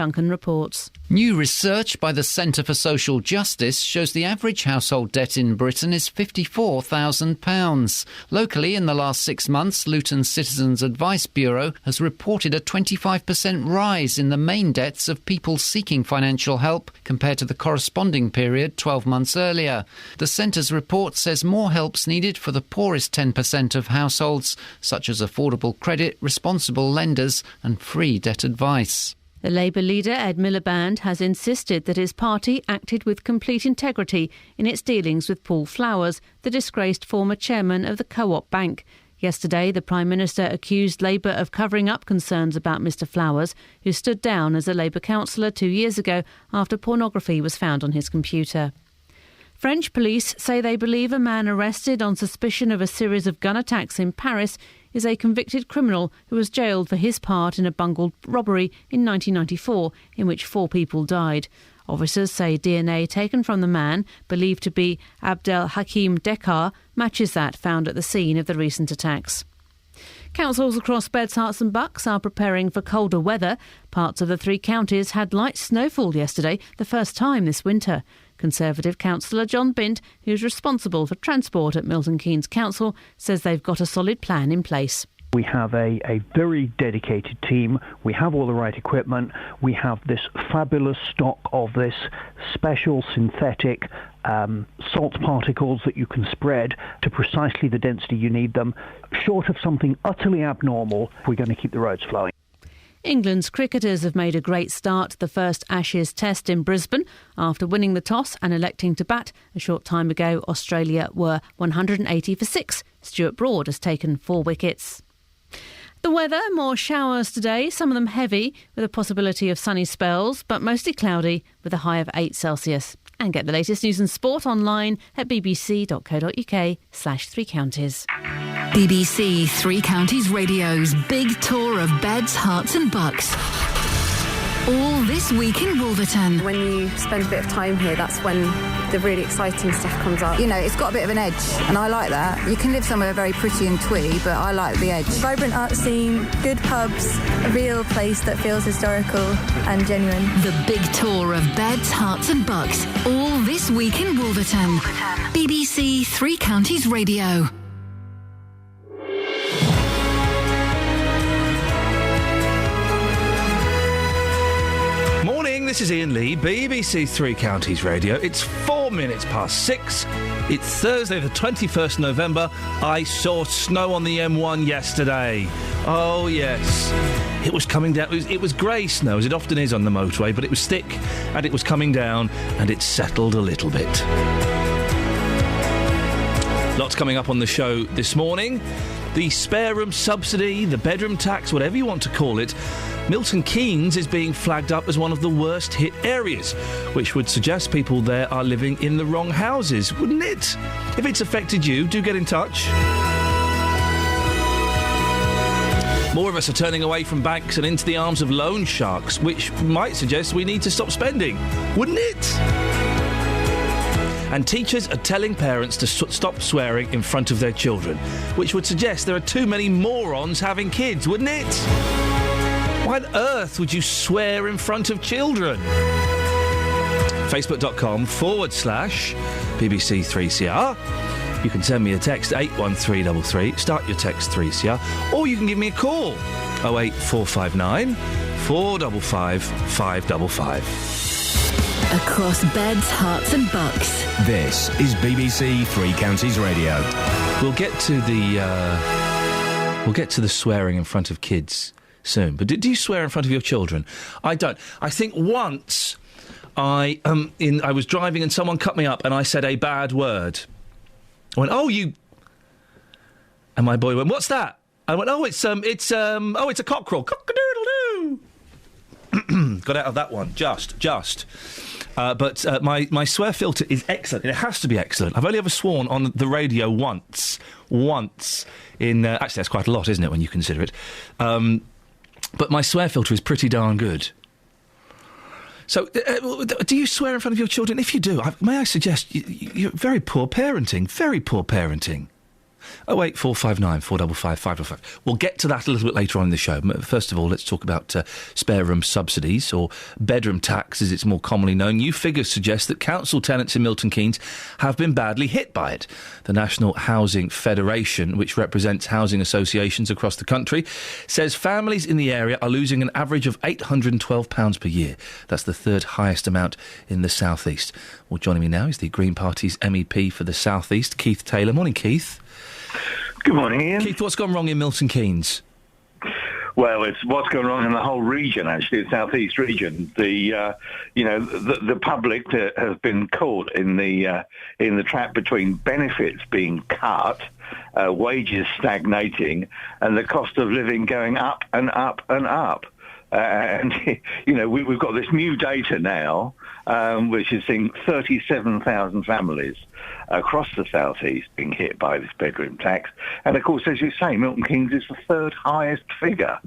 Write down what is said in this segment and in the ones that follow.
Duncan reports. New research by the Centre for Social Justice shows the average household debt in Britain is £54,000. Locally, in the last 6 months, Luton Citizens Advice Bureau has reported a 25% rise in the main debts of people seeking financial help compared to the corresponding period 12 months earlier. The Centre's report says more help's needed for the poorest 10% of households, such as affordable credit, responsible lenders and free debt advice. The Labour leader, Ed Miliband, has insisted that his party acted with complete integrity in its dealings with Paul Flowers, the disgraced former chairman of the Co-op Bank. Yesterday, the Prime Minister accused Labour of covering up concerns about Mr Flowers, who stood down as a Labour councillor 2 years ago after pornography was found on his computer. French police say they believe a man arrested on suspicion of a series of gun attacks in Paris is a convicted criminal who was jailed for his part in a bungled robbery in 1994 in which 4 people died. Officers say DNA taken from the man, believed to be Abdel Hakim Dekar, matches that found at the scene of the recent attacks. Councils across Beds, Herts and Bucks are preparing for colder weather. Parts of the 3 counties had light snowfall yesterday, the first time this winter. Conservative councillor John Bint, who's responsible for transport at Milton Keynes Council, says they've got a solid plan in place. We have a very dedicated team. We have all the right equipment. We have this fabulous stock of this special synthetic salt particles that you can spread to precisely the density you need them. Short of something utterly abnormal, we're going to keep the roads flowing. England's cricketers have made a great start to the first Ashes test in Brisbane. After winning the toss and electing to bat a short time ago, Australia were 180 for 6. Stuart Broad has taken 4 wickets. The weather, more showers today, some of them heavy, with a possibility of sunny spells, but mostly cloudy, with a high of 8 Celsius. And get the latest news and sport online at bbc.co.uk/3 counties. BBC Three Counties Radio's big tour of Beds, Herts and Bucks. All this week in Wolverton. When you spend a bit of time here, that's when the really exciting stuff comes up. You know, it's got a bit of an edge, and I like that. You can live somewhere very pretty and twee, but I like the edge. Vibrant art scene, good pubs, a real place that feels historical and genuine. The big tour of Beds, Herts and Bucks. All this week in Wolverton. BBC Three Counties Radio. This is Iain Lee, BBC Three Counties Radio. It's 4 minutes past 6. It's Thursday, the 21st November. I saw snow on the M1 yesterday. Oh, yes. It was coming down. It was grey snow, as it often is on the motorway, but it was thick, and it was coming down, and it settled a little bit. Lots coming up on the show this morning. The spare room subsidy, the bedroom tax, whatever you want to call it. Milton Keynes is being flagged up as one of the worst hit areas, which would suggest people there are living in the wrong houses, wouldn't it? If it's affected you, do get in touch. More of us are turning away from banks and into the arms of loan sharks, which might suggest we need to stop spending, wouldn't it? And teachers are telling parents to stop swearing in front of their children, which would suggest there are too many morons having kids, wouldn't it? Why on earth would you swear in front of children? Facebook.com/BBC3CR. You can send me a text 81333, start your text 3CR, or you can give me a call 08459 455 555. Across Beds, Herts and Bucks. This is BBC Three Counties Radio. We'll get to the swearing in front of kids soon. But do you swear in front of your children? I don't. I think once I was driving and someone cut me up and I said a bad word. I went, "Oh, you," and my boy went, "What's that?" I went, "Oh, it's a cockerel, cock-a-doodle-doo." Got out of that one, just. But my swear filter is excellent. It has to be excellent. I've only ever sworn on the radio once. Actually, that's quite a lot, isn't it, when you consider it? But my swear filter is pretty darn good. So, do you swear in front of your children? If you do, may I suggest you're very poor parenting. Very poor parenting. 08459 455 555. We'll get to that a little bit later on in the show. First of all, let's talk about spare room subsidies, or bedroom tax as it's more commonly known. New figures suggest that council tenants in Milton Keynes have been badly hit by it. The National Housing Federation, which represents housing associations across the country, says families in the area are losing an average of £812 per year. That's the third highest amount in the South East. Well, joining me now is the Green Party's MEP for the South East, Keith Taylor. Morning, Keith. Good morning, Ian. Keith, what's gone wrong in Milton Keynes? Well, it's what's going wrong in the whole region, actually, the South East region. The public has been caught in the trap between benefits being cut, wages stagnating, and the cost of living going up and up and up. We've got this new data now, which is seeing 37,000 families across the South East being hit by this bedroom tax. And, of course, as you say, Milton Keynes is the third highest figure.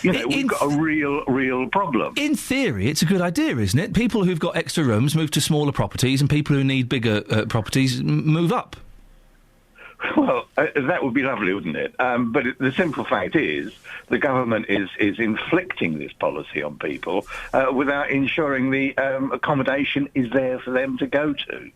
We've got a real problem. In theory, it's a good idea, isn't it? People who've got extra rooms move to smaller properties, and people who need bigger properties move up. Well, that would be lovely, wouldn't it? But the simple fact is the government is inflicting this policy on people without ensuring the accommodation is there for them to go to.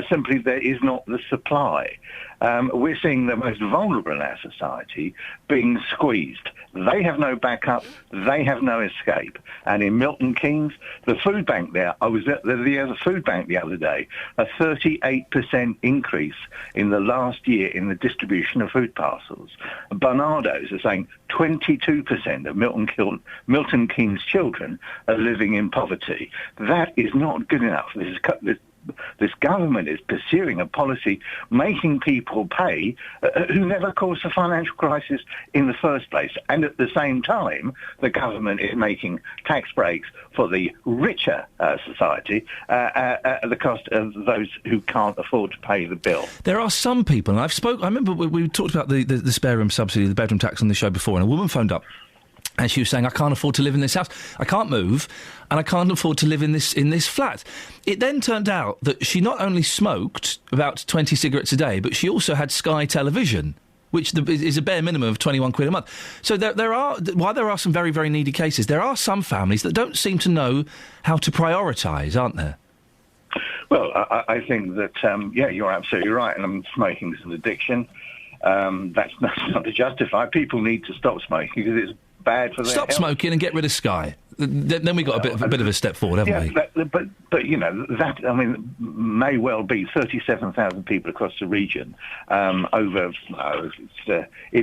Simply, there is not the supply. We're seeing the most vulnerable in our society being squeezed. They have no backup. They have no escape. And in Milton Keynes, the food bank there, I was at the food bank the other day, a 38% increase in the last year in the distribution of food parcels. Barnardo's are saying 22% of Milton Keynes children are living in poverty. That is not good enough. This government is pursuing a policy making people pay who never caused a financial crisis in the first place. And at the same time, the government is making tax breaks for the richer society at the cost of those who can't afford to pay the bill. There are some people, and I remember we talked about the spare room subsidy, the bedroom tax on the show before, and a woman phoned up. And she was saying, I can't afford to live in this house. I can't move, and I can't afford to live in this flat. It then turned out that she not only smoked about 20 cigarettes a day, but she also had Sky Television, which is a bare minimum of £21 a month. So while there are some very, very needy cases, there are some families that don't seem to know how to prioritise, aren't there? Well, I think that, you're absolutely right, and smoking is an addiction. That's not to justify. People need to stop smoking because it's bad for their Stop health. Smoking and get rid of Sky. Then we got a bit of a step forward, haven't we? But that may well be 37,000 people across the region. In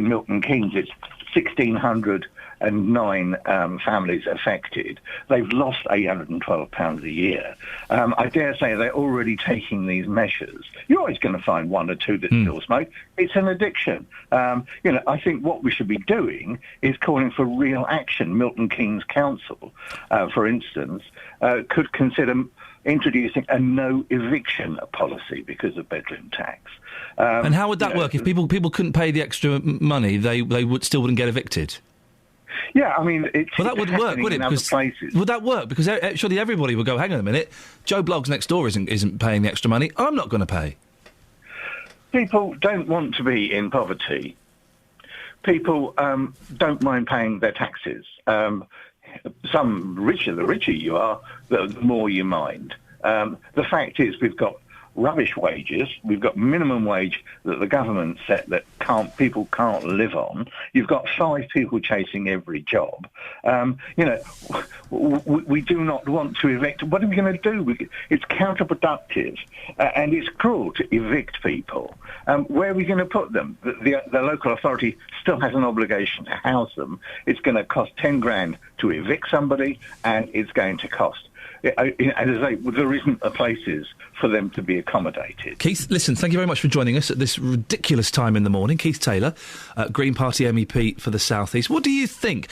Milton Keynes, it's 1,609 families affected. They've lost £812 a year. I dare say they're already taking these measures. You're always going to find one or two that still smoke. It's an addiction. I think what we should be doing is calling for real action. Milton Keynes Council, for instance, could consider introducing a no eviction policy because of bedroom tax. And how would that work? If people couldn't pay the extra money, they wouldn't get evicted? Yeah, that wouldn't work, would it? Would that work? Because surely everybody would go, hang on a minute, Joe Bloggs next door isn't paying the extra money. I'm not going to pay. People don't want to be in poverty. People don't mind paying their taxes. The richer you are, the more you mind. The fact is we've got rubbish wages. We've got minimum wage that the government set that people can't live on. You've got 5 people chasing every job. We do not want to evict. What are we going to do? It's counterproductive and it's cruel to evict people. Where are we going to put them? The local authority still has an obligation to house them. It's going to cost 10 grand to evict somebody, and it's going to cost. As I say, there isn't places for them to be accommodated. Keith, listen, thank you very much for joining us at this ridiculous time in the morning. Keith Taylor, Green Party MEP for the South East. What do you think?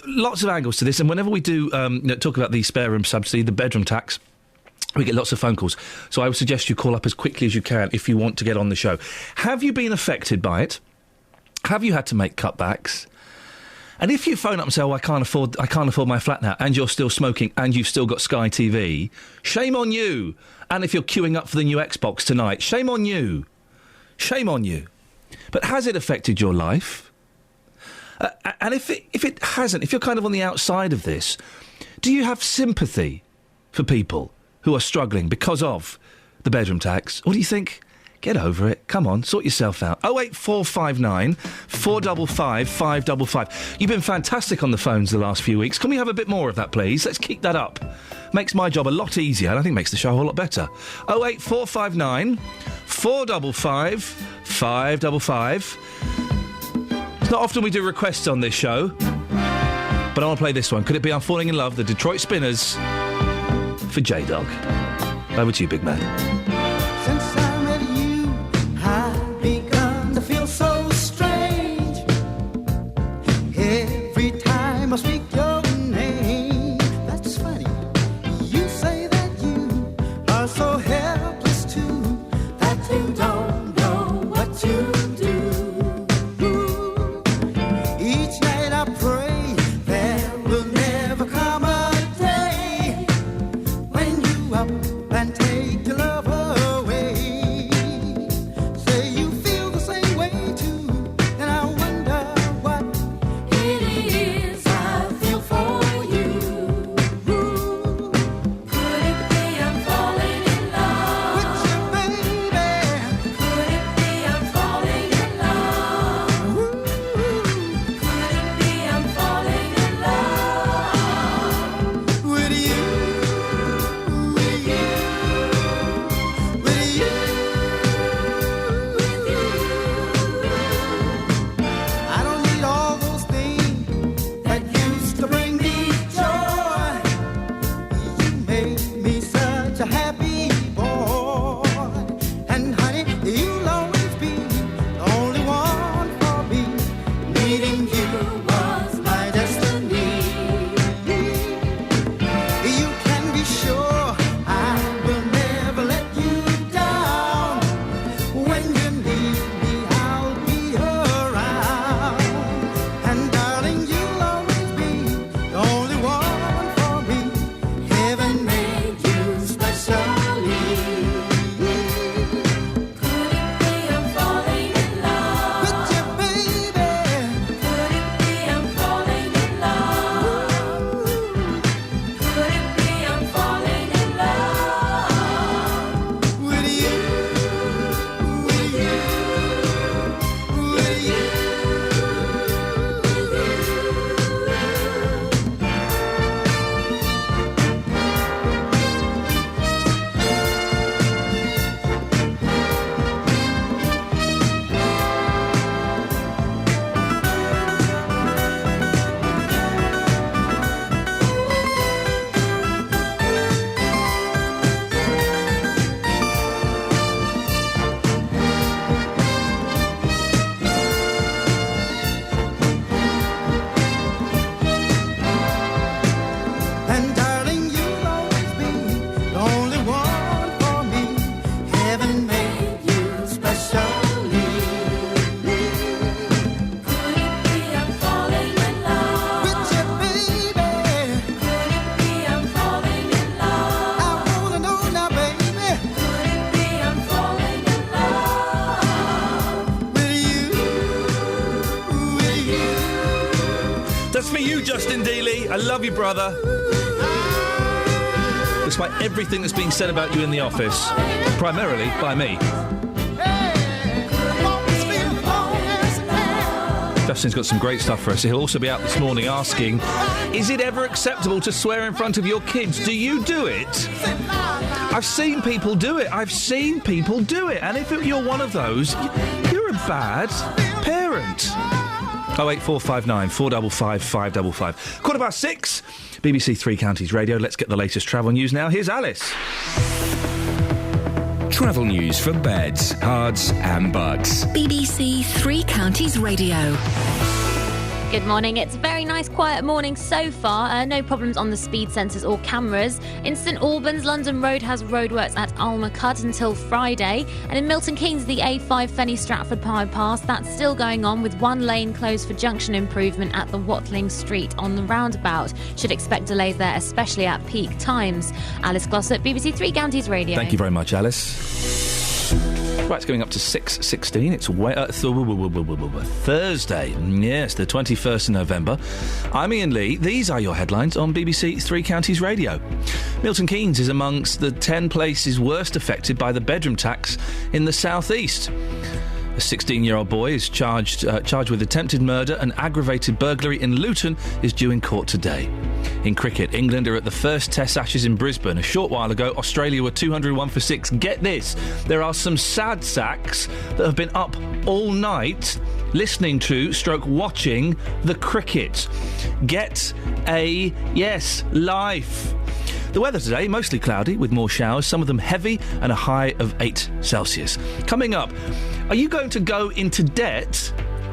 Lots of angles to this, and whenever we do talk about the spare room subsidy, the bedroom tax, we get lots of phone calls. So I would suggest you call up as quickly as you can if you want to get on the show. Have you been affected by it? Have you had to make cutbacks? And if you phone up and say, I can't afford my flat now, and you're still smoking, and you've still got Sky TV, shame on you. And if you're queuing up for the new Xbox tonight, shame on you. Shame on you. But has it affected your life? And if it hasn't, if you're kind of on the outside of this, do you have sympathy for people who are struggling because of the bedroom tax? Or do you think, get over it, come on, sort yourself out? 08459 455 555. You've been fantastic on the phones the last few weeks. Can we have a bit more of that, please? Let's keep that up. Makes my job a lot easier, and I think makes the show a whole lot better. 08459 455 555. It's not often we do requests on this show, but I want to play this one. Could it be I'm Falling in Love, the Detroit Spinners, for J-Dog? Over to you, big man. Since I met you, I've begun to feel so strange. Every time I speak your name, that's funny. You say that you are so helpless too, that you don't know what to do. Each night I pray there will never come a day when you up and take your love away. Say you feel the same way too, and I wonder what it is I feel for you. Could it be I'm falling in love with you, baby? Could it be I'm falling in love? Could it be I'm falling in love with you? I don't need all those things that used to bring me joy. You made me such a happy boy. And honey, you'll always be the only one for me. Meeting you was my destiny. You can be sure I will never let you down. When you need me, I'll be around. And darling, you'll always be the only one for me. Heaven made you specially. Could it be I'm falling in love with you, baby? Could it be I'm falling in love? Could it be I'm falling in love with you? With you? With you? And darling, you'll always be the only one for me. Heaven made you specially. Could it be I'm falling in love with you, baby? Could it be I'm falling in love? I wanna know now, baby. Could it be I'm falling in love with you? With you? That's for you, Justin Dealey. I love you, brother. Despite everything that's being said about you in the office, primarily by me. Justin's got some great stuff for us. He'll also be out this morning asking, is it ever acceptable to swear in front of your kids? Do you do it? I've seen people do it. And if you're one of those, you're a bad parent. 08459 455 555. 6:15, BBC Three Counties Radio. Let's get the latest travel news now. Here's Alice. Travel news for beds, cards and bugs. BBC Three Counties Radio. Good morning. It's a very nice, quiet morning so far. No problems on the speed sensors or cameras. In St Albans, London Road has roadworks at Almacut until Friday. And in Milton Keynes, the A5 Fenny Stratford bypass, that's still going on with one lane closed for junction improvement at the Watling Street on the roundabout. Should expect delays there, especially at peak times. Alice Glossop, BBC Three Counties Radio. Thank you very much, Alice. Right, it's going up to 6:16. It's Thursday. Yes, the 21st of November. I'm Iain Lee. These are your headlines on BBC Three Counties Radio. Milton Keynes is amongst the 10 places worst affected by the bedroom tax in the southeast. A 16-year-old boy is charged with attempted murder and aggravated burglary in Luton is due in court today. In cricket, England are at the first Test Ashes in Brisbane. A short while ago, Australia were 201 for 6. Get this, there are some sad sacks that have been up all night listening to / watching the cricket. Get a, life. The weather today, mostly cloudy with more showers, some of them heavy and a high of 8 Celsius. Coming up, are you going to go into debt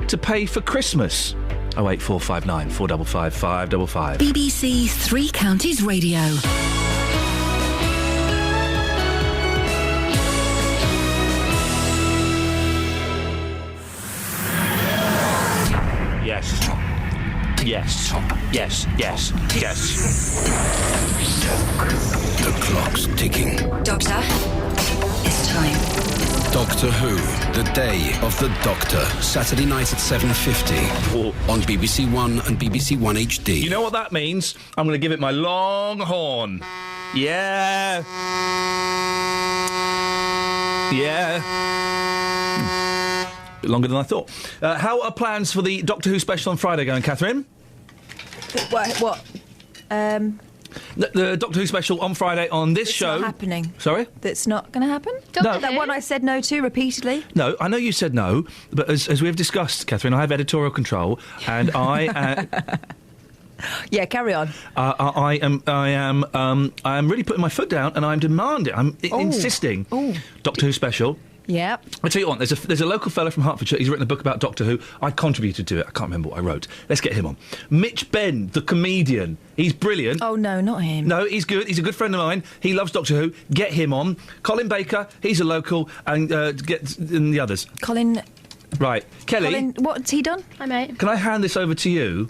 to pay for Christmas? 08459 455 555. BBC Three Counties Radio. Yes. Yes. Yes. Yes. Yes. The clock's ticking. Doctor, it's time. Doctor Who, The Day of the Doctor, Saturday night at 7:50 on BBC One and BBC One HD. You know what that means? I'm going to give it my long horn. Yeah. Yeah. Bit longer than I thought. How are plans for the Doctor Who special on Friday going, Catherine? What? The Doctor Who special on Friday on this show. It's not happening. Sorry? That's not going to happen? No. That one I said no to repeatedly. No, I know you said no, but as we've discussed, Catherine, I have editorial control, and I. Yeah, carry on. I am really putting my foot down, and I'm demanding. I'm insisting. Doctor Who special. Yeah. I'll tell you what, there's a local fella from Hertfordshire, he's written a book about Doctor Who. I contributed to it, I can't remember what I wrote. Let's get him on. Mitch Benn, the comedian. He's brilliant. Oh, no, not him. No, he's good. He's a good friend of mine. He loves Doctor Who. Get him on. Colin Baker, he's a local, and get the others. Colin... Right. Kelly. Colin, what's he done? Hi, mate. Can I hand this over to you?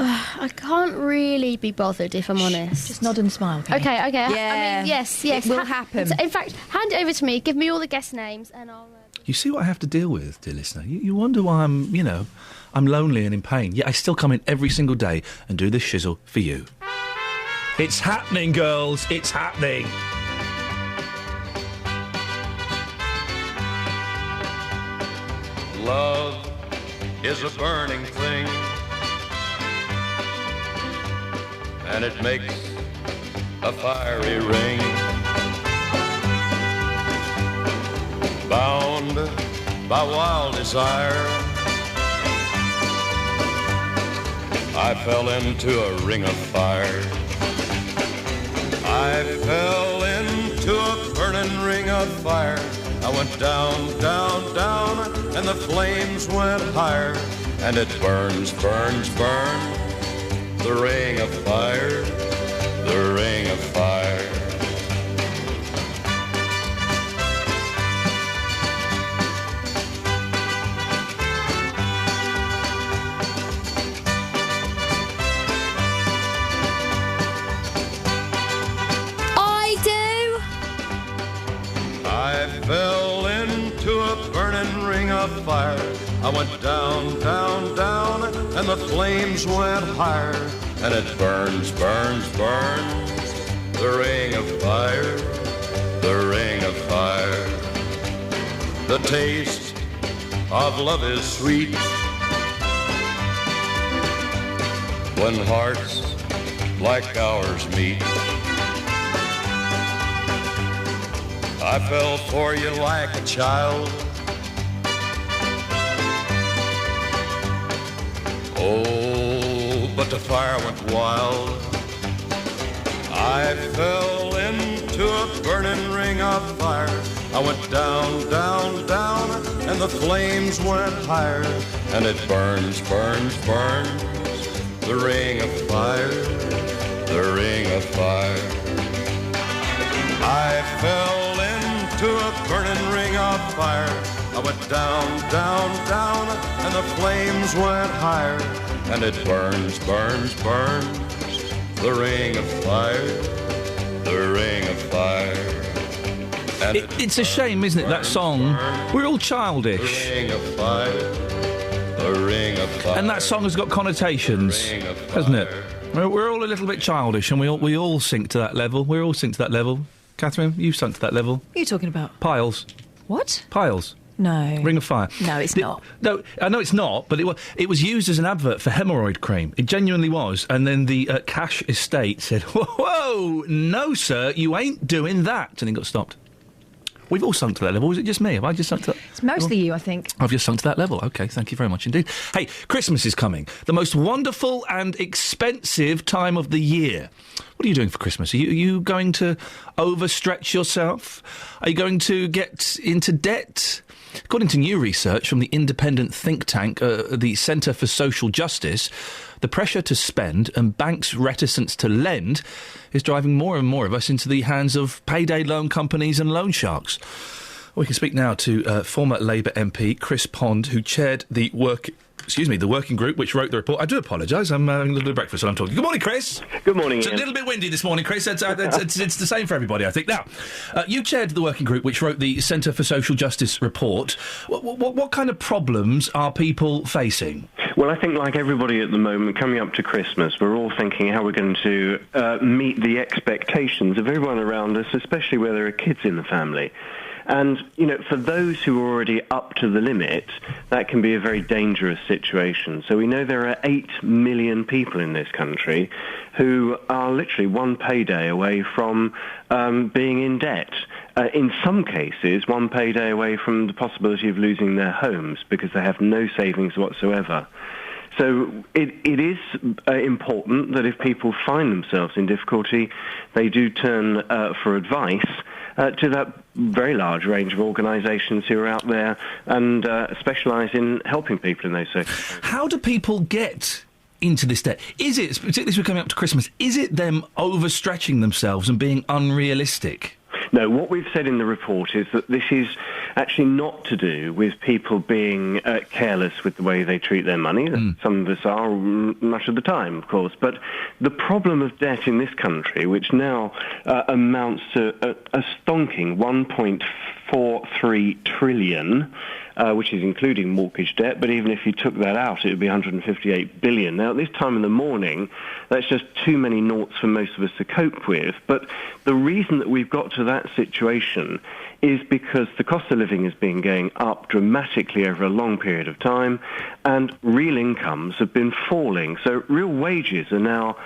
I can't really be bothered, if I'm honest. Just nod and smile. Okay. Yeah. I mean, yes. It will happen. In fact, hand it over to me, give me all the guest names, and I'll... You see what I have to deal with, dear listener? You wonder why I'm lonely and in pain, yet I still come in every single day and do this shizzle for you. It's happening, girls. It's happening. Love is a burning thing, and it makes a fiery ring. Bound by wild desire, I fell into a ring of fire. I fell into a burning ring of fire. I went down, down, down, and the flames went higher. And it burns, burns, burns, the ring of fire, the ring of fire. I fell into a burning ring of fire. I went down, down, down, and the flames went higher. And it burns, burns, burns, the ring of fire, the ring of fire. The taste of love is sweet when hearts like ours meet. I fell for you like a child. Oh, but the fire went wild. I fell into a burning ring of fire. I went down, down, down, and the flames went higher. And it burns, burns, burns, the ring of fire, the ring of fire. I fell into a burning ring of fire. I went down, down, down, and the flames went higher. And it burns, burns, burns, the ring of fire, the ring of fire. It's a shame, isn't it, that song? We're all childish. Ring of fire, the ring of fire. And that song has got connotations, hasn't it? We're all a little bit childish, and we all sink to that level. We all sink to that level. Catherine, you've sunk to that level. What are you talking about? Piles. What? Piles. No. Ring of Fire. No, it's not. No, I know it's not, but it was used as an advert for hemorrhoid cream. It genuinely was. And then the Cash estate said, whoa, no, sir, you ain't doing that. And it got stopped. We've all sunk to that level. Is it just me? Have I just sunk to that? It's mostly you, I think. I've just sunk to that level. OK, thank you very much indeed. Hey, Christmas is coming. The most wonderful and expensive time of the year. What are you doing for Christmas? Are you going to overstretch yourself? Are you going to get into debt? According to new research from the independent think tank, the Centre for Social Justice, the pressure to spend and banks' reticence to lend is driving more and more of us into the hands of payday loan companies and loan sharks. We can speak now to former Labour MP Chris Pond, who chaired the working group which wrote the report. I do apologise, I'm having a little bit of breakfast while I'm talking. Good morning, Chris. Good morning, It's Ian. a little bit windy this morning, Chris. It's the same for everybody, I think. Now, you chaired the working group which wrote the Centre for Social Justice report. What kind of problems are people facing? Well, I think like everybody at the moment, coming up to Christmas, we're all thinking how we're going to meet the expectations of everyone around us, especially where there are kids in the family. And, for those who are already up to the limit, that can be a very dangerous situation. So we know there are 8 million people in this country who are literally one payday away from being in debt. In some cases, one payday away from the possibility of losing their homes because they have no savings whatsoever. So it is important that if people find themselves in difficulty, they do turn for advice to that very large range of organisations who are out there and specialise in helping people in those circumstances. How do people get into this debt? Is it, particularly as we're coming up to Christmas, is it them overstretching themselves and being unrealistic? No, what we've said in the report is that this is actually not to do with people being careless with the way they treat their money. Some of us are much of the time, of course. But the problem of debt in this country, which now amounts to a stonking 1.43 trillion, which is including mortgage debt, but even if you took that out, it would be 158 billion. Now, at this time in the morning, that's just too many noughts for most of us to cope with. But the reason that we've got to that situation is because the cost of living has been going up dramatically over a long period of time, and real incomes have been falling. So real wages have now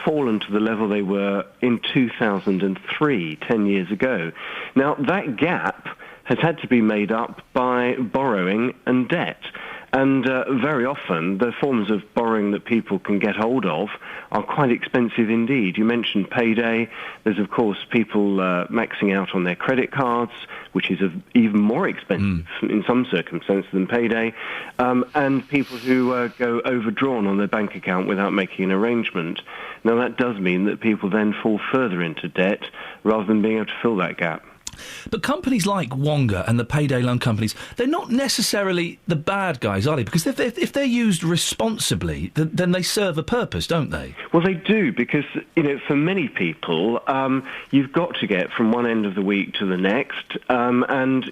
fallen to the level they were in 2003, 10 years ago. Now, that gap has had to be made up by borrowing and debt. And very often, the forms of borrowing that people can get hold of are quite expensive indeed. You mentioned payday. There's, of course, people maxing out on their credit cards, which is even more expensive in some circumstances than payday, and people who go overdrawn on their bank account without making an arrangement. Now, that does mean that people then fall further into debt rather than being able to fill that gap. But companies like Wonga and the payday loan companies, they're not necessarily the bad guys, are they? Because if they're used responsibly, then they serve a purpose, don't they? Well, they do, because, for many people, you've got to get from one end of the week to the next, and,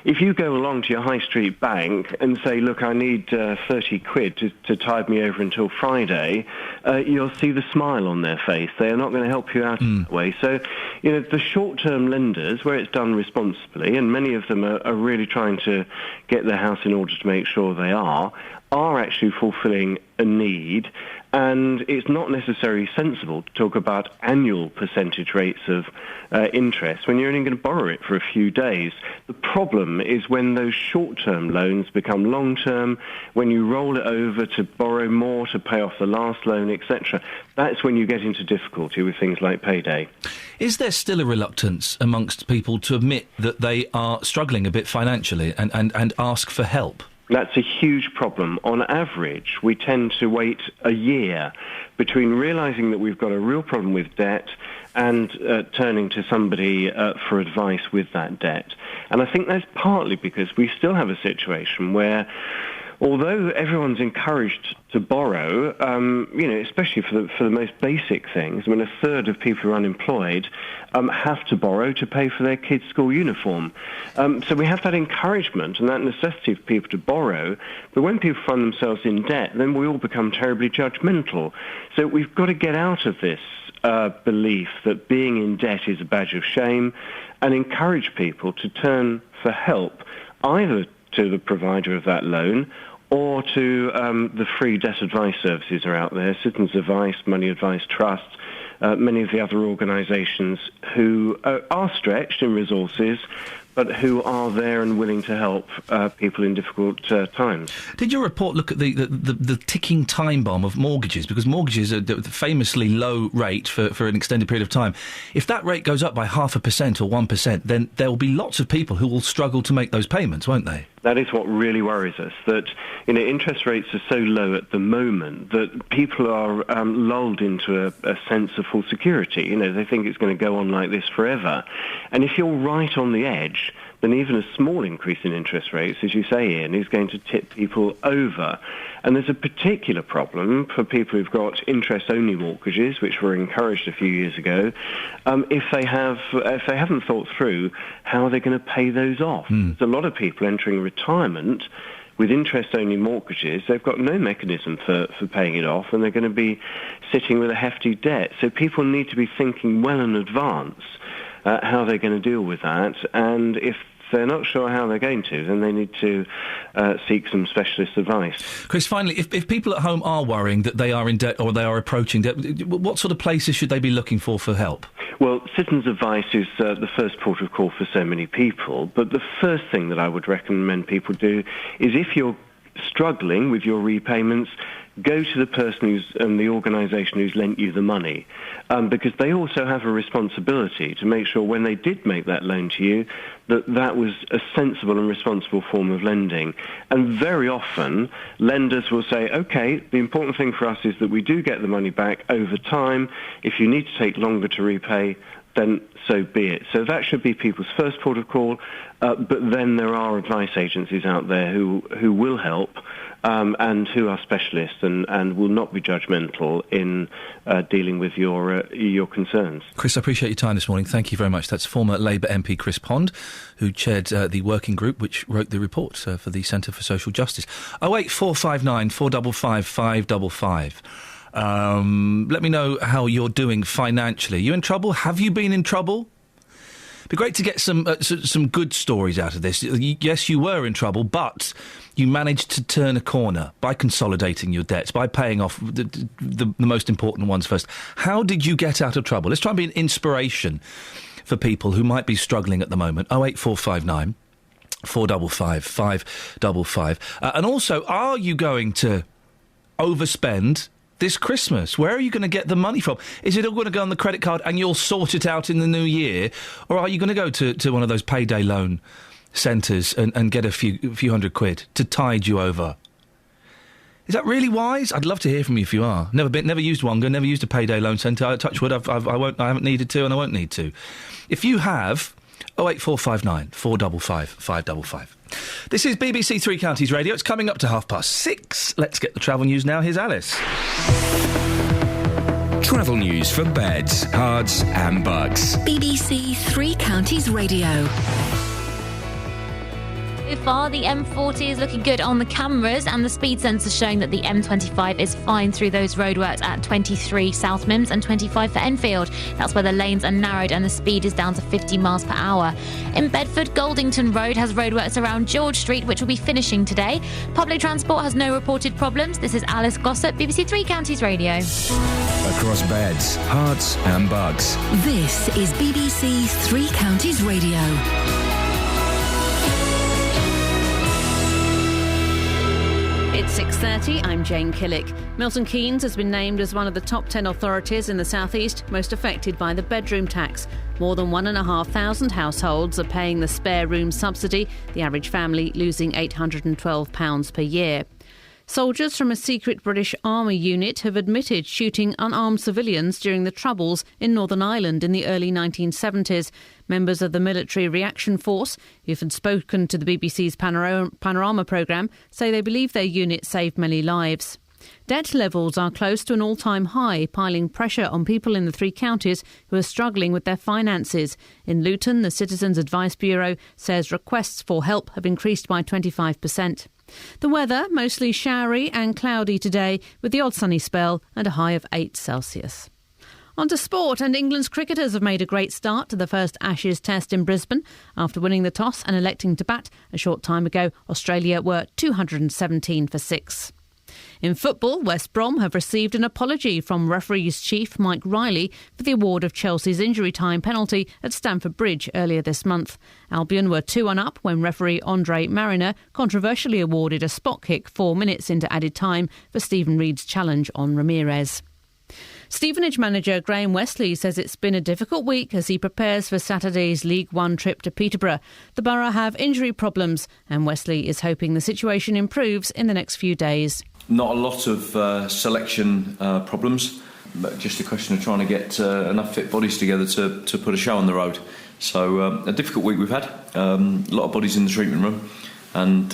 if you go along to your high street bank and say, look, I need 30 quid to tide me over until Friday, you'll see the smile on their face. They are not going to help you out in that way. So, the short-term lenders, where it's done responsibly, and many of them are really trying to get their house in order to make sure they are actually fulfilling a need. And it's not necessarily sensible to talk about annual percentage rates of interest when you're only going to borrow it for a few days. The problem is when those short-term loans become long-term, when you roll it over to borrow more to pay off the last loan, etc. That's when you get into difficulty with things like payday. Is there still a reluctance amongst people to admit that they are struggling a bit financially and ask for help? That's a huge problem. On average, we tend to wait a year between realising that we've got a real problem with debt and turning to somebody for advice with that debt. And I think that's partly because we still have a situation where although everyone's encouraged to borrow, especially for the most basic things, I mean, a third of people who are unemployed have to borrow to pay for their kids' school uniform. So we have that encouragement and that necessity for people to borrow, but when people find themselves in debt, then we all become terribly judgmental. So we've got to get out of this belief that being in debt is a badge of shame and encourage people to turn for help, either to the provider of that loan or to the free debt advice services are out there, Citizens Advice, Money Advice Trust, many of the other organisations who are stretched in resources, but who are there and willing to help people in difficult times. Did your report look at the ticking time bomb of mortgages? Because mortgages are the famously low rate for an extended period of time. If that rate goes up by 0.5% or 1%, then there will be lots of people who will struggle to make those payments, won't they? That is what really worries us, that interest rates are so low at the moment that people are lulled into a sense of full security. They think it's going to go on like this forever. And if you're right on the edge, then even a small increase in interest rates, as you say, Ian, is going to tip people over. And there's a particular problem for people who've got interest-only mortgages, which were encouraged a few years ago, if they haven't thought through how they're going to pay those off. There's a lot of people entering retirement with interest-only mortgages. They've got no mechanism for paying it off, and they're going to be sitting with a hefty debt. So people need to be thinking well in advance how they're going to deal with that, and if they're not sure how they're going to, then they need to seek some specialist advice. Chris, finally, if people at home are worrying that they are in debt or they are approaching debt, what sort of places should they be looking for help? Well, Citizens Advice is the first port of call for so many people, but the first thing that I would recommend people do is, if you're struggling with your repayments, go to the person and the organisation who's lent you the money, because they also have a responsibility to make sure when they did make that loan to you that was a sensible and responsible form of lending. And very often, lenders will say, OK, the important thing for us is that we do get the money back over time. If you need to take longer to repay, then so be it. So that should be people's first port of call, but then there are advice agencies out there who will help and who are specialists and will not be judgmental in dealing with your concerns. Chris, I appreciate your time this morning. Thank you very much. That's former Labour MP Chris Pond, who chaired the working group which wrote the report for the Centre for Social Justice. 08459 455 555. Let me know how you're doing financially. You in trouble? Have you been in trouble? It'd be great to get some good stories out of this. Yes, you were in trouble, but you managed to turn a corner by consolidating your debts, by paying off the most important ones first. How did you get out of trouble? Let's try and be an inspiration for people who might be struggling at the moment. 08459 455 555. And also, are you going to overspend this Christmas? Where are you going to get the money from? Is it all going to go on the credit card and you'll sort it out in the new year? Or are you going to go to one of those payday loan centres and get a few hundred quid to tide you over? Is that really wise? I'd love to hear from you if you are. Never used one, never used a payday loan centre. Touch wood, I haven't needed to and I won't need to. If you have, 08459 455 555. This is BBC Three Counties Radio. It's coming up to 6:30. Let's get the travel news now. Here's Alice. Travel news for beds, cards and bugs. BBC Three Counties Radio. So far, the M40 is looking good on the cameras, and the speed sensor showing that the M25 is fine through those roadworks at 23 South Mims and 25 for Enfield. That's where the lanes are narrowed and the speed is down to 50 miles per hour. In Bedford, Goldington Road has roadworks around George Street, which will be finishing today. Public transport has no reported problems. This is Alice Gossett, BBC Three Counties Radio. Across beds, hearts and bugs. This is BBC Three Counties Radio. It's 6:30, I'm Jane Killick. Milton Keynes has been named as one of the top 10 authorities in the South East most affected by the bedroom tax. More than 1,500 households are paying the spare room subsidy, the average family losing £812 per year. Soldiers from a secret British Army unit have admitted shooting unarmed civilians during the Troubles in Northern Ireland in the early 1970s. Members of the Military Reaction Force, who had spoken to the BBC's Panorama programme, say they believe their unit saved many lives. Debt levels are close to an all-time high, piling pressure on people in the three counties who are struggling with their finances. In Luton, the Citizens Advice Bureau says requests for help have increased by 25%. The weather, mostly showery and cloudy today, with the odd sunny spell and a high of 8 Celsius. On to sport, and England's cricketers have made a great start to the first Ashes test in Brisbane. After winning the toss and electing to bat a short time ago, Australia were 217 for 6. In football, West Brom have received an apology from referees chief Mike Riley for the award of Chelsea's injury time penalty at Stamford Bridge earlier this month. Albion were 2-1 up when referee Andre Mariner controversially awarded a spot kick 4 minutes into added time for Stephen Reid's challenge on Ramirez. Stevenage manager Graham Westley says it's been a difficult week as he prepares for Saturday's League One trip to Peterborough. The borough have injury problems and Westley is hoping the situation improves in the next few days. Not a lot of selection problems, but just a question of trying to get enough fit bodies together to put a show on the road. So a difficult week we've had, a lot of bodies in the treatment room, and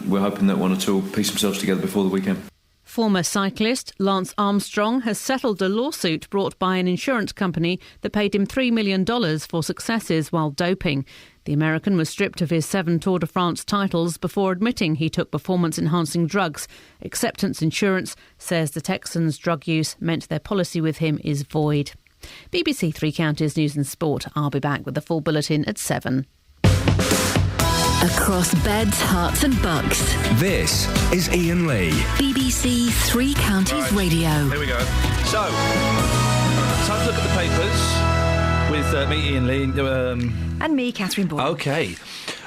we're hoping that one or two will piece themselves together before the weekend. Former cyclist Lance Armstrong has settled a lawsuit brought by an insurance company that paid him $3 million for successes while doping. The American was stripped of his 7 Tour de France titles before admitting he took performance-enhancing drugs. Acceptance Insurance says the Texans' drug use meant their policy with him is void. BBC Three Counties News and Sport. I'll be back with the full bulletin at 7. Across beds, hearts and bucks. This is Iain Lee. BBC Three Counties Radio. Here we go. So, time to look at the papers with me, Iain Lee. And me, Catherine Boyle. OK.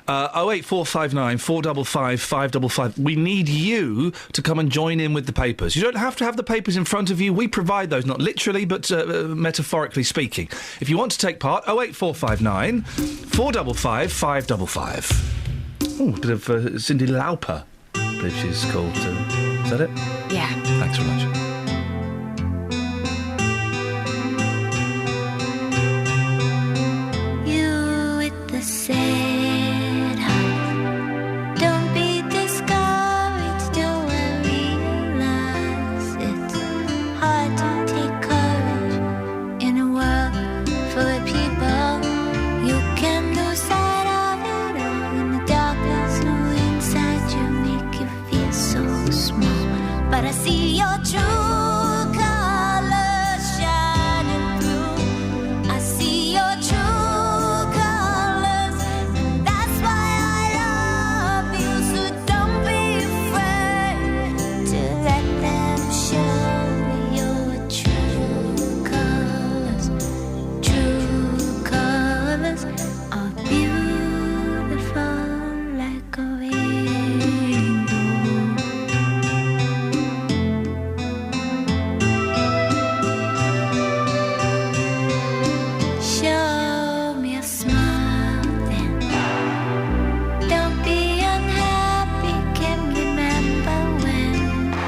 08459 455 555. We need you to come and join in with the papers. You don't have to have the papers in front of you. We provide those, not literally, but metaphorically speaking. If you want to take part, 08459 455 555. Oh, a bit of Cyndi Lauper, I believe she's called. Is that it? Yeah. Thanks very much. You with the sad heart, don't be discouraged, don't realize it's hard to take courage in a world full of people. You can lose sight of it all in the darkness, no inside you make you feel so small. But I see your true colors shining through. I see your true colors, and that's why I love you. So don't be afraid to let them show your true colors. True colors are beautiful like a rainbow. Show me a smile then. Don't be unhappy, can remember when I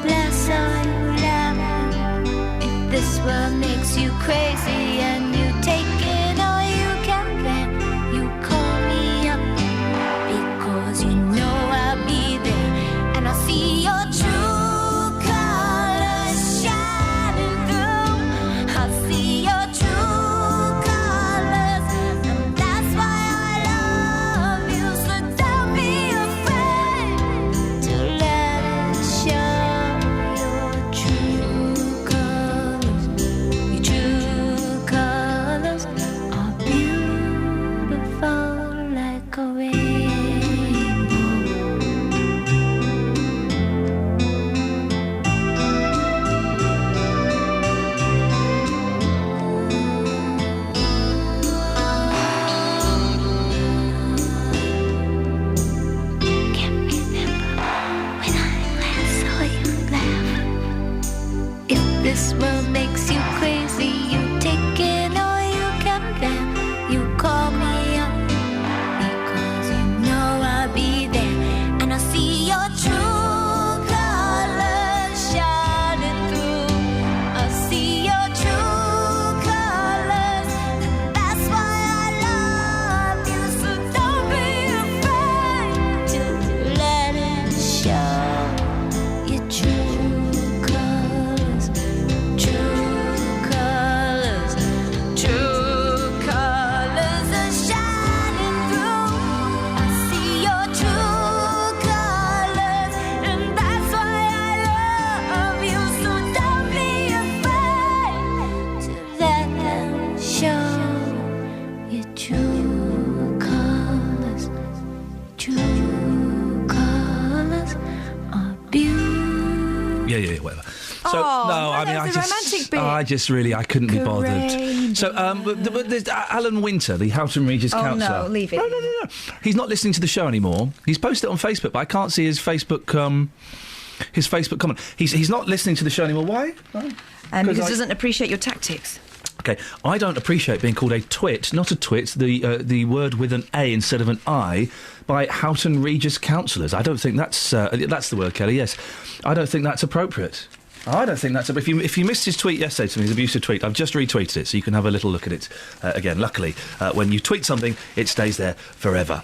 last saw you laughing. If this world makes you crazy and you take it all you can bear, you call me up because you know I'll be there, and I'll see your true colors shining through. I'll see your true colors, and that's why I love you. So don't be afraid to let it show your true colors. Your true colors. So that was the romantic bit. I couldn't be bothered. So, but there's Alan Winter, the Houghton Regis councillor. Oh no, leave it. No. He's not listening to the show anymore. He's posted it on Facebook, but I can't see his Facebook comment. He's not listening to the show anymore. Why? Because he doesn't appreciate your tactics. Okay, I don't appreciate being called a twit, not a twit, the word with an A instead of an I, by Houghton Regis councillors. I don't think that's the word, Kelly, yes. I don't think that's appropriate. I don't think that's... If you missed his tweet yesterday to me, his abusive tweet, I've just retweeted it, so you can have a little look at it again. Luckily, when you tweet something, it stays there forever.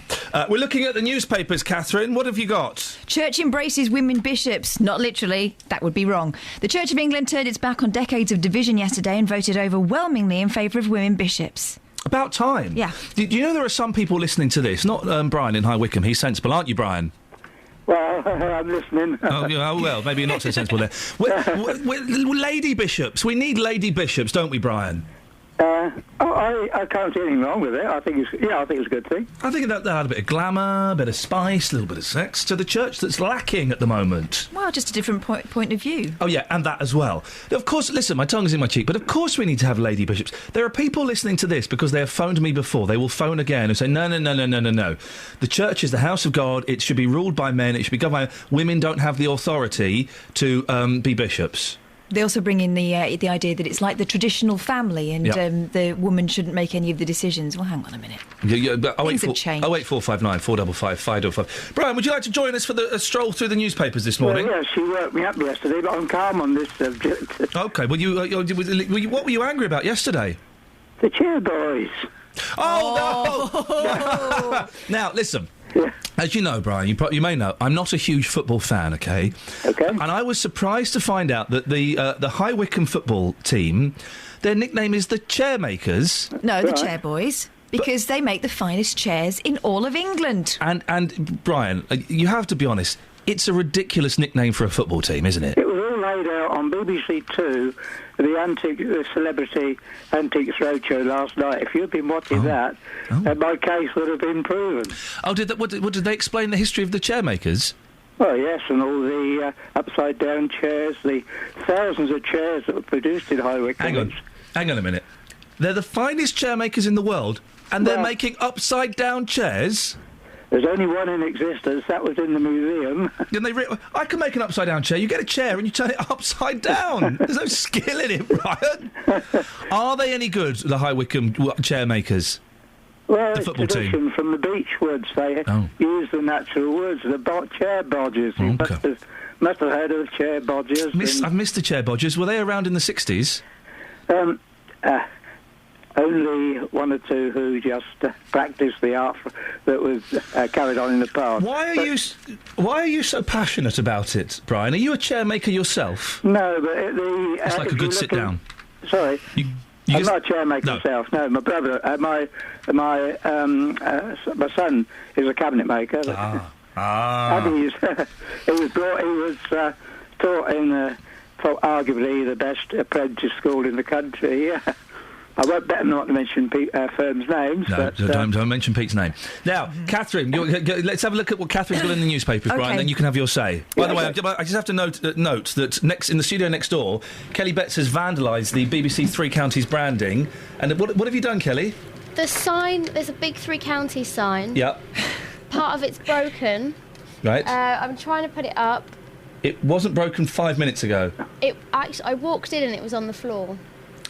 We're looking at the newspapers, Catherine. What have you got? Church embraces women bishops. Not literally. That would be wrong. The Church of England turned its back on decades of division yesterday and voted overwhelmingly in favour of women bishops. About time. Yeah. Do you know there are some people listening to this? Not Brian in High Wycombe. He's sensible, aren't you, Brian? Well, I'm listening. Well, maybe you're not so sensible there. We're lady bishops. We need lady bishops, don't we, Brian? I can't see anything wrong with it. I think it's a good thing. I think that had a bit of glamour, a bit of spice, a little bit of sex to the church that's lacking at the moment. Well, just a different point of view. Oh, yeah, and that as well. Of course, listen, my tongue's in my cheek, but of course we need to have lady bishops. There are people listening to this because they have phoned me before. They will phone again and say, no. The church is the house of God. It should be ruled by men. It should be governed by... Women don't have the authority to be bishops. They also bring in the idea that it's like the traditional family and the woman shouldn't make any of the decisions. Well, hang on a minute. Things have changed. 08459 455 555. Brian, would you like to join us for a stroll through the newspapers this morning? Well, yes, she woke me up yesterday, but I'm calm on this subject. OK, well, what were you angry about yesterday? The chair boys. Oh, no! Now, listen. Yeah. As you know, Brian, you may know, I'm not a huge football fan, OK? OK. And I was surprised to find out that the High Wycombe football team, their nickname is the Chairmakers. No, the Chair Boys. Because they make the finest chairs in all of England. And Brian, you have to be honest, it's a ridiculous nickname for a football team, isn't it? It was all laid out on BBC Two, the Celebrity Antiques Roadshow last night. If you'd been watching that, my case would have been proven. Oh, what did they explain the history of the Chairmakers? Well, yes, and all the upside-down chairs, the thousands of chairs that were produced in High Wycombe. Hang on a minute. They're the finest chairmakers in the world, and they're making upside-down chairs? There's only one in existence. That was in the museum. And I can make an upside-down chair. You get a chair and you turn it upside down. There's no skill in it, Brian. Are they any good, the High Wycombe chair makers? Well, the football it's tradition team from the beech woods. They use the natural woods, the chair bodgers. You must have heard of the chair bodgers. I've missed the chair bodgers. Were they around in the 60s? Only one or two who just practiced the art that was carried on in the past. Why are you so passionate about it, Brian? Are you a chair maker yourself? No, but it's like a good sit down. Sorry, I'm not a chair maker myself. No, my brother, my son is a cabinet maker. And he was taught in arguably the best apprentice school in the country. I won't better not to mention firms' names. No, but, don't mention Pete's name. Now, Catherine, let's have a look at what Catherine's got in the newspapers, Brian, then you can have your say. By the way, I just have to note that in the studio next door, Kelly Betts has vandalised the BBC Three Counties branding. And what have you done, Kelly? The sign, there's a big Three Counties sign. Yep. Part of it's broken. Right. I'm trying to put it up. It wasn't broken 5 minutes ago. I walked in and it was on the floor.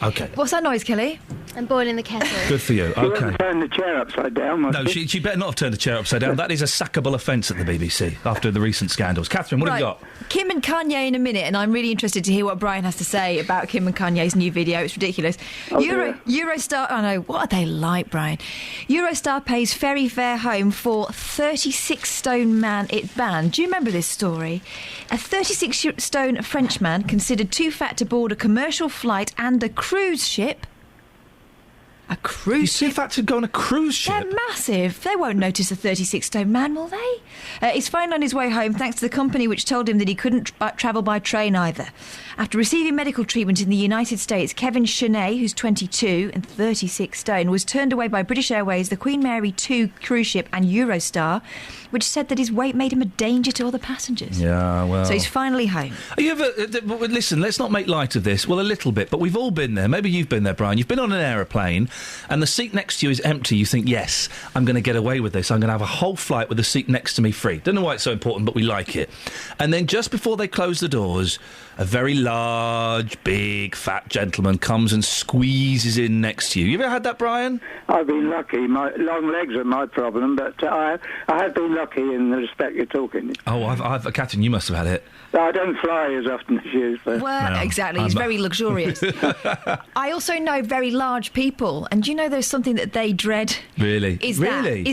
OK. What's that noise, Kelly? I'm boiling the kettle. Good for you. OK. She turned the chair upside down. No, she better not have turned the chair upside down. That is a sackable offence at the BBC after the recent scandals. Catherine, what have you got? Kim and Kanye in a minute, and I'm really interested to hear what Brian has to say about Kim and Kanye's new video. It's ridiculous. Eurostar, I know, what are they like, Brian? Eurostar pays ferry fare home for 36-stone man it banned. Do you remember this story? A 36-stone Frenchman considered too fat to board a commercial flight and a cruise ship. A cruise ship? You see if that's to go on a cruise ship? They're massive. They won't notice a 36-stone man, will they? He's fine on his way home thanks to the company which told him that he couldn't travel by train either. After receiving medical treatment in the United States, Kevin Chenet, who's 22 and 36 stone, was turned away by British Airways, the Queen Mary 2 cruise ship and Eurostar, which said that his weight made him a danger to other passengers. Yeah, well... So he's finally home. Are you ever... listen, let's not make light of this. Well, a little bit, but we've all been there. Maybe you've been there, Brian. You've been on an aeroplane and the seat next to you is empty. You think, yes, I'm going to get away with this. I'm going to have a whole flight with the seat next to me free. Don't know why it's so important, but we like it. And then just before they close the doors, a very large, big, fat gentleman comes and squeezes in next to you. You ever had that, Brian? I've been lucky. My long legs are my problem, but I have been lucky in the respect you're talking. Oh, I've Catherine, you must have had it. I don't fly as often as you. So. Well, exactly. He's very luxurious. I also know very large people, and do you know there's something that they dread? Really? Is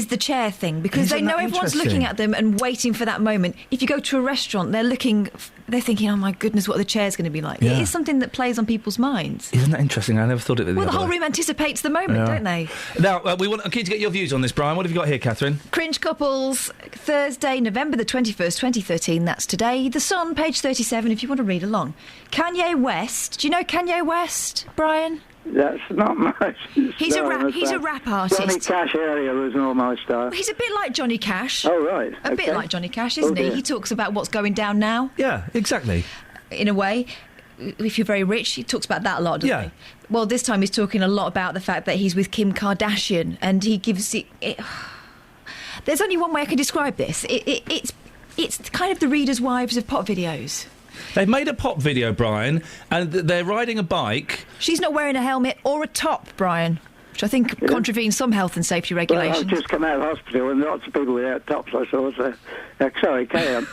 the chair thing, because they know everyone's looking at them and waiting for that moment. If you go to a restaurant, they're thinking, oh my goodness, what the chair's going to be like. Yeah. It is something that plays on people's minds. Isn't that interesting? I never thought of it the whole room anticipates the moment, don't they? Now, I'm keen to get your views on this, Brian. What have you got here, Catherine? Cringe couples, Thursday, November the 21st, 2013. That's today. The Sun, page 37, if you want to read along. Kanye West. Do you know Kanye West, Brian? That's not my... He's a rap artist. Johnny Cash area was all my style. He's a bit like Johnny Cash. Oh, right. A bit like Johnny Cash, isn't he? He talks about what's going down now. Yeah, exactly. In a way. If you're very rich, he talks about that a lot, doesn't he? Well, this time he's talking a lot about the fact that he's with Kim Kardashian, and he gives it... There's only one way I can describe this. It's kind of the Reader's Wives of pop videos. They've made a pop video, Brian, and they're riding a bike. She's not wearing a helmet or a top, Brian, which I think contravenes some health and safety regulations. Well, I've just come out of hospital and lots of people without tops, I saw, so... sorry, carry on.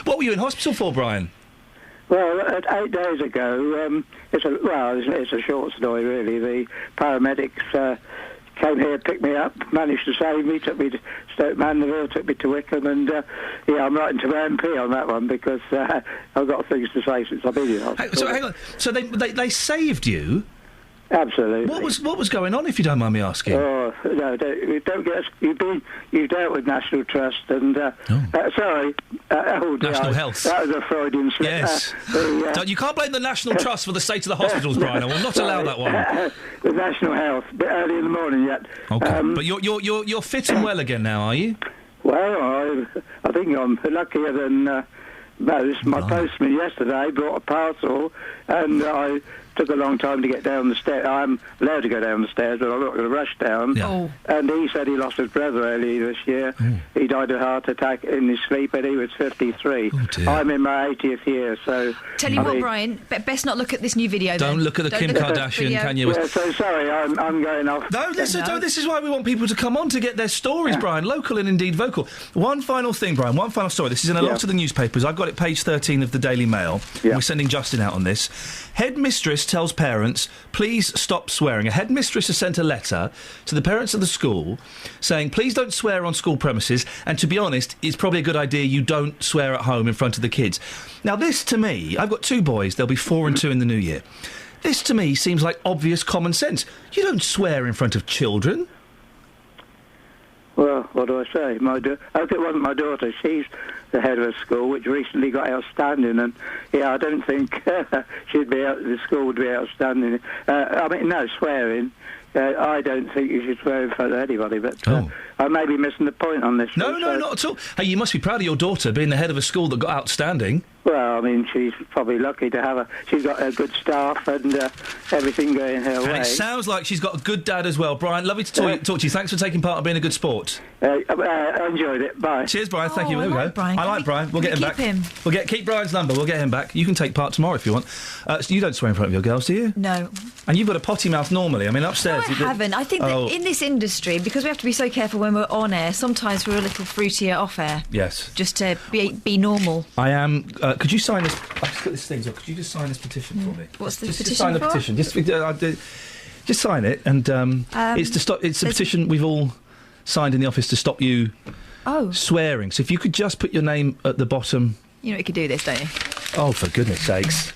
What were you in hospital for, Brian? Well, 8 days ago, it's a short story, really. The paramedics came here, picked me up, managed to save me, took me to Stoke Mandeville, took me to Wickham, and I'm writing to MP on that one because I've got things to say since I've been in hospital. So hang on, so they saved you? Absolutely. What was going on, if you don't mind me asking? Oh no, don't get us. You've dealt with National Trust and sorry, National Health. That was a Freudian slip. Yes. You can't blame the National Trust for the state of the hospitals, Brian. I will not allow that one. The National Health, a bit early in the morning yet. Okay, but you're fit and well again now, are you? Well, I think I'm luckier than most. My postman yesterday brought a parcel, and I took a long time to get down the stairs. I'm allowed to go down the stairs, but I'm not going to rush down. Yeah. Oh. And he said he lost his brother early this year. He died of a heart attack in his sleep, and he was 53. Oh, dear. I'm in my 80th year, so... Tell you what, Brian, best not look at this new video. Don't look at the Kim Kardashian, can you? Yeah, so sorry, I'm going off. No, this is why we want people to come on to get their stories, Brian, local and indeed vocal. One final thing, Brian, one final story. This is in a lot of the newspapers. I've got it page 13 of the Daily Mail. We're sending Justin out on this. Headmistress tells parents, please stop swearing. A headmistress has sent a letter to the parents of the school saying, please don't swear on school premises, and to be honest, it's probably a good idea you don't swear at home in front of the kids. Now, this to me, I've got 2 boys, they'll be 4 and 2 in the new year. This to me seems like obvious common sense. You don't swear in front of children. Well, what do I say? I hope it wasn't my daughter. She's the head of a school which recently got outstanding, and I don't think the school would be outstanding. No swearing. I don't think you should swear in front of anybody, but I may be missing the point on this. No, not at all. Hey, you must be proud of your daughter being the head of a school that got outstanding. Well, I mean, she's probably lucky to have she's got a good staff and everything going her way. And it sounds like she's got a good dad as well. Brian, lovely to talk to you. Thanks for taking part and being a good sport. I enjoyed it. Bye. Cheers, Brian. Thank you. There we go. Brian. I like Brian. We'll get him back. We'll keep Brian's number. We'll get him back. You can take part tomorrow if you want. So you don't swear in front of your girls, do you? No. And you've got a potty mouth normally. I mean, upstairs. No, I haven't. I think that in this industry, because we have to be so careful when we're on air, sometimes we're a little fruitier off air. Yes. Just to be normal. I am. Could you sign this? I've just got this thing. So could you just sign this petition for me? What's the petition Just sign the for? petition. Just sign it, and it's to stop. It's a petition we've all signed in the office to stop you swearing. So if you could just put your name at the bottom. You know you could do this, don't you? Oh, for goodness sakes.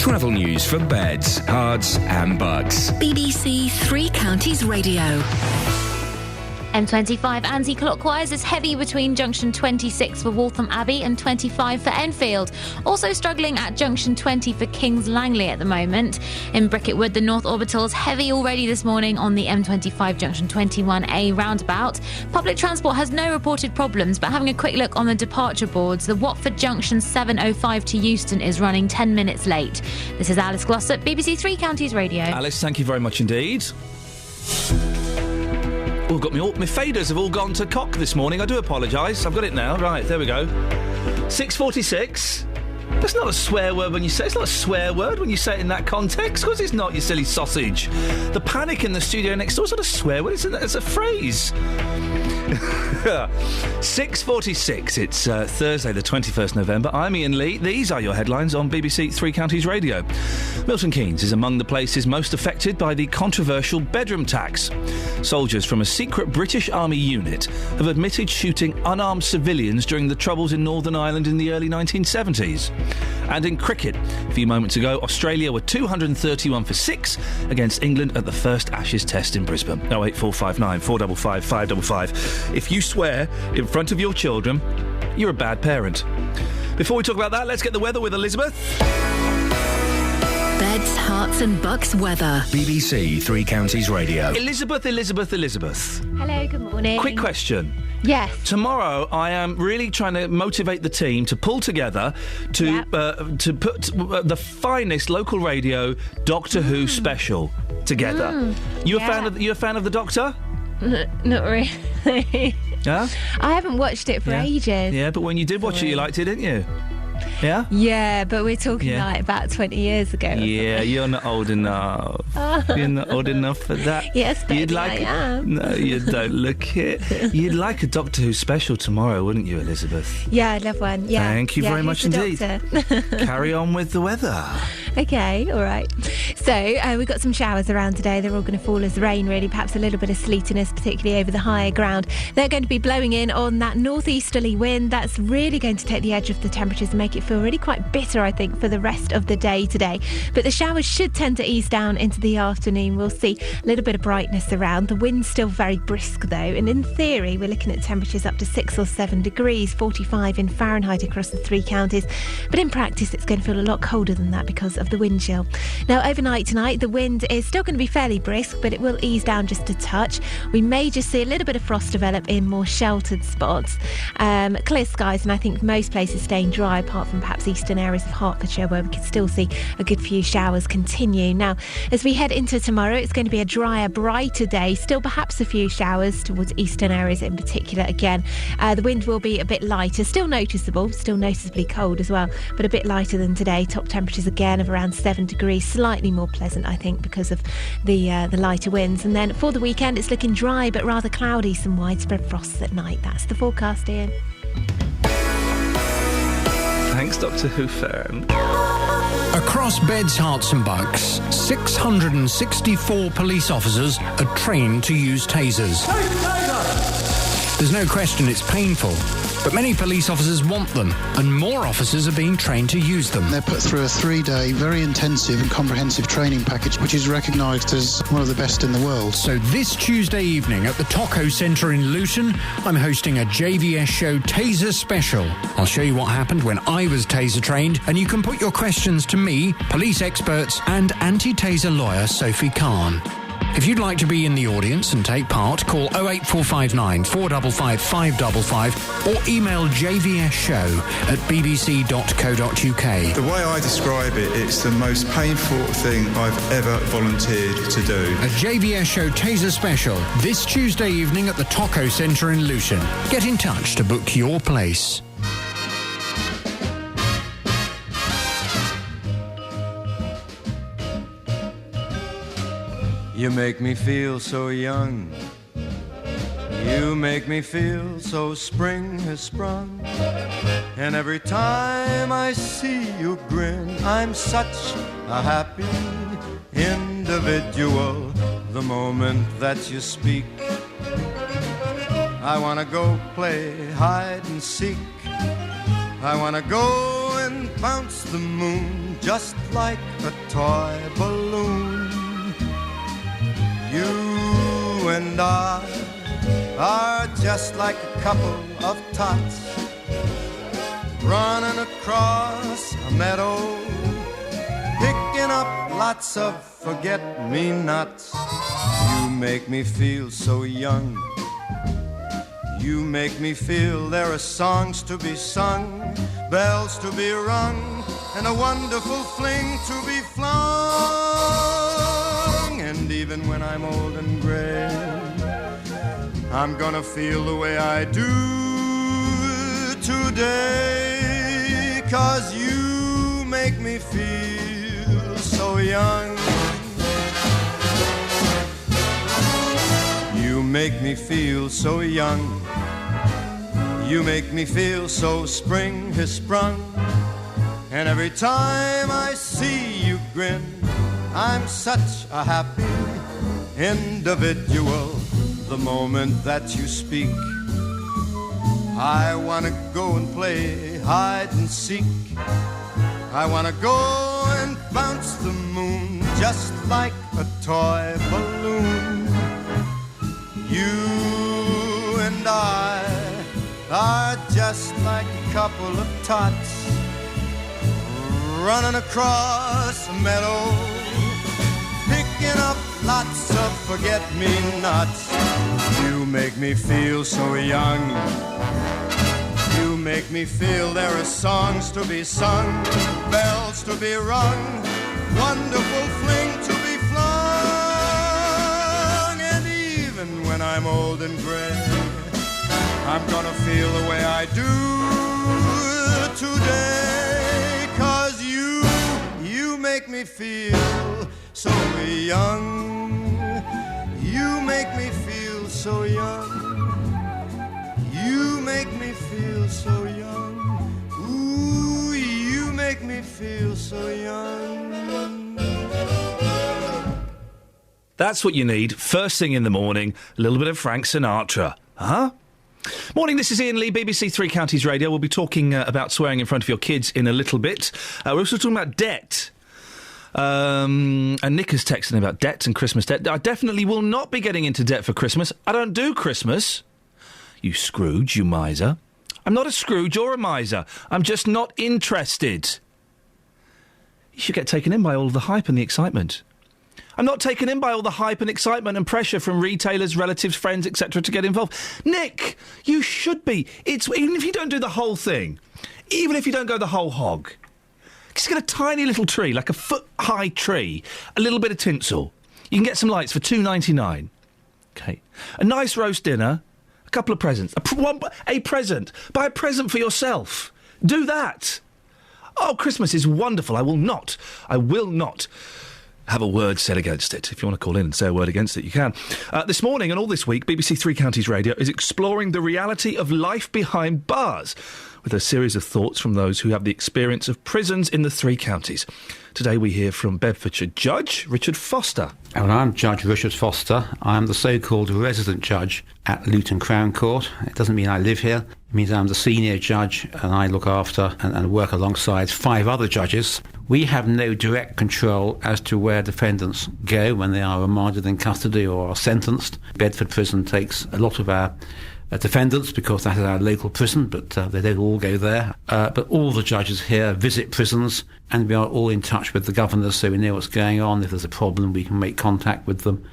Travel news for beds, cards and bugs. BBC Three Counties Radio. M25 anti-clockwise is heavy between junction 26 for Waltham Abbey and 25 for Enfield. Also struggling at junction 20 for Kings Langley at the moment. In Bricketwood, the North Orbital is heavy already this morning on the M25 junction 21A roundabout. Public transport has no reported problems, but having a quick look on the departure boards, the Watford junction 705 to Euston is running 10 minutes late. This is Alice Glossop, BBC Three Counties Radio. Alice, thank you very much indeed. Oh, got my faders have all gone to cock this morning. I do apologise. I've got it now. Right, there we go. 6:46. That's not a swear word when you say it. It's not a swear word when you say it in that context. Of course it's not, you silly sausage. The panic in the studio next door is not a swear word. It's a phrase. 6:46. It's Thursday, the 21st November. I'm Iain Lee. These are your headlines on BBC Three Counties Radio. Milton Keynes is among the places most affected by the controversial bedroom tax. Soldiers from a secret British Army unit have admitted shooting unarmed civilians during the Troubles in Northern Ireland in the early 1970s. And in cricket, a few moments ago, Australia were 231 for 6 against England at the first Ashes Test in Brisbane. 08459 455 555. If you swear in front of your children, you're a bad parent. Before we talk about that, let's get the weather with Elizabeth. Beds, hearts and bucks weather. BBC Three Counties Radio. Elizabeth. Hello, good morning. Quick question. Yes. Tomorrow, I am really trying to motivate the team to pull together to put the finest local radio Doctor Who special together. You a fan of the Doctor? Not really. Yeah? I haven't watched it for ages. Yeah, but when you did watch it, you liked it, didn't you? Yeah? Yeah, but we're talking like about 20 years ago. Yeah, you're not old enough. You're not old enough for that. Yes, baby, I am. No, you don't look it. You'd like a Doctor Who special tomorrow, wouldn't you, Elizabeth? Yeah, I'd love one. Yeah. Thank you very much indeed. Carry on with the weather. Okay, all right. So we've got some showers around today. They're all going to fall as rain, really, perhaps a little bit of sleetiness, particularly over the higher ground. They're going to be blowing in on that northeasterly wind. That's really going to take the edge of the temperatures and make it feel really quite bitter, I think, for the rest of the day today. But the showers should tend to ease down into the afternoon. We'll see a little bit of brightness around. The wind's still very brisk, though, and in theory, we're looking at temperatures up to 6 or 7 degrees, 45 in Fahrenheit across the three counties. But in practice, it's going to feel a lot colder than that because of the wind chill. Now, overnight tonight, the wind is still going to be fairly brisk, but it will ease down just a touch. We may just see a little bit of frost develop in more sheltered spots. Clear skies, and I think most places staying dry, apart from perhaps eastern areas of Hertfordshire, where we could still see a good few showers continue. Now, as we head into tomorrow, it's going to be a drier, brighter day. Still perhaps a few showers towards eastern areas in particular again. The wind will be a bit lighter, still noticeable, still noticeably cold as well, but a bit lighter than today. Top temperatures again of around 7 degrees, slightly more pleasant, I think, because of the lighter winds. And then for the weekend, it's looking dry but rather cloudy, some widespread frosts at night. That's the forecast, Iain. Thanks, Doctor Who fan. Across beds, hearts and bucks, 664 police officers are trained to use tasers. There's no question it's painful, but many police officers want them, and more officers are being trained to use them. They're put through a 3-day, very intensive and comprehensive training package, which is recognised as one of the best in the world. So this Tuesday evening at the Taco Centre in Luton, I'm hosting a JVS Show Taser Special. I'll show you what happened when I was taser trained, and you can put your questions to me, police experts, and anti-taser lawyer Sophie Khan. If you'd like to be in the audience and take part, call 08459 455 555 or email jvsshow@bbc.co.uk. The way I describe it, it's the most painful thing I've ever volunteered to do. A JVS Show Taser Special this Tuesday evening at the Taco Centre in Luton. Get in touch to book your place. You make me feel so young. You make me feel so spring has sprung. And every time I see you grin, I'm such a happy individual. The moment that you speak, I wanna go play hide and seek. I wanna go and bounce the moon just like a toy balloon. You and I are just like a couple of tots running across a meadow, picking up lots of forget-me-nots. You make me feel so young. You make me feel there are songs to be sung, bells to be rung, and a wonderful fling to be flung. And even when I'm old and gray, I'm gonna feel the way I do today, 'cause you make me feel so young. You make me feel so young. You make me feel so spring has sprung. And every time I see you grin, I'm such a happy individual. The moment that you speak, I wanna go and play hide and seek. I wanna go and bounce the moon just like a toy balloon. You and I are just like a couple of tots running across a meadow, picking up lots of forget-me-nots. You make me feel so young. You make me feel there are songs to be sung, bells to be rung, wonderful fling to be flung. And even when I'm old and gray, I'm gonna feel the way I do today, 'cause you make me feel so young. You make me feel so young. You make me feel so young. Ooh, you make me feel so young. That's what you need. First thing in the morning, a little bit of Frank Sinatra. Huh? Morning, this is Iain Lee, BBC Three Counties Radio. We'll be talking about swearing in front of your kids in a little bit. We're also talking about debt. And Nick is texting about debt and Christmas debt. I definitely will not be getting into debt for Christmas. I don't do Christmas. You Scrooge, you miser. I'm not a Scrooge or a miser. I'm just not interested. You should get taken in by all of the hype and the excitement. I'm not taken in by all the hype and excitement and pressure from retailers, relatives, friends, etc. to get involved. Nick, you should be. Even if you don't do the whole thing, even if you don't go the whole hog, just get a tiny little tree, like a foot-high tree, a little bit of tinsel. You can get some lights for $2.99. Okay. A nice roast dinner, a couple of presents. A present. Buy a present for yourself. Do that. Oh, Christmas is wonderful. I will not have a word said against it. If you want to call in and say a word against it, you can. This morning and all this week, BBC Three Counties Radio is exploring the reality of life behind bars, with a series of thoughts from those who have the experience of prisons in the three counties. Today we hear from Bedfordshire Judge Richard Foster. Well, I'm Judge Richard Foster. I'm the so-called resident judge at Luton Crown Court. It doesn't mean I live here. It means I'm the senior judge and I look after and work alongside 5 other judges. We have no direct control as to where defendants go when they are remanded in custody or are sentenced. Bedford Prison takes a lot of our defendants because that is our local prison, but they don't all go there. But all the judges here visit prisons and we are all in touch with the governors so we know what's going on. If there's a problem, we can make contact with them.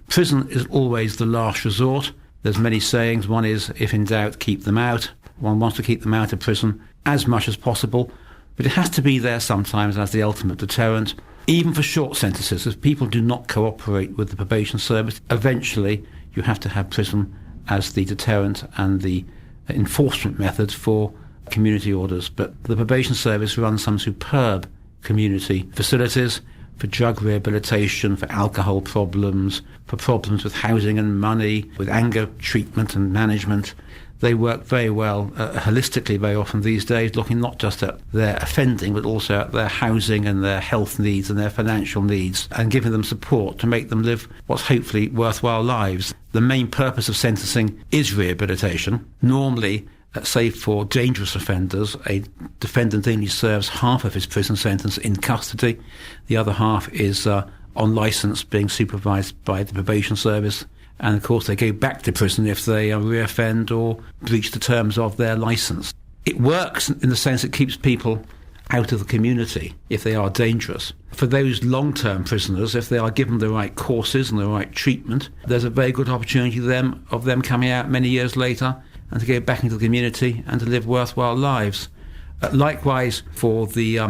Prison is always the last resort. There's many sayings. One is, if in doubt, keep them out. One wants to keep them out of prison as much as possible, but it has to be there sometimes as the ultimate deterrent. Even for short sentences, if people do not cooperate with the probation service, eventually you have to have prison as the deterrent and the enforcement method for community orders. But the probation service runs some superb community facilities for drug rehabilitation, for alcohol problems, for problems with housing and money, with anger treatment and management. They work very well, holistically very often these days, looking not just at their offending, but also at their housing and their health needs and their financial needs, and giving them support to make them live what's hopefully worthwhile lives. The main purpose of sentencing is rehabilitation. Normally, save for dangerous offenders, a defendant only serves half of his prison sentence in custody. The other half is on licence, being supervised by the probation service. And, of course, they go back to prison if they reoffend or breach the terms of their licence. It works in the sense it keeps people out of the community if they are dangerous. For those long-term prisoners, if they are given the right courses and the right treatment, there's a very good opportunity of them coming out many years later and to go back into the community and to live worthwhile lives. Likewise, for the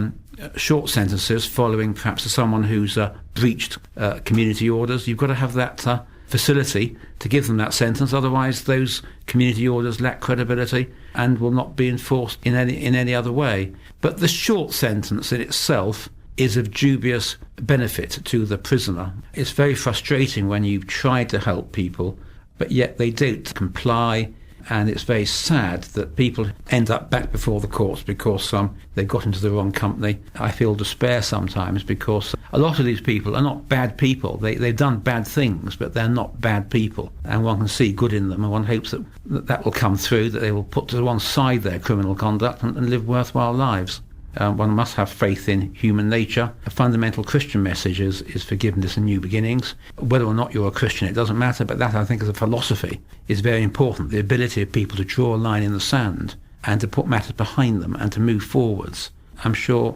short sentences following perhaps someone who's breached community orders, you've got to have that facility to give them that sentence. Otherwise, those community orders lack credibility and will not be enforced in any other way. But the short sentence in itself is of dubious benefit to the prisoner. It's very frustrating when you've tried to help people, but yet they don't comply. And it's very sad that people end up back before the courts because they've got into the wrong company. I feel despair sometimes because a lot of these people are not bad people. They've done bad things, but they're not bad people. And one can see good in them, and one hopes that will come through, that they will put to one side their criminal conduct and live worthwhile lives. One must have faith in human nature. A fundamental Christian message is forgiveness and new beginnings. Whether or not you're a Christian, it doesn't matter, but that, I think, as a philosophy, is very important. The ability of people to draw a line in the sand and to put matters behind them and to move forwards. I'm sure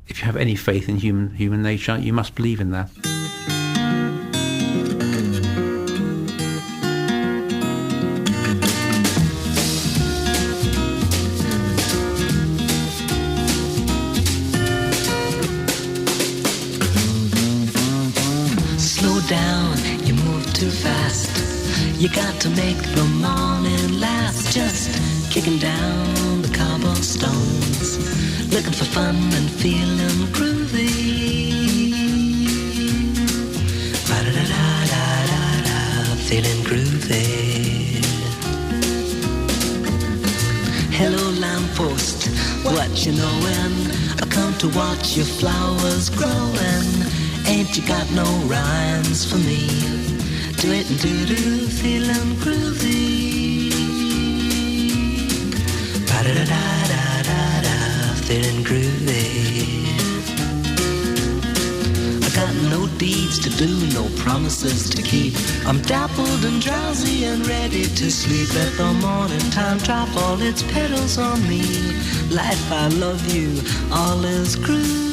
if you have any faith in human nature, you must believe in that. Down, you move too fast. You got to make the morning last. Just kicking down the cobblestones, looking for fun and feeling groovy. Ba-da-da-da-da-da, feeling groovy. Hello lamppost, what you knowin'? I come to watch your flowers growin'. Ain't you got no rhymes for me? Do it and do-do, feeling groovy. Ba-da-da-da-da-da, feeling groovy. I got no deeds to do, no promises to keep. I'm dappled and drowsy and ready to sleep. Let the morning time drop all its petals on me. Life, I love you, all is groovy.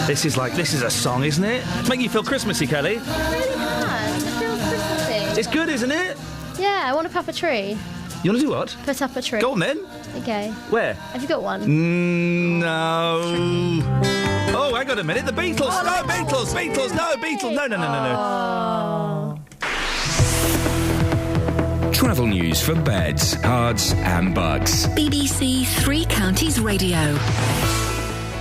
This is a song, isn't it? It's making you feel Christmassy, Kelly. It really does. It feels Christmassy. It's good, isn't it? Yeah, I want to put up a tree. You want to do what? Put up a tree. Go on then. Okay. Where? Have you got one? No. Oh, hang on a minute. The Beatles. Oh, no, Beatles. Beatles. No, Beatles. No. Travel news for beds, cards and bugs. BBC Three Counties Radio.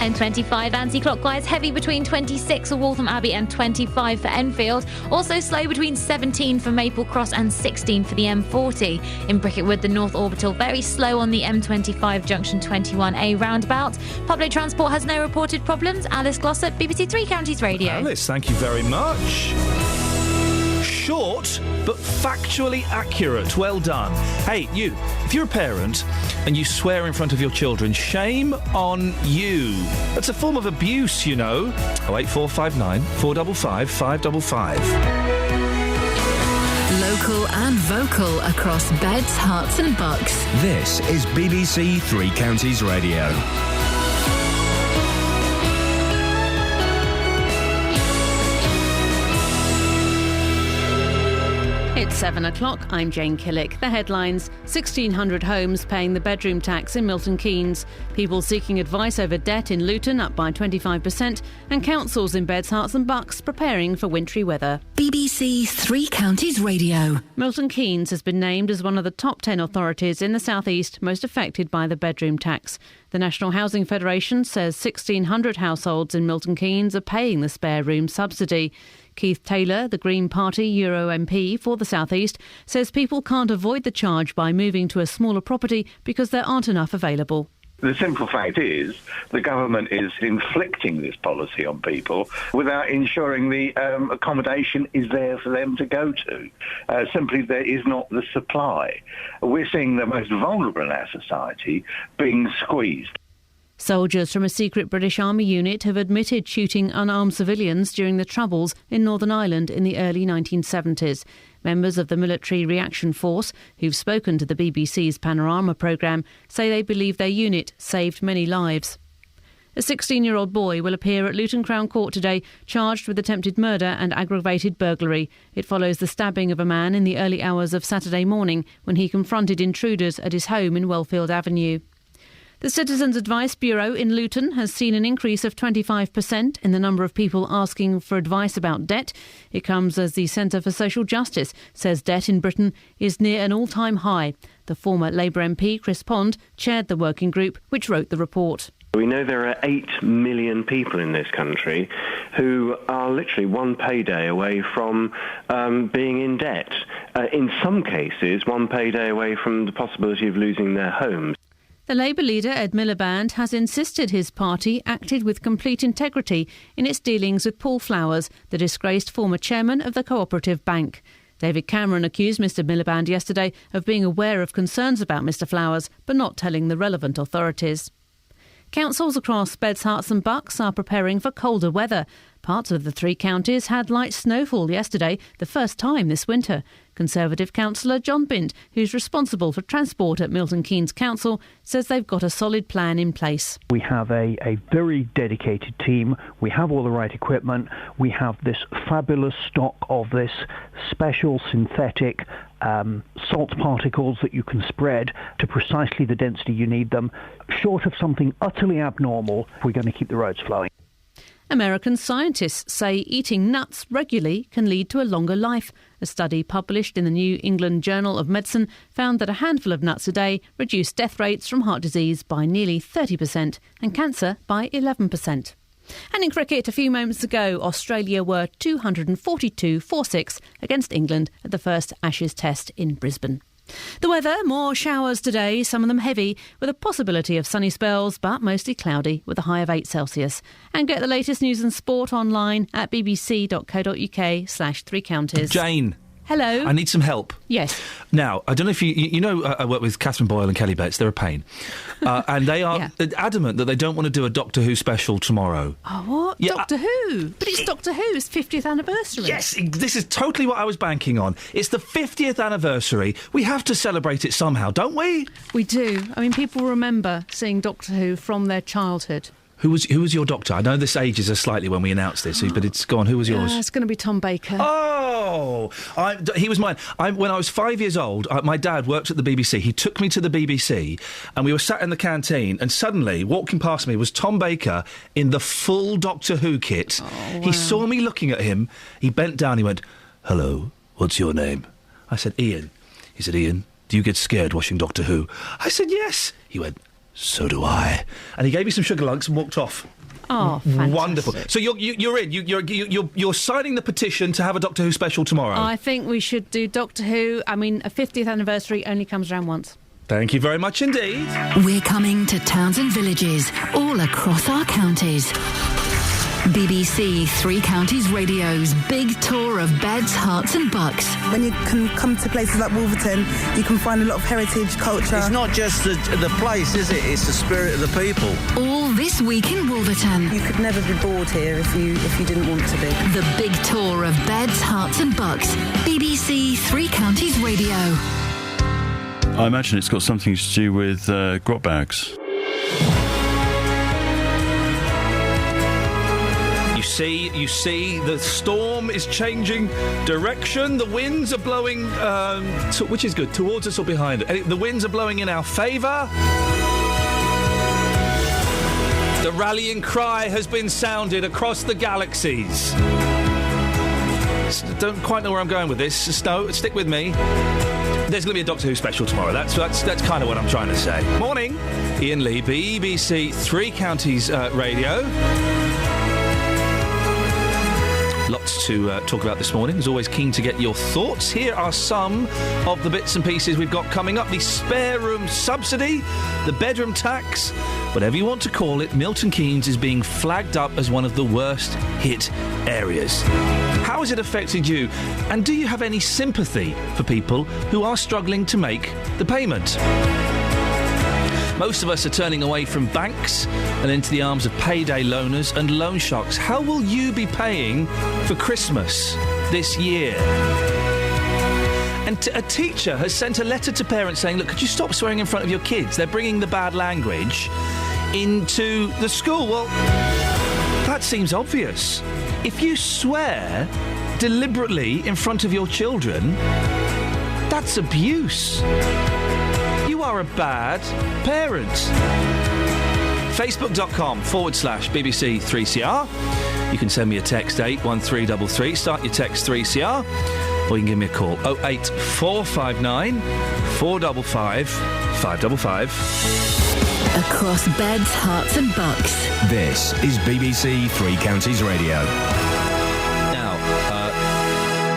M25 anti-clockwise, heavy between 26 for Waltham Abbey and 25 for Enfield. Also slow between 17 for Maple Cross and 16 for the M40. In Bricketwood, the North Orbital very slow on the M25 junction 21A roundabout. Public transport has no reported problems. Alice Glossop, BBC Three Counties Radio. Alice, thank you very much. Short, but factually accurate. Well done. Hey, you, if you're a parent and you swear in front of your children, shame on you. That's a form of abuse, you know. 08459 455 555. Local and vocal across beds, hearts and bucks. This is BBC Three Counties Radio. It's 7 o'clock. I'm Jane Killick. The headlines: 1,600 homes paying the bedroom tax in Milton Keynes. People seeking advice over debt in Luton up by 25%. And councils in Beds, Herts and Bucks preparing for wintry weather. BBC Three Counties Radio. Milton Keynes has been named as one of the top 10 authorities in the South East most affected by the bedroom tax. The National Housing Federation says 1,600 households in Milton Keynes are paying the spare room subsidy. Keith Taylor, the Green Party Euro MP for the South East, says people can't avoid the charge by moving to a smaller property because there aren't enough available. The simple fact is the government is inflicting this policy on people without ensuring the accommodation is there for them to go to. Simply, there is not the supply. We're seeing the most vulnerable in our society being squeezed. Soldiers from a secret British Army unit have admitted shooting unarmed civilians during the Troubles in Northern Ireland in the early 1970s. Members of the Military Reaction Force, who've spoken to the BBC's Panorama programme, say they believe their unit saved many lives. A 16-year-old boy will appear at Luton Crown Court today, charged with attempted murder and aggravated burglary. It follows the stabbing of a man in the early hours of Saturday morning when he confronted intruders at his home in Wellfield Avenue. The Citizens Advice Bureau in Luton has seen an increase of 25% in the number of people asking for advice about debt. It comes as the Centre for Social Justice says debt in Britain is near an all-time high. The former Labour MP, Chris Pond, chaired the working group which wrote the report. We know there are 8 million people in this country who are literally one payday away from being in debt. In some cases, one payday away from the possibility of losing their homes. The Labour leader, Ed Miliband, has insisted his party acted with complete integrity in its dealings with Paul Flowers, the disgraced former chairman of the Cooperative Bank. David Cameron accused Mr Miliband yesterday of being aware of concerns about Mr Flowers, but not telling the relevant authorities. Councils across Beds, Herts and Bucks are preparing for colder weather. Parts of the 3 counties had light snowfall yesterday, the first time this winter. Conservative councillor John Bint, who's responsible for transport at Milton Keynes Council, says they've got a solid plan in place. We have a very dedicated team. We have all the right equipment. We have this fabulous stock of this special synthetic salt particles that you can spread to precisely the density you need them, short of something utterly abnormal if we're going to keep the roads flowing. American scientists say eating nuts regularly can lead to a longer life. A study published in the New England Journal of Medicine found that a handful of nuts a day reduced death rates from heart disease by nearly 30% and cancer by 11%. And in cricket, a few moments ago, Australia were 242-4-6 against England at the first Ashes Test in Brisbane. The weather, more showers today, some of them heavy, with a possibility of sunny spells, but mostly cloudy, with a high of 8 Celsius. And get the latest news and sport online at bbc.co.uk/3 counties. Jane. Hello. I need some help. Yes. Now, I don't know if you know, I work with Catherine Boyle and Kelly Bates. They're a pain. And they are adamant that they don't want to do a Doctor Who special tomorrow. Oh, what? Yeah, Doctor Who? But it's Doctor Who's 50th anniversary. Yes, this is totally what I was banking on. It's the 50th anniversary. We have to celebrate it somehow, don't we? We do. I mean, people remember seeing Doctor Who from their childhood. Who was your doctor? I know this ages us slightly when we announced this, but it's gone. Who was yours? It's going to be Tom Baker. Oh, he was mine. When I was 5 years old, my dad worked at the BBC. He took me to the BBC, and we were sat in the canteen, and suddenly, walking past me was Tom Baker in the full Doctor Who kit. Oh, wow. He saw me looking at him. He bent down. He went, "Hello, what's your name?" I said, "Iain." He said, "Iain, do you get scared watching Doctor Who?" I said, "Yes." He went, "So do I." And he gave me some sugar lungs and walked off. Oh, fantastic. Wonderful. So you're in. You're signing the petition to have a Doctor Who special tomorrow. I think we should do Doctor Who. I mean, a 50th anniversary only comes around once. Thank you very much indeed. We're coming to towns and villages all across our counties. BBC 3 Counties Radio's big tour of Beds, Herts and Bucks. When you can come to places like Wolverton, you can find a lot of heritage, culture. It's not just the place, is it? It's the spirit of the people. All this week in Wolverton. You could never be bored here if you didn't want to be. The big tour of Beds, Herts and Bucks. BBC 3 Counties Radio. I imagine it's got something to do with grot bags. You see, the storm is changing direction. The winds are blowing, which is good, towards us or behind it. The winds are blowing in our favour. The rallying cry has been sounded across the galaxies. Don't quite know where I'm going with this. Stick with me. There's going to be a Doctor Who special tomorrow. That's kind of what I'm trying to say. Morning, Iain Lee, BBC 3 Counties Radio. Lots to talk about this morning. As always, keen to get your thoughts. Here are some of the bits and pieces we've got coming up. The spare room subsidy, the bedroom tax, whatever you want to call it, Milton Keynes is being flagged up as one of the worst hit areas. How has it affected you? And do you have any sympathy for people who are struggling to make the payment? Most of us are turning away from banks and into the arms of payday loaners and loan sharks. How will you be paying for Christmas this year? And a teacher has sent a letter to parents saying, look, could you stop swearing in front of your kids? They're bringing the bad language into the school. Well, that seems obvious. If you swear deliberately in front of your children, that's abuse. You are a bad parent. Facebook.com/BBC3CR. You can send me a text 81333. Start your text 3CR. Or you can give me a call 08459 455 555. Across beds, hearts and bucks. This is BBC Three Counties Radio.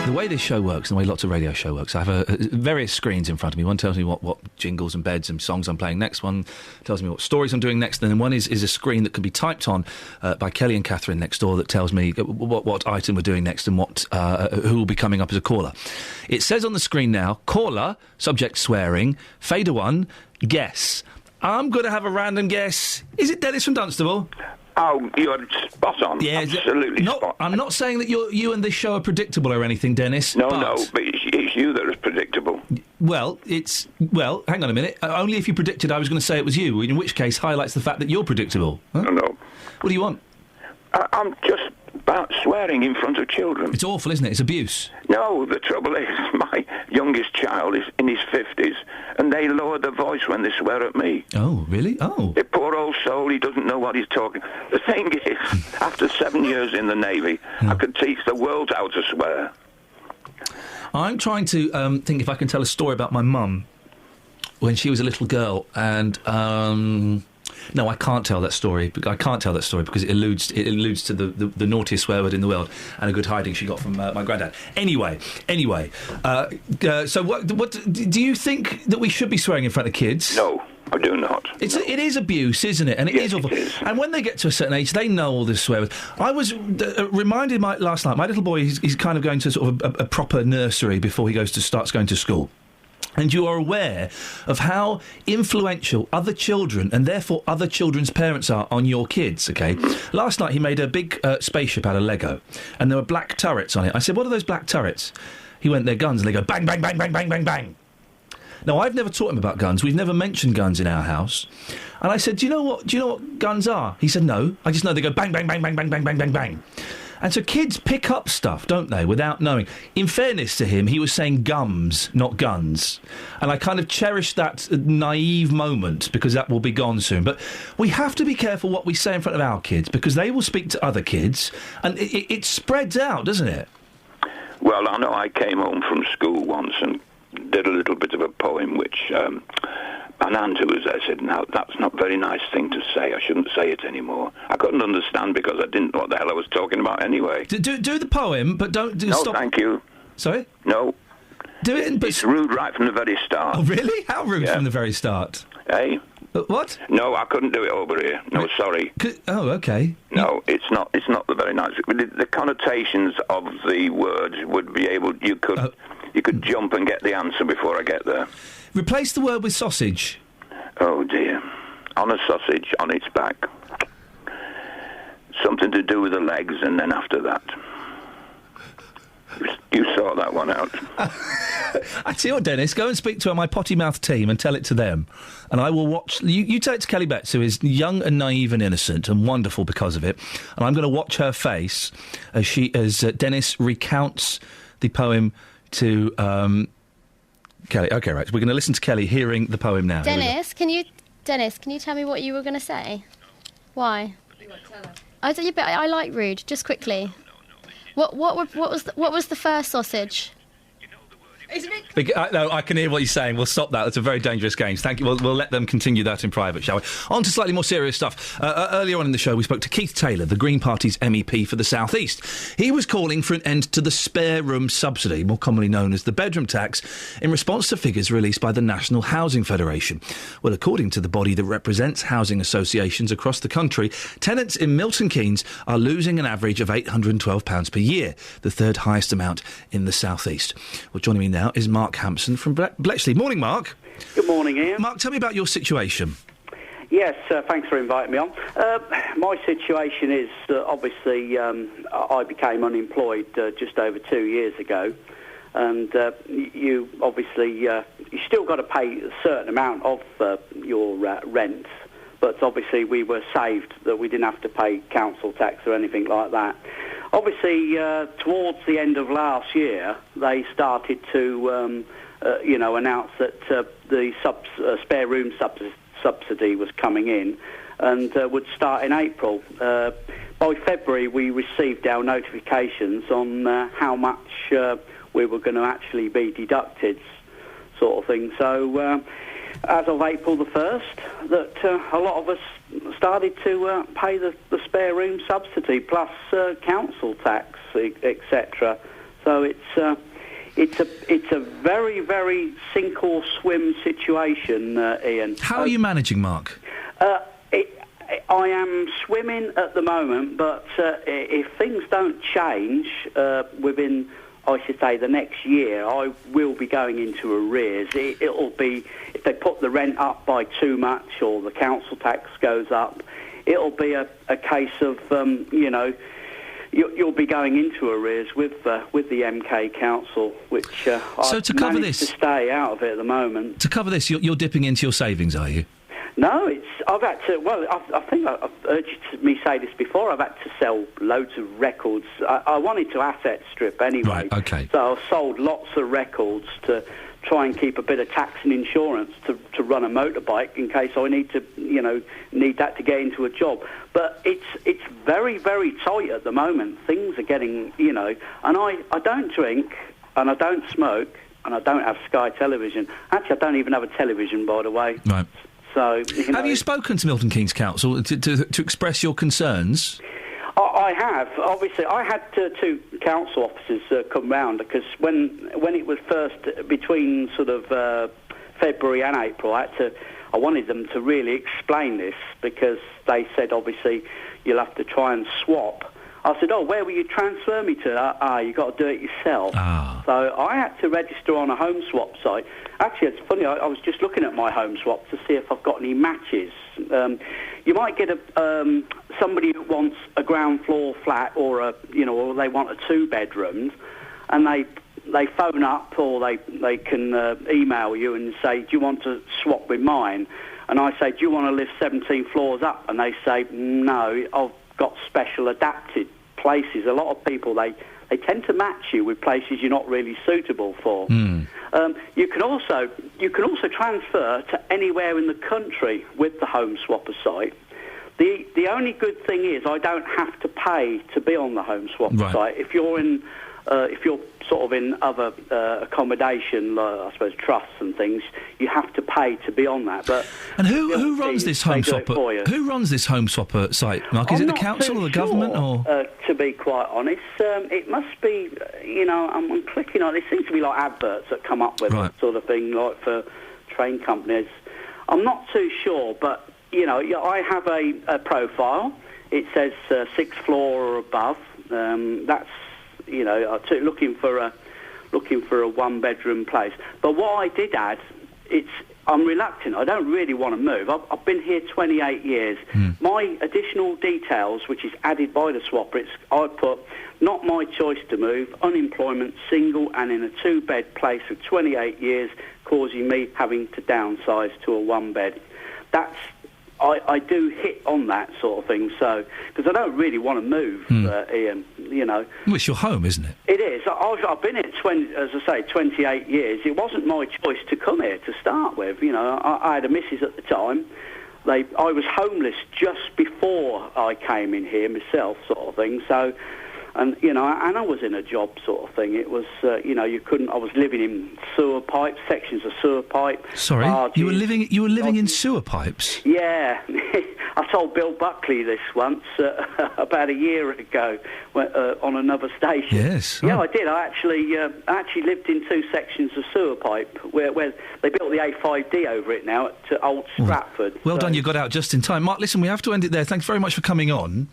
The way this show works, and the way lots of radio show works, I have various screens in front of me. One tells me what jingles and beds and songs I'm playing next. One tells me what stories I'm doing next. And then one is a screen that can be typed on by Kelly and Catherine next door that tells me what item we're doing next and who will be coming up as a caller. It says on the screen now, caller, subject swearing, fader 1, guess. I'm going to have a random guess. Is it Dennis from Dunstable? Oh, you're spot on. Yeah, absolutely spot on. I'm not saying that you and this show are predictable or anything, Dennis. No, but it's you that is predictable. Well, hang on a minute. Only if you predicted I was going to say it was you, in which case highlights the fact that you're predictable. Huh? No. What do you want? I'm just about swearing in front of children. It's awful, isn't it? It's abuse. No, the trouble is my youngest child is in his 50s and they lower their voice when they swear at me. Oh, really? Oh. The poor old soul, he doesn't know what he's talking. The thing is, after 7 years in the Navy, I could teach the world how to swear. I'm trying to think if I can tell a story about my mum when she was a little girl and... No, I can't tell that story. I can't tell that story because it alludes to the naughtiest swear word in the world and a good hiding she got from my granddad. Anyway. So what do you think that we should be swearing in front of kids? No, I do not. It is abuse, isn't it? And it is awful. It is. And when they get to a certain age, they know all this swear words. I was reminded last night. My little boy, he's kind of going to sort of a proper nursery before he starts going to school. And you are aware of how influential other children and therefore other children's parents are on your kids, OK? Last night he made a big spaceship out of Lego and there were black turrets on it. I said, what are those black turrets? He went, they're guns. And they go bang, bang, bang, bang, bang, bang, bang. Now, I've never taught him about guns. We've never mentioned guns in our house. And I said, do you know what guns are? He said, no. I just know they go bang, bang, bang, bang, bang, bang, bang, bang, bang. And so kids pick up stuff, don't they, without knowing. In fairness to him, he was saying gums, not guns. And I kind of cherished that naive moment because that will be gone soon. But we have to be careful what we say in front of our kids because they will speak to other kids and it spreads out, doesn't it? Well, I know I came home from school once and did a little bit of a poem which... an aunt who was there said, no, that's not a very nice thing to say. I shouldn't say it anymore. I couldn't understand because I didn't know what the hell I was talking about anyway. Do the poem, but don't... No, stop. Thank you. Sorry? No. Do it... It's rude right from the very start. Oh, really? How rude from the very start? Eh? What? No, I couldn't do it over here. No, sorry. Oh, OK. No, it's not the very nice... The connotations of the words would be able... You could jump and get the answer before I get there. Replace the word with sausage. Oh, dear. On a sausage, on its back. Something to do with the legs, and then after that. You sort that one out. I tell you what, Dennis, go and speak to my potty-mouthed team and tell it to them. And I will watch... You tell it to Kelly Betts, who is young and naive and innocent and wonderful because of it. And I'm going to watch her face as Dennis recounts the poem to... Kelly, OK, right. We're going to listen to Kelly hearing the poem now. Dennis, can you tell me what you were going to say? Why? I like rude. Just quickly. What was the first sausage? It's a bit No, I can hear what you're saying. We'll stop that. That's a very dangerous game. Thank you. We'll let them continue that in private, shall we? On to slightly more serious stuff. Earlier on in the show, we spoke to Keith Taylor, the Green Party's MEP for the South East. He was calling for an end to the spare room subsidy, more commonly known as the bedroom tax, in response to figures released by the National Housing Federation. Well, according to the body that represents housing associations across the country, tenants in Milton Keynes are losing an average of £812 per year, the third highest amount in the South East. Well, joining me now is Mark Hampson from Bletchley. Morning, Mark. Good morning, Ian. Mark, tell me about your situation. Yes, thanks for inviting me on. My situation is, obviously, I became unemployed just over 2 years ago, and you obviously, you still got to pay a certain amount of your rent, but obviously we were saved that we didn't have to pay council tax or anything like that. Obviously, towards the end of last year, they started to, announce that the spare room subsidy was coming in and would start in April. By February, we received our notifications on how much we were going to actually be deducted, sort of thing. So, as of April the 1st, that a lot of us started to pay the spare room subsidy plus council tax, etc. So it's a very, very sink or swim situation, Ian. How are you managing, Mark? I am swimming at the moment, but if things don't change within, I should say, the next year, I will be going into arrears. It'll be, if they put the rent up by too much or the council tax goes up, it'll be a case of, you'll be going into arrears with the MK Council, which I've managed to stay out of it at the moment. To cover this, you're dipping into your savings, are you? No, I've had to. Well, I think I've heard me say this before. I've had to sell loads of records. I wanted to asset strip anyway. Right. Okay. So I've sold lots of records to try and keep a bit of tax and insurance to run a motorbike in case I need that to get into a job. But it's very, very tight at the moment. Things are getting, and I don't drink and I don't smoke and I don't have Sky Television. Actually, I don't even have a television, by the way. Right. So, have you spoken to Milton Keynes Council to express your concerns? I have. Obviously, I had two council officers come round because when it was first between sort of February and April, I wanted them to really explain this because they said, obviously, you'll have to try and swap. I said, where will you transfer me to? You've got to do it yourself. So I had to register on a home swap site. Actually, it's funny, I was just looking at my home swap to see if I've got any matches. You might get somebody who wants a ground floor flat or they want a 2-bedroom, and they phone up or they can email you and say, do you want to swap with mine? And I say, do you want to live 17 floors up? And they say, no, I've got special adapted places. A lot of people, they tend to match you with places you're not really suitable for. You can also transfer to anywhere in the country with the Home Swapper site. The only good thing is I don't have to pay to be on the Home Swapper site. If you're sort of in other accommodation, I suppose trusts and things, you have to pay to be on that. But and who runs this Home Swapper? Who runs this Home Swapper site, Mark? Is it the council or the government? Or to be quite honest, it must be. I'm clicking on. It seems to be like adverts that come up with that sort of thing, like for train companies. I'm not too sure, but I have a profile. It says 6th floor or above. That's looking for a 1-bedroom place. But what I did add, I'm reluctant. I don't really want to move. I've been here 28 years. My additional details, which is added by the swapper, I put not my choice to move, unemployment, single, and in a 2-bed place for 28 years, causing me having to downsize to a 1-bed. I do hit on that sort of thing, so because I don't really want to move, Ian. Well, it's your home, isn't it? It is. I've been here 28 years. It wasn't my choice to come here to start with. I had a missus at the time. I was homeless just before I came in here myself, sort of thing. So And, you know, and I was in a job sort of thing. It was, you know, you couldn't... I was living in sewer pipes, sections of sewer pipe. Sorry, barges. you were living in sewer pipes? Yeah. I told Bill Buckley this once, about a year ago, on another station. Yes. Yeah, I did. I actually lived in 2 sections of sewer pipe where they built the A5D over it now at Old Stratford. Well done, you got out just in time. Mark, listen, we have to end it there. Thanks very much for coming on.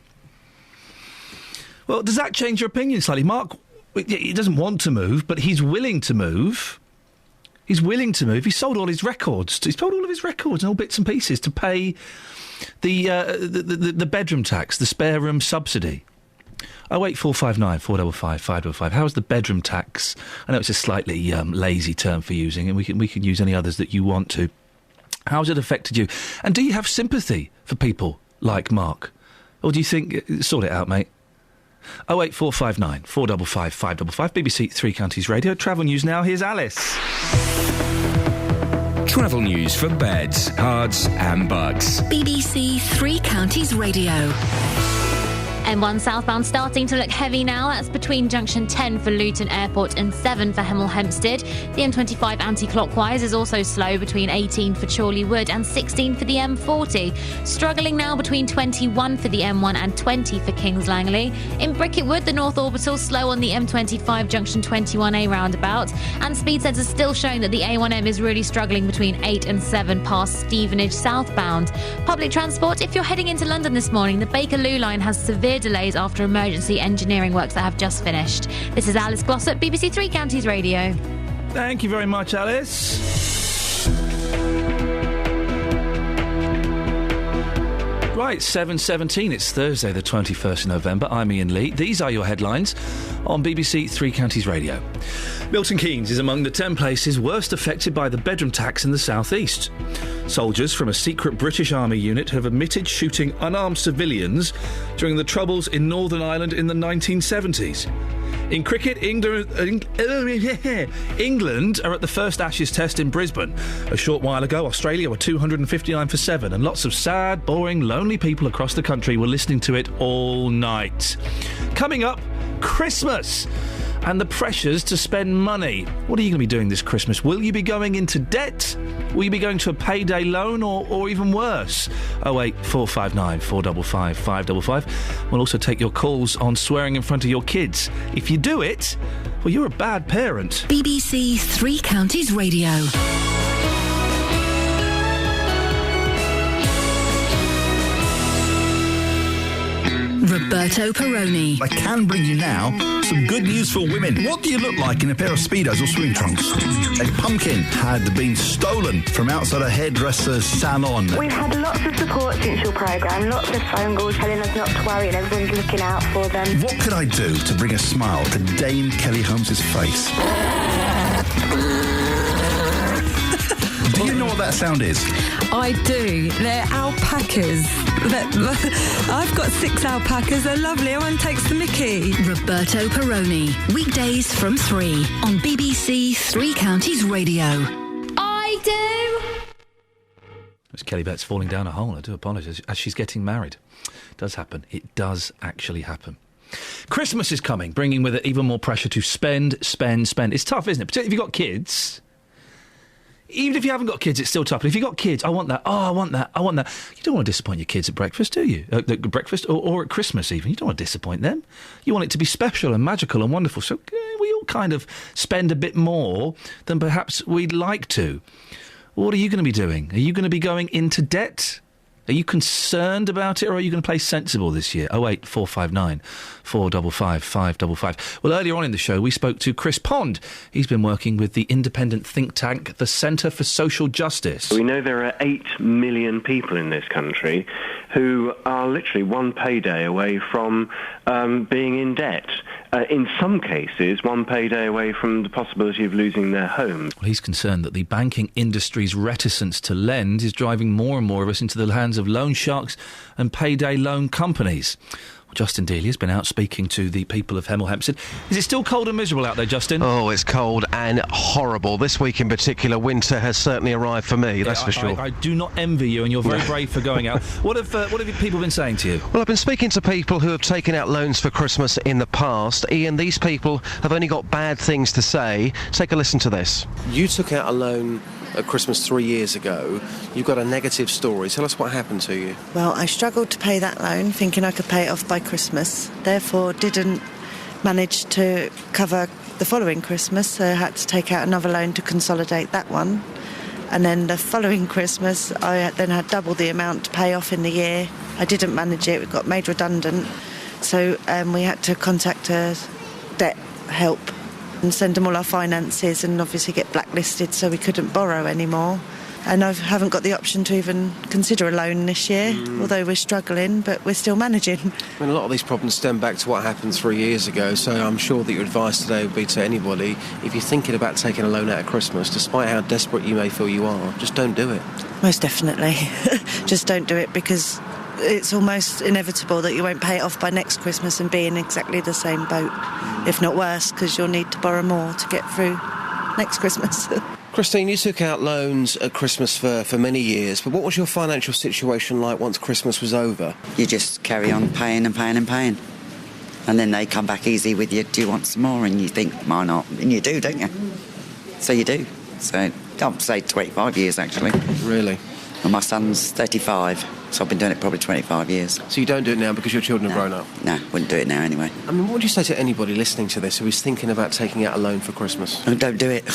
Well, does that change your opinion slightly? Mark, he doesn't want to move, but he's willing to move. He's willing to move. He sold all his records. He sold all of his records and all bits and pieces to pay the bedroom tax, the spare room subsidy. 08459 455 555. How's the bedroom tax? I know it's a slightly lazy term for using, and we can use any others that you want to. How's it affected you? And do you have sympathy for people like Mark? Or do you think, sort it out, mate? 08459 455 555. BBC Three Counties Radio. Travel news now. Here's Alice. Travel news for beds, cards and bugs. BBC Three Counties Radio. M1 southbound starting to look heavy now. That's between junction 10 for Luton Airport and 7 for Hemel Hempstead. The M25 anti-clockwise is also slow between 18 for Chorley Wood and 16 for the M40. Struggling now between 21 for the M1 and 20 for Kings Langley. In Bricket Wood, the North Orbital slow on the M25 junction 21A roundabout. And speed sensors still showing that the A1M is really struggling between 8 and 7 past Stevenage southbound. Public transport, if you're heading into London this morning, the Bakerloo line has severe delays after emergency engineering works that have just finished. This is Alice Glossop, BBC Three Counties Radio. Thank you very much, Alice. Right, 7:17. It's Thursday, the 21st of November. I'm Iain Lee. These are your headlines on BBC Three Counties Radio. Milton Keynes is among the 10 places worst affected by the bedroom tax in the South East. Soldiers from a secret British Army unit have admitted shooting unarmed civilians during the Troubles in Northern Ireland in the 1970s. In cricket, England are at the first Ashes test in Brisbane. A short while ago, Australia were 259 for 7, and lots of sad, boring, lonely people across the country were listening to it all night. Coming up, Christmas and the pressures to spend money. What are you going to be doing this Christmas? Will you be going into debt? Will you be going to a payday loan or even worse? 08459 455 555. We'll also take your calls on swearing in front of your kids. If you do it, well, you're a bad parent. BBC Three Counties Radio. Roberto Perrone. I can bring you now some good news for women. What do you look like in a pair of Speedos or swim trunks? A pumpkin had been stolen from outside a hairdresser's salon. We've had lots of support since your programme, lots of phone calls telling us not to worry and everyone's looking out for them. What could I do to bring a smile to Dame Kelly Holmes' face? Do you know what that sound is? I do. They're alpacas. I've got 6 alpacas. They're lovely. Everyone takes the mickey. Roberto Perrone. Weekdays from 3 on BBC Three Counties Radio. I do. It's Kelly Betts falling down a hole. I do apologise. As she's getting married. It does happen. It does actually happen. Christmas is coming, bringing with it even more pressure to spend. It's tough, isn't it? Particularly if you've got kids. Even if you haven't got kids, it's still tough. But if you've got kids, I want that. Oh, I want that. You don't want to disappoint your kids at breakfast, do you? At breakfast or at Christmas even. You don't want to disappoint them. You want it to be special and magical and wonderful. So we all kind of spend a bit more than perhaps we'd like to. What are you going to be doing? Are you going to be going into debt? Are you concerned about it, or are you going to play sensible this year? 08459 455 555. Well, earlier on in the show, we spoke to Chris Pond. He's been working with the independent think tank, the Centre for Social Justice. We know there are 8 million people in this country who are literally one payday away from being in debt. In some cases, one payday away from the possibility of losing their home. Well, he's concerned that the banking industry's reticence to lend is driving more and more of us into the hands of loan sharks and payday loan companies. Justin Dealey has been out speaking to the people of Hemel Hempstead. Is it still cold and miserable out there, Justin? Oh, it's cold and horrible. This week in particular, winter has certainly arrived for me, that's for sure. I do not envy you, and you're very brave for going out. What have people been saying to you? Well, I've been speaking to people who have taken out loans for Christmas in the past. Ian, these people have only got bad things to say. Take a listen to this. You took out a loan at Christmas 3 years ago. You've got a negative story. Tell us what happened to you. Well, I struggled to pay that loan, thinking I could pay it off by Christmas. Therefore, didn't manage to cover the following Christmas, so I had to take out another loan to consolidate that one. And then the following Christmas, I then had double the amount to pay off in the year. I didn't manage it. We got made redundant. So we had to contact a debt help and send them all our finances and obviously get blacklisted, so we couldn't borrow anymore. And I haven't got the option to even consider a loan this year, although we're struggling, but we're still managing. I mean, a lot of these problems stem back to what happened 3 years ago, so I'm sure that your advice today would be to anybody, if you're thinking about taking a loan out at Christmas, despite how desperate you may feel you are, just don't do it. Most definitely. Just don't do it, because it's almost inevitable that you won't pay it off by next Christmas and be in exactly the same boat, if not worse, because you'll need to borrow more to get through next Christmas. Christine, you took out loans at Christmas for many years, but what was your financial situation like once Christmas was over? You just carry on paying and paying and paying. And then they come back easy with you, do you want some more? And you think, why not? And you do, don't you? So you do. So I'd say 25 years, actually. Really? And my son's 35. So I've been doing it probably 25 years. So you don't do it now because your children have grown up? No, wouldn't do it now anyway. I mean, what would you say to anybody listening to this who is thinking about taking out a loan for Christmas? Oh, don't do it.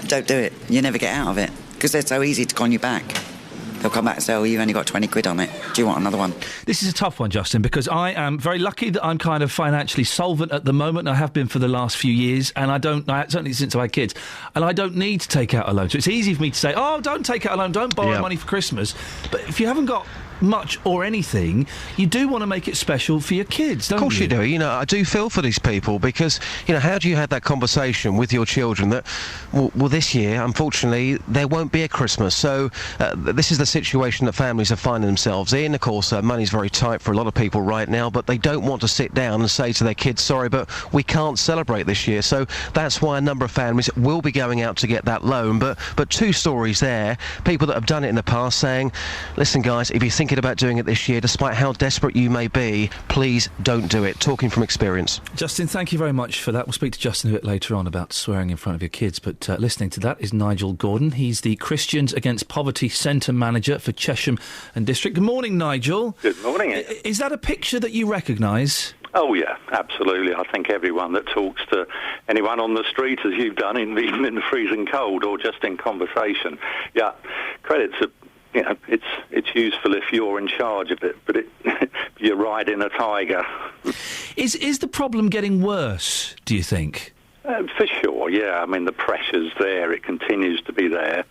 Don't do it. You never get out of it because they're so easy to con you back. They'll come back and say, oh, you've only got 20 quid on it. Do you want another one? This is a tough one, Justin, because I am very lucky that I'm kind of financially solvent at the moment. I have been for the last few years, and certainly since I had kids, and I don't need to take out a loan. So it's easy for me to say, oh, don't take out a loan, don't borrow money for Christmas. But if you haven't got much or anything, you do want to make it special for your kids, don't you? Of course you do. You know, I do feel for these people because, you know, how do you have that conversation with your children that, well this year, unfortunately, there won't be a Christmas. So this is the situation that families are finding themselves in. Of course, money's very tight for a lot of people right now, but they don't want to sit down and say to their kids, sorry, but we can't celebrate this year. So that's why a number of families will be going out to get that loan. But two stories there, people that have done it in the past saying, listen, guys, if you think about doing it this year, despite how desperate you may be, please don't do it. Talking from experience. Justin, thank you very much for that. We'll speak to Justin a bit later on about swearing in front of your kids, but listening to that is Nigel Gordon. He's the Christians Against Poverty Centre Manager for Chesham and District. Good morning, Nigel. Good morning. Is that a picture that you recognise? Oh, yeah, absolutely. I think everyone that talks to anyone on the street, as you've done, even in the freezing cold or just in conversation, credit to, you know, it's useful if you're in charge of it, but you're riding a tiger. Is the problem getting worse, do you think? For sure, yeah. I mean, the pressure's there. It continues to be there.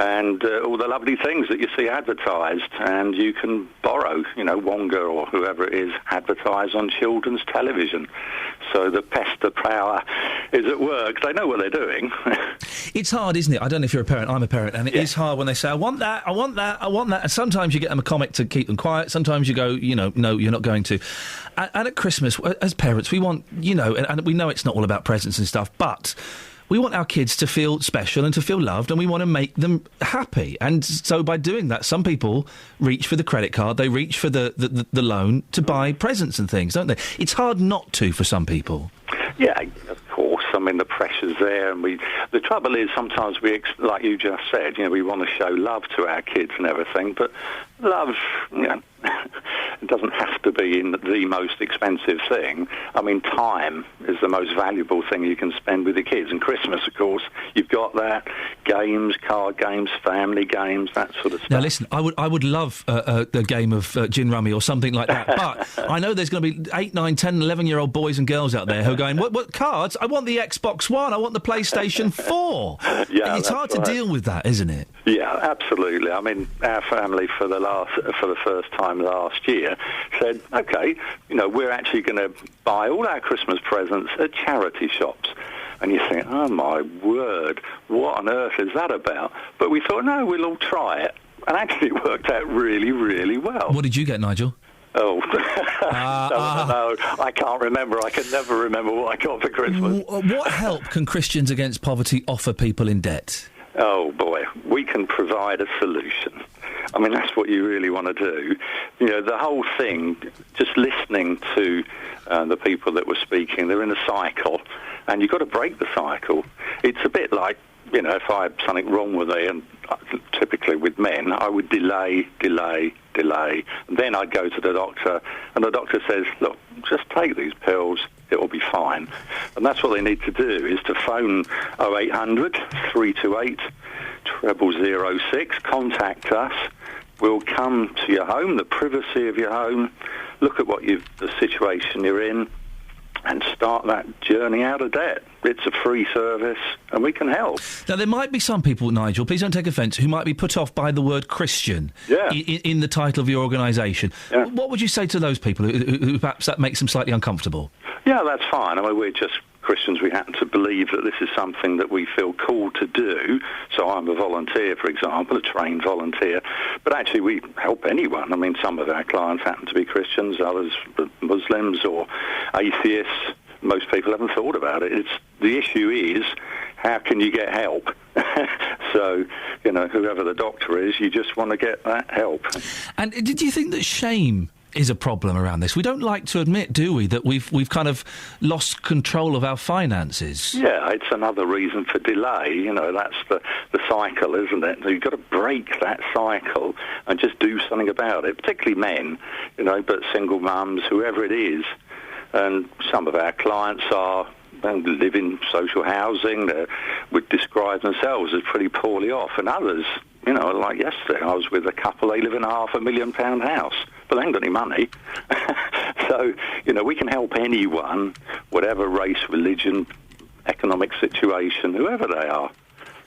And all the lovely things that you see advertised, and you can borrow, you know, Wonga or whoever it is, advertise on children's television. So the pester power is at work. They know what they're doing. It's hard, isn't it? I don't know if you're a parent. I'm a parent, and it is hard when they say, I want that, I want that, I want that. And sometimes you get them a comic to keep them quiet. Sometimes you go, you know, no, you're not going to. And at Christmas, as parents, we want, you know, and we know it's not all about presents and stuff, but we want our kids to feel special and to feel loved, and we want to make them happy. And so by doing that, some people reach for the credit card, they reach for the loan to buy presents and things, don't they? It's hard not to for some people. Yeah, of course. I mean, the pressure's there, and the trouble is sometimes like you just said, you know, we want to show love to our kids and everything, but love, you know, it doesn't have to be in the most expensive thing. I mean, time is the most valuable thing you can spend with your kids. And Christmas, of course, you've got that. Games, card games, family games, that sort of stuff. Now, listen, I would love a game of gin rummy or something like that, but I know there's going to be 8, 9, 10, 11-year-old boys and girls out there who are going, what cards? I want the Xbox One. I want the PlayStation 4. Yeah, and it's hard to deal with that, isn't it? Yeah, absolutely. I mean, our family for the first time last year said, OK, you know, we're actually going to buy all our Christmas presents at charity shops. And you think, oh, my word, what on earth is that about? But we thought, no, we'll all try it. And actually it worked out really, really well. What did you get, Nigel? Oh, no, I can't remember. I can never remember what I got for Christmas. What help can Christians Against Poverty offer people in debt? Oh, boy, we can provide a solution. I mean, that's what you really want to do. You know, the whole thing, just listening to the people that were speaking, they're in a cycle, and you've got to break the cycle. It's a bit like, you know, if I had something wrong with me, and typically with men, I would delay. And then I'd go to the doctor, and the doctor says, look, just take these pills, it will be fine. And that's what they need to do, is to phone 0800 328 0006, contact us. We'll come to your home, the privacy of your home, look at the situation you're in, and start that journey out of debt. It's a free service, and we can help. Now, there might be some people, Nigel, please don't take offence, who might be put off by the word Christian in the title of your organisation. Yeah. What would you say to those people who perhaps that makes them slightly uncomfortable? Yeah, that's fine. I mean, we're just Christians. We happen to believe that this is something that we feel called to do. So I'm a volunteer, for example, a trained volunteer. But actually, we help anyone. I mean, some of our clients happen to be Christians, others Muslims or atheists. Most people haven't thought about it. The issue is, how can you get help? So, you know, whoever the doctor is, you just want to get that help. And did you think that shame is a problem around this? We don't like to admit, do we, that we've kind of lost control of our finances? Yeah, it's another reason for delay. You know, that's the cycle, isn't it? So you've got to break that cycle and just do something about it, particularly men, you know, but single mums, whoever it is. And some of our clients live in social housing. They would describe themselves as pretty poorly off. And others, you know, like yesterday, I was with a couple, they live in a £500,000 house, but they ain't got any money. So, you know, we can help anyone, whatever race, religion, economic situation, whoever they are.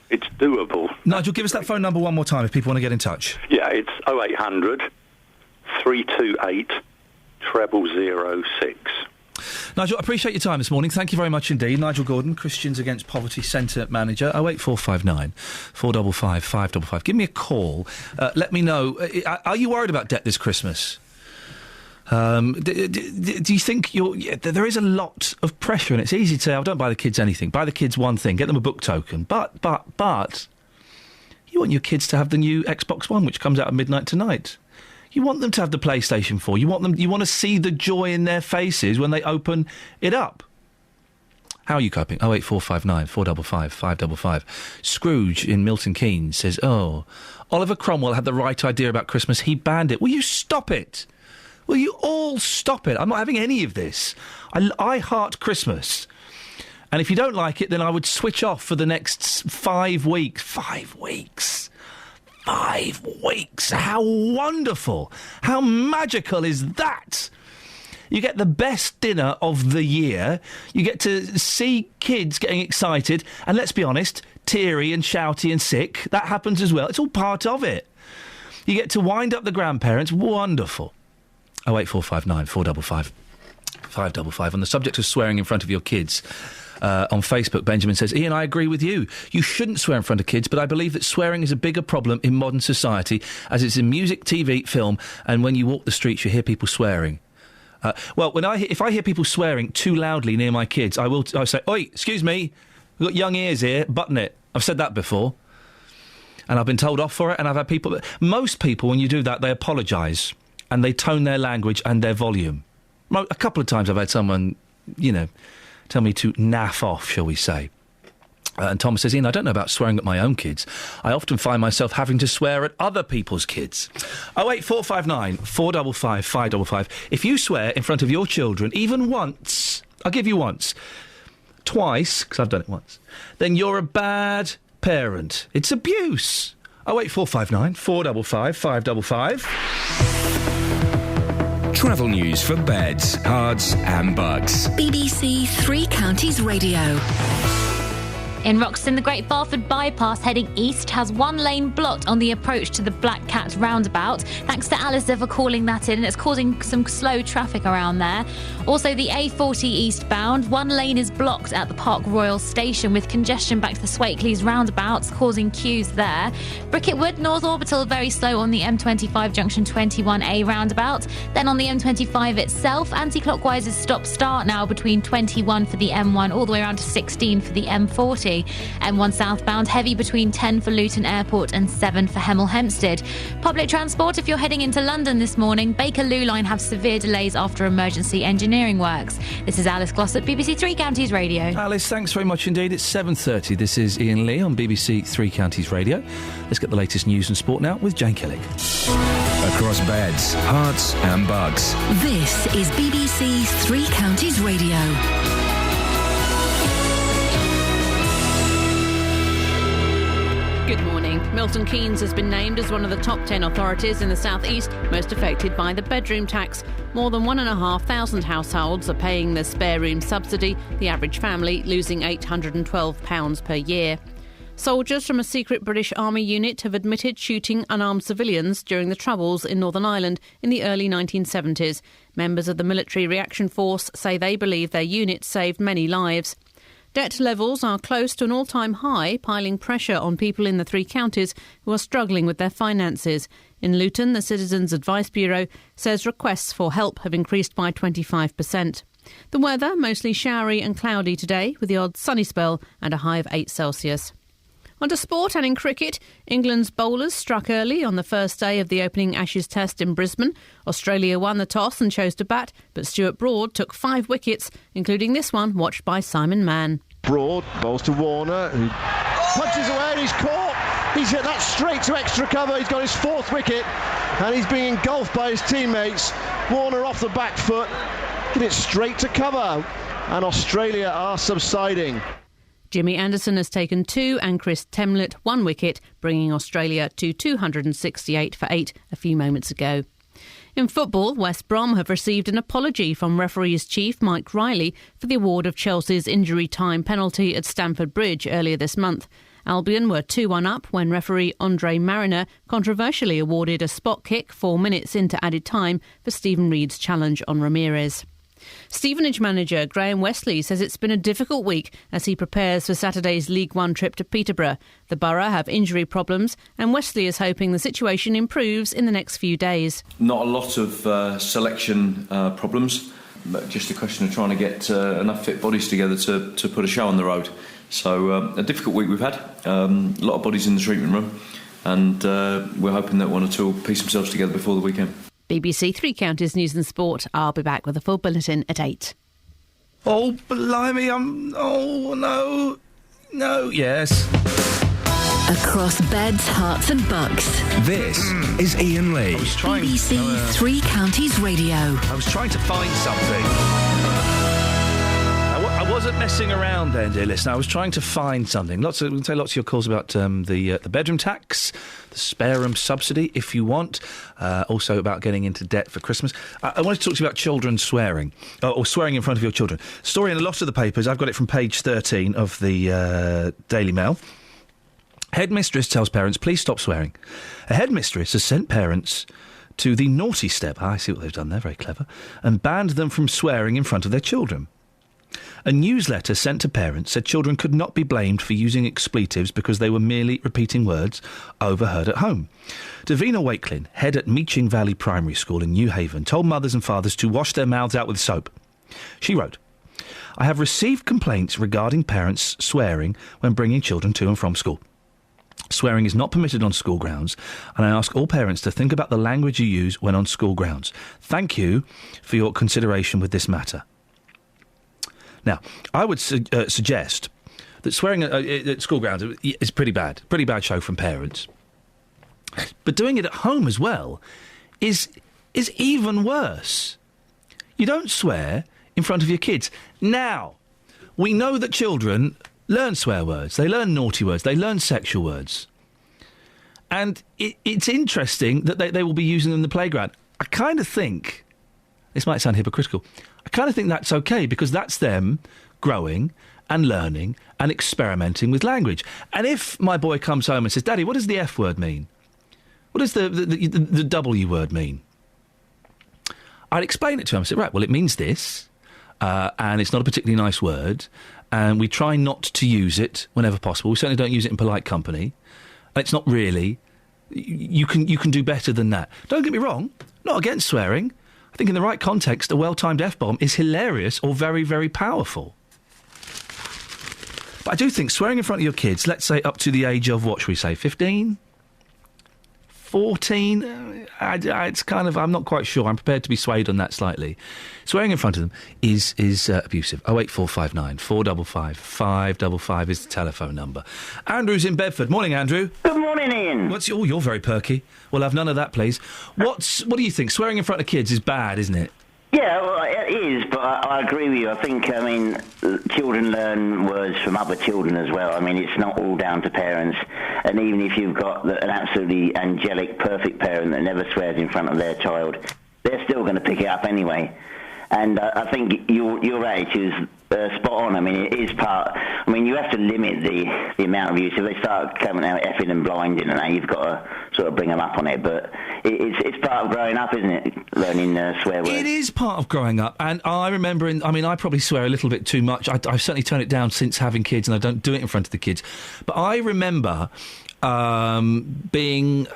It's doable. Nigel, give us that phone number one more time if people want to get in touch. Yeah, it's 0800 328 0006. Nigel, I appreciate your time this morning. Thank you very much indeed. Nigel Gordon, Christians Against Poverty Centre Manager, 08459 455 555. Give me a call. Let me know. Are you worried about debt this Christmas? Do you think there is a lot of pressure, and it's easy to say, oh, don't buy the kids anything. Buy the kids one thing. Get them a book token. But you want your kids to have the new Xbox One, which comes out at midnight tonight. You want them to have the PlayStation 4. You want to see the joy in their faces when they open it up. How are you coping? 08459 455 555. Scrooge in Milton Keynes says, oh, Oliver Cromwell had the right idea about Christmas. He banned it. Will you stop it? Will you all stop it? I'm not having any of this. I heart Christmas. And if you don't like it, then I would switch off for the next 5 weeks. 5 weeks. 5 weeks. How wonderful. How magical is that? You get the best dinner of the year. You get to see kids getting excited. And let's be honest, teary and shouty and sick. That happens as well. It's all part of it. You get to wind up the grandparents. Wonderful. 08459 455 555. On the subject of swearing in front of your kids, on Facebook, Benjamin says, Iain, I agree with you. You shouldn't swear in front of kids, but I believe that swearing is a bigger problem in modern society, as it's in music, TV, film, and when you walk the streets, you hear people swearing. Well, if I hear people swearing too loudly near my kids, I say, oi, excuse me, we've got young ears here, button it. I've said that before. And I've been told off for it, and I've had people... Most people, when you do that, they apologise, and they tone their language and their volume. A couple of times I've had someone, you know, tell me to naff off, shall we say. And Thomas says, Iain, I don't know about swearing at my own kids. I often find myself having to swear at other people's kids. 08459 455 555. If you swear in front of your children, even once, I'll give you once, twice, because I've done it once, then you're a bad parent. It's abuse. 08459 455 555. Travel news for beds, cards and bugs. BBC Three Counties Radio. In Roxton, the Great Barford bypass heading east has one lane blocked on the approach to the Black Cat roundabout. Thanks to Alistair for calling that in, and it's causing some slow traffic around there. Also, the A40 eastbound, one lane is blocked at the Park Royal station with congestion back to the Swakeleys roundabouts, causing queues there. Bricketwood, North Orbital, very slow on the M25 junction 21A roundabout. Then on the M25 itself, anti-clockwise is stop-start now between 21 for the M1 all the way around to 16 for the M40. M1 southbound, heavy between 10 for Luton Airport and 7 for Hemel Hempstead. Public transport, if you're heading into London this morning, Bakerloo line have severe delays after emergency engineering works. This is Alice Glossop, BBC Three Counties Radio. Alice, thanks very much indeed. It's 7:30. This is Iain Lee on BBC Three Counties Radio. Let's get the latest news and sport now with Jane Kelly. Across beds, hearts and bugs. This is BBC Three Counties Radio. Good morning. Milton Keynes has been named as one of the top 10 authorities in the South East most affected by the bedroom tax. More than 1,500 households are paying the spare room subsidy, the average family losing £812 per year. Soldiers from a secret British Army unit have admitted shooting unarmed civilians during the Troubles in Northern Ireland in the early 1970s. Members of the Military Reaction Force say they believe their unit saved many lives. Debt levels are close to an all-time high, piling pressure on people in the three counties who are struggling with their finances. In Luton, the Citizens Advice Bureau says requests for help have increased by 25%. The weather, mostly showery and cloudy today, with the odd sunny spell and a high of 8 Celsius. On to sport, and in cricket, England's bowlers struck early on the first day of the opening Ashes Test in Brisbane. Australia won the toss and chose to bat, but Stuart Broad took 5 wickets, including this one watched by Simon Mann. Broad bowls to Warner, who punches away and he's caught. He's hit that straight to extra cover. He's got his 4th wicket and he's being engulfed by his teammates. Warner off the back foot, hit it straight to cover, and Australia are subsiding. Jimmy Anderson has taken 2 and Chris Temlett 1 wicket, bringing Australia to 268 for 8 a few moments ago. In football, West Brom have received an apology from referees chief Mike Riley for the award of Chelsea's injury time penalty at Stamford Bridge earlier this month. Albion were 2-1 up when referee Andre Mariner controversially awarded a spot kick 4 minutes into added time for Stephen Reid's challenge on Ramirez. Stevenage manager Graham Westley says it's been a difficult week as he prepares for Saturday's League One trip to Peterborough. The borough have injury problems and Westley is hoping the situation improves in the next few days. Not a lot of selection problems, but just a question of trying to get enough fit bodies together to put a show on the road. So a difficult week we've had, a lot of bodies in the treatment room, and we're hoping that one or two will piece themselves together before the weekend. BBC Three Counties News and Sport. I'll be back with a full bulletin at 8. Oh, blimey, no, yes. Across beds, hearts and bucks. This is Iain Lee. BBC Three Counties Radio. I was trying to find something. I wasn't messing around then, dear listener. I was trying to find something. Lots of your calls about the bedroom tax, the spare room subsidy, if you want. Also about getting into debt for Christmas. I wanted to talk to you about children swearing, or swearing in front of your children. Story in a lot of the papers. I've got it from page 13 of the Daily Mail. Headmistress tells parents, please stop swearing. A headmistress has sent parents to the naughty step. I see what they've done there, very clever. And banned them from swearing in front of their children. A newsletter sent to parents said children could not be blamed for using expletives because they were merely repeating words overheard at home. Davina Wakelin, head at Meeching Valley Primary School in New Haven, told mothers and fathers to wash their mouths out with soap. She wrote, I have received complaints regarding parents swearing when bringing children to and from school. Swearing is not permitted on school grounds, and I ask all parents to think about the language you use when on school grounds. Thank you for your consideration with this matter. Now, I would suggest that swearing at school grounds is pretty bad show from parents. But doing it at home as well is even worse. You don't swear in front of your kids. Now, we know that children learn swear words, they learn naughty words, they learn sexual words. And it's interesting that they will be using them in the playground. I kind of think, this might sound hypocritical, I kind of think that's okay because that's them growing and learning and experimenting with language. And if my boy comes home and says, Daddy, what does the F word mean? What does the W word mean? I'd explain it to him. I said, right, well, it means this, and it's not a particularly nice word, and we try not to use it whenever possible. We certainly don't use it in polite company. It's not really. You can do better than that. Don't get me wrong, not against swearing. I think in the right context, a well-timed F-bomb is hilarious or very, very powerful. But I do think swearing in front of your kids, let's say up to the age of, what should we say, 15? 14, it's kind of, I'm not quite sure. I'm prepared to be swayed on that slightly. Swearing in front of them is abusive. 08459 455 555 is the telephone number. Andrew's in Bedford. Morning, Andrew. Good morning, Ian. You're very perky. We'll have none of that, please. What do you think? Swearing in front of kids is bad, isn't it? Yeah, well, it is, but I agree with you. I think, children learn words from other children as well. I mean, it's not all down to parents. And even if you've got an absolutely angelic, perfect parent that never swears in front of their child, they're still going to pick it up anyway. And I think your attitude is spot on. I mean, it is part... I mean, you have to limit the amount of use. If they start coming out effing and blinding and that, you've got to sort of bring them up on it. But it's part of growing up, isn't it? Learning swear words. It is part of growing up. And I remember... I probably swear a little bit too much. I've certainly turned it down since having kids, and I don't do it in front of the kids. But I remember being...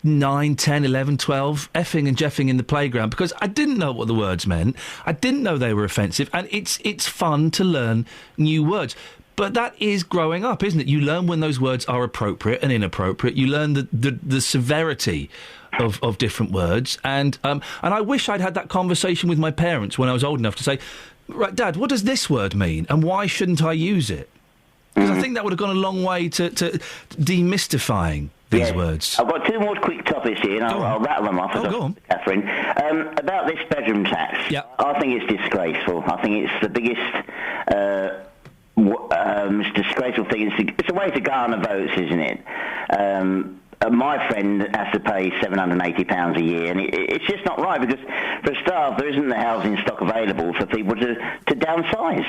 9, 10, 11, 12, effing and jeffing in the playground because I didn't know what the words meant. I didn't know they were offensive, and it's fun to learn new words. But that is growing up, isn't it? You learn when those words are appropriate and inappropriate. You learn the severity of different words. And I wish I'd had that conversation with my parents when I was old enough to say, right, Dad, what does this word mean, and why shouldn't I use it? Because I think that would have gone a long way to demystifying these words. I've got two more quick topics here, and I'll rattle them off. Go on. Catherine. About this bedroom tax. Yeah. I think it's disgraceful. I think it's the biggest disgraceful thing. It's a way to garner votes, isn't it? My friend has to pay £780 a year, and it's just not right because, for a start, there isn't the housing stock available for people to downsize.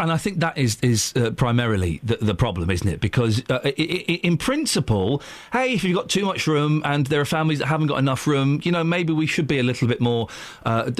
And I think that is primarily the problem, isn't it? Because in principle, hey, if you've got too much room and there are families that haven't got enough room, maybe we should be a little bit more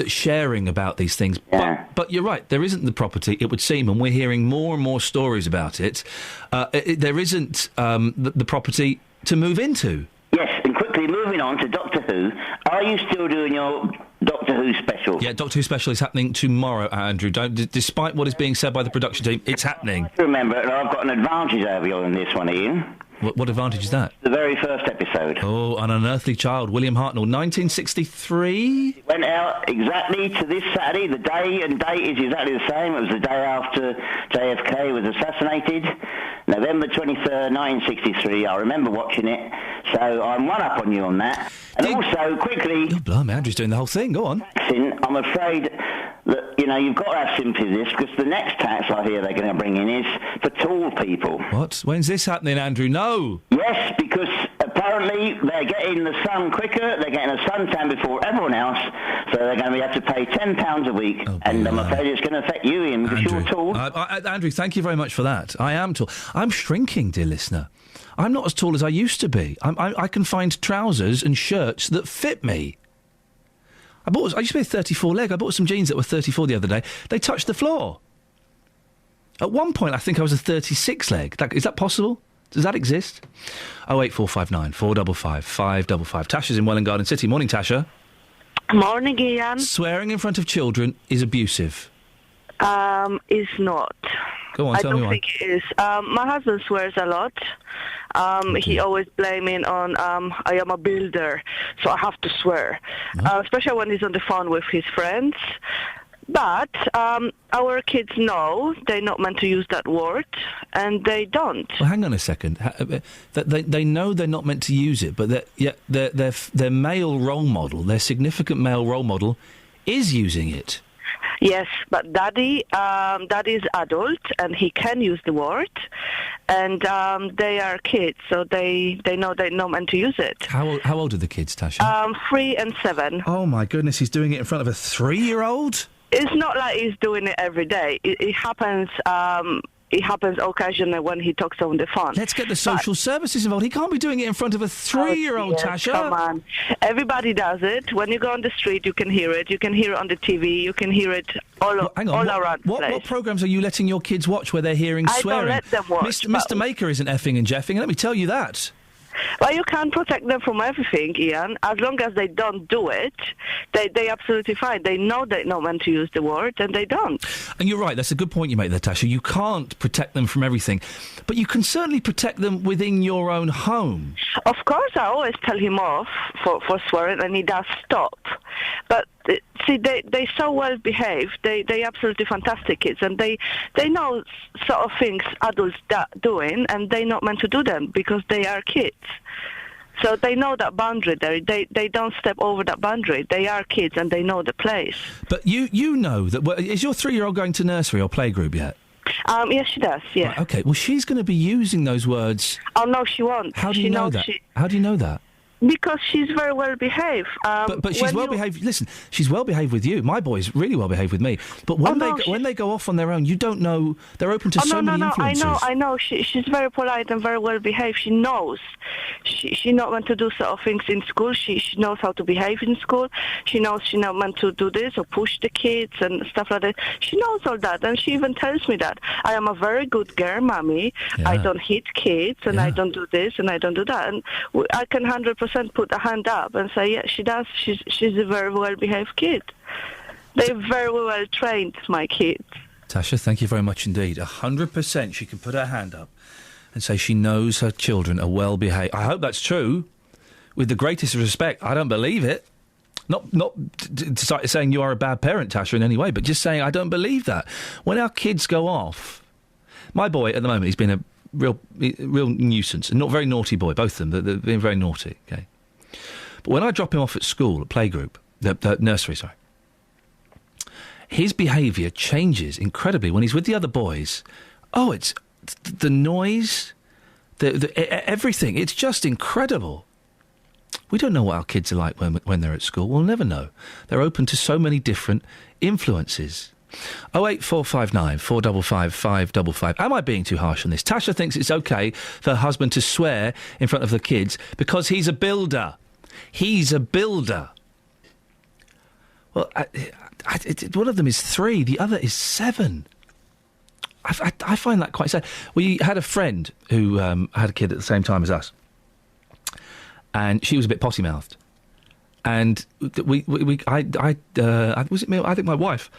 sharing about these things. Yeah. But you're right, there isn't the property, it would seem, and we're hearing more and more stories about it. There isn't the property to move into. Yes, and quickly moving on to Doctor Who, are you still doing your Doctor Who special? Yeah, Doctor Who special is happening tomorrow, Andrew. Despite what is being said by the production team, it's happening. Remember, I've got an advantage over you on this one, Ian. What advantage is that? The very first episode. Oh, An Unearthly Child, William Hartnell, 1963? It went out exactly to this Saturday. The day and date is exactly the same. It was the day after JFK was assassinated. November 23rd, 1963. I remember watching it, so I'm one up on you on that. And also, quickly... Oh, blimey, Andrew's doing the whole thing. Go on. I'm afraid that, you've got to have sympathy with this, because the next tax I hear they're going to bring in is for tall people. What? When's this happening, Andrew? No! Yes, because apparently they're getting the sun quicker, they're getting a suntan before everyone else, so they're going to have to pay £10 a week, and I'm afraid it's going to affect you, Ian, because you're tall. Andrew, thank you very much for that. I am tall. I'm shrinking, dear listener. I'm not as tall as I used to be. I can find trousers and shirts that fit me. I used to be a 34 leg. I bought some jeans that were 34 the other day. They touched the floor. At one point, I think I was a 36 leg. Is that possible? Does that exist? 08459 455 555. Tasha's in Welwyn Garden City. Morning, Tasha. Morning, Iain. Swearing in front of children is abusive. Is not. Go on, tell me why. I don't think it is. My husband swears a lot. He always blaming on I am a builder, so I have to swear, especially when he's on the phone with his friends. But our kids know they're not meant to use that word, and they don't. Well, hang on a second. They know they're not meant to use it, but their male role model, their significant male role model, is using it. Yes, but Daddy is adult, and he can use the word, and they are kids, so they know they're not meant to use it. How old are the kids, Tasha? 3 and 7. Oh, my goodness, he's doing it in front of a 3-year-old? It's not like he's doing it every day. It happens. It happens occasionally when he talks on the phone. Let's get the social services involved. He can't be doing it in front of a 3-year-old, Tasha. Come on. Everybody does it. When you go on the street, you can hear it. You can hear it on the TV. You can hear it all around the place. What programmes are you letting your kids watch where they're hearing swearing? I don't let them watch. Mr. Maker isn't effing and jeffing, let me tell you that. Well, you can't protect them from everything, Ian. As long as they don't do it, they absolutely fine. They know they're not meant to use the word, and they don't. And you're right, that's a good point you make there, Tasha. You can't protect them from everything, but you can certainly protect them within your own home. Of course, I always tell him off for swearing, and he does stop. But see, they so well behaved. They absolutely fantastic kids, and they know sort of things adults doing, and they're not meant to do them because they are kids. So they know that boundary there. They don't step over that boundary. They are kids, and they know the place. But you know that. Is your 3-year-old going to nursery or playgroup yet? Yes, she does. Yeah. Right, okay. Well, she's going to be using those words. Oh no, she won't. How do you know that? How do you know that? Because she's very well behaved. But she's well behaved. Listen, she's well behaved with you. My boy's really well behaved with me. But when they go off on their own, you don't know. They're open to so many influences. I know. She's very polite and very well behaved. She knows. She's not meant to do sort of things in school. She knows how to behave in school. She knows she's not meant to do this or push the kids and stuff like that. She knows all that, and she even tells me that I am a very good girl, mommy. Yeah. I don't hit kids, and I don't do this, and I don't do that, and I can 100% put a hand up and say, yeah, she does. She's a very well-behaved kid. They're very well trained, my kids. Tasha, thank you very much indeed. 100% she can put her hand up and say she knows her children are well-behaved. I hope that's true. With the greatest respect, I don't believe it. Not saying you are a bad parent, Tasha, in any way, but just saying I don't believe that. When our kids go off... My boy, at the moment, he's been a real nuisance. And not very naughty boy, both of them. They've been very naughty, okay? But when I drop him off at school, at playgroup, the nursery, sorry, his behaviour changes incredibly when he's with the other boys. Oh, it's the noise, everything. It's just incredible. We don't know what our kids are like when they're at school. We'll never know. They're open to so many different influences. 08459 455 555. Am I being too harsh on this? Tasha thinks it's okay for her husband to swear in front of the kids because he's a builder. He's a builder. Well, one of them is 3, the other is 7. I find that quite sad. We had a friend who had a kid at the same time as us, and she was a bit potty-mouthed. And was it me? I think my wife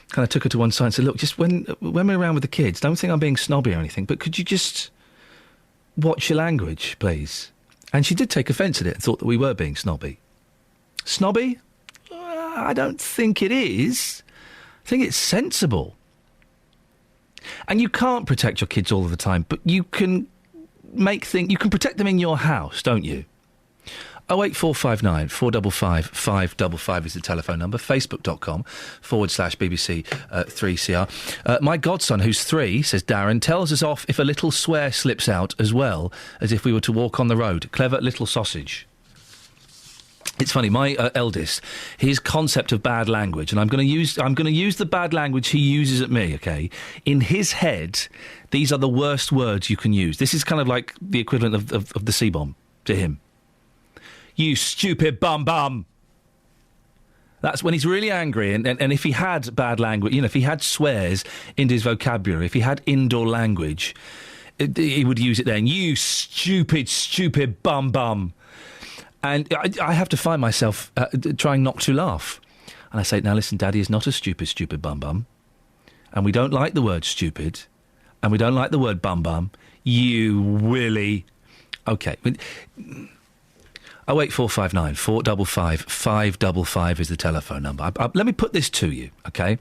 kind of took her to one side and said, look, just when we're around with the kids, don't think I'm being snobby or anything, but could you just watch your language, please? And she did take offence at it and thought that we were being snobby. Snobby? I don't think it is. I think it's sensible. And you can't protect your kids all of the time, but you can you can protect them in your house, don't you? 08459 455 555 is the telephone number. Facebook.com/BBC 3CR. My godson, who's 3, says Darren, tells us off if a little swear slips out as well as if we were to walk on the road. Clever little sausage. It's funny, my eldest, his concept of bad language, and I'm going to use the bad language he uses at me, okay? In his head, these are the worst words you can use. This is kind of like the equivalent of the C-bomb to him. You stupid bum. That's when he's really angry, and if he had bad language, if he had swears in his vocabulary, if he had indoor language, he would use it then. You stupid bum. And I have to find myself trying not to laugh. And I say, now listen, Daddy is not a stupid bum. And we don't like the word stupid. And we don't like the word bum. You willy. OK. 08459 455 555 is the telephone number. Let me put this to you, OK?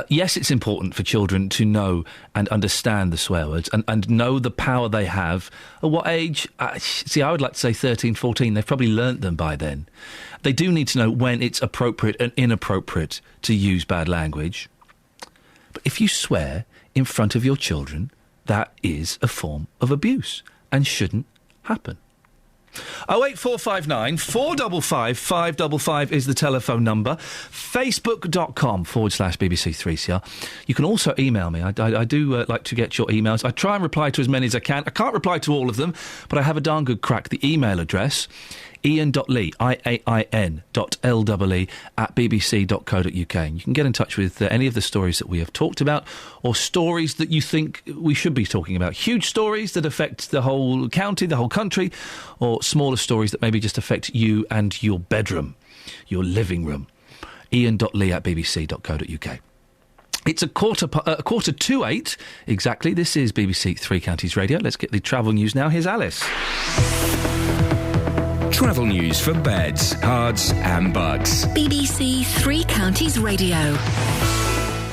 Yes, it's important for children to know and understand the swear words and know the power they have. At what age? I would like to say 13, 14. They've probably learnt them by then. They do need to know when it's appropriate and inappropriate to use bad language. But if you swear in front of your children, that is a form of abuse and shouldn't happen. 08459 455 555 is the telephone number. Facebook.com/BBC3CR. You can also email me. I do like to get your emails. I try and reply to as many as I can. I can't reply to all of them, but I have a darn good crack. The email address, Iain.lee, IAIN.LEE @bbc.co.uk. And you can get in touch with any of the stories that we have talked about, or stories that you think we should be talking about. Huge stories that affect the whole county, the whole country, or smaller stories that maybe just affect you and your bedroom, your living room. Iain.lee @bbc.co.uk. It's a quarter to 8 exactly. This is BBC Three Counties Radio. Let's get the travel news now. Here's Alice. Travel news for beds, cards and bugs. BBC Three Counties Radio.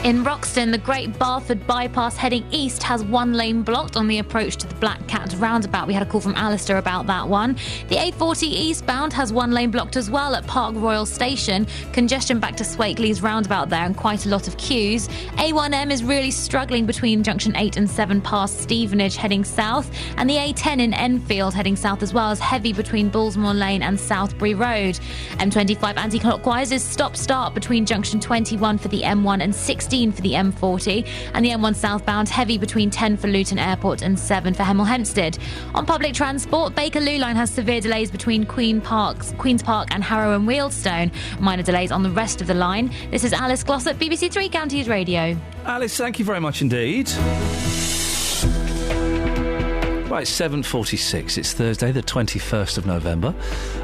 In Roxton, the Great Barford bypass heading east has one lane blocked on the approach to the Black Cat roundabout. We had a call from Alistair about that one. The A40 eastbound has one lane blocked as well at Park Royal Station. Congestion back to Swakeleys roundabout there and quite a lot of queues. A1M is really struggling between junction 8 and 7 past Stevenage heading south. And the A10 in Enfield heading south as well is heavy between Bullsmore Lane and Southbury Road. M25 anti-clockwise is stop-start between junction 21 for the M1 and 16 for the M40, and the M1 southbound heavy between 10 for Luton Airport and 7 for Hemel Hempstead. On public transport, Bakerloo line has severe delays between Queen's Park and Harrow and Wealdstone. Minor delays on the rest of the line. This is Alice Glossop, BBC Three Counties Radio. Alice, thank you very much indeed. Right, 7:46. It's Thursday, the 21st of November.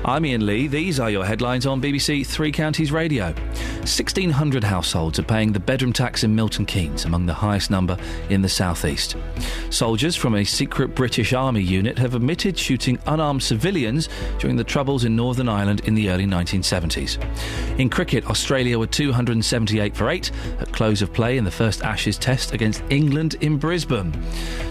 I'm Iain Lee. These are your headlines on BBC Three Counties Radio. 1,600 households are paying the bedroom tax in Milton Keynes, among the highest number in the southeast. Soldiers from a secret British Army unit have admitted shooting unarmed civilians during the Troubles in Northern Ireland in the early 1970s. In cricket, Australia were 278 for 8 at close of play in the first Ashes Test against England in Brisbane.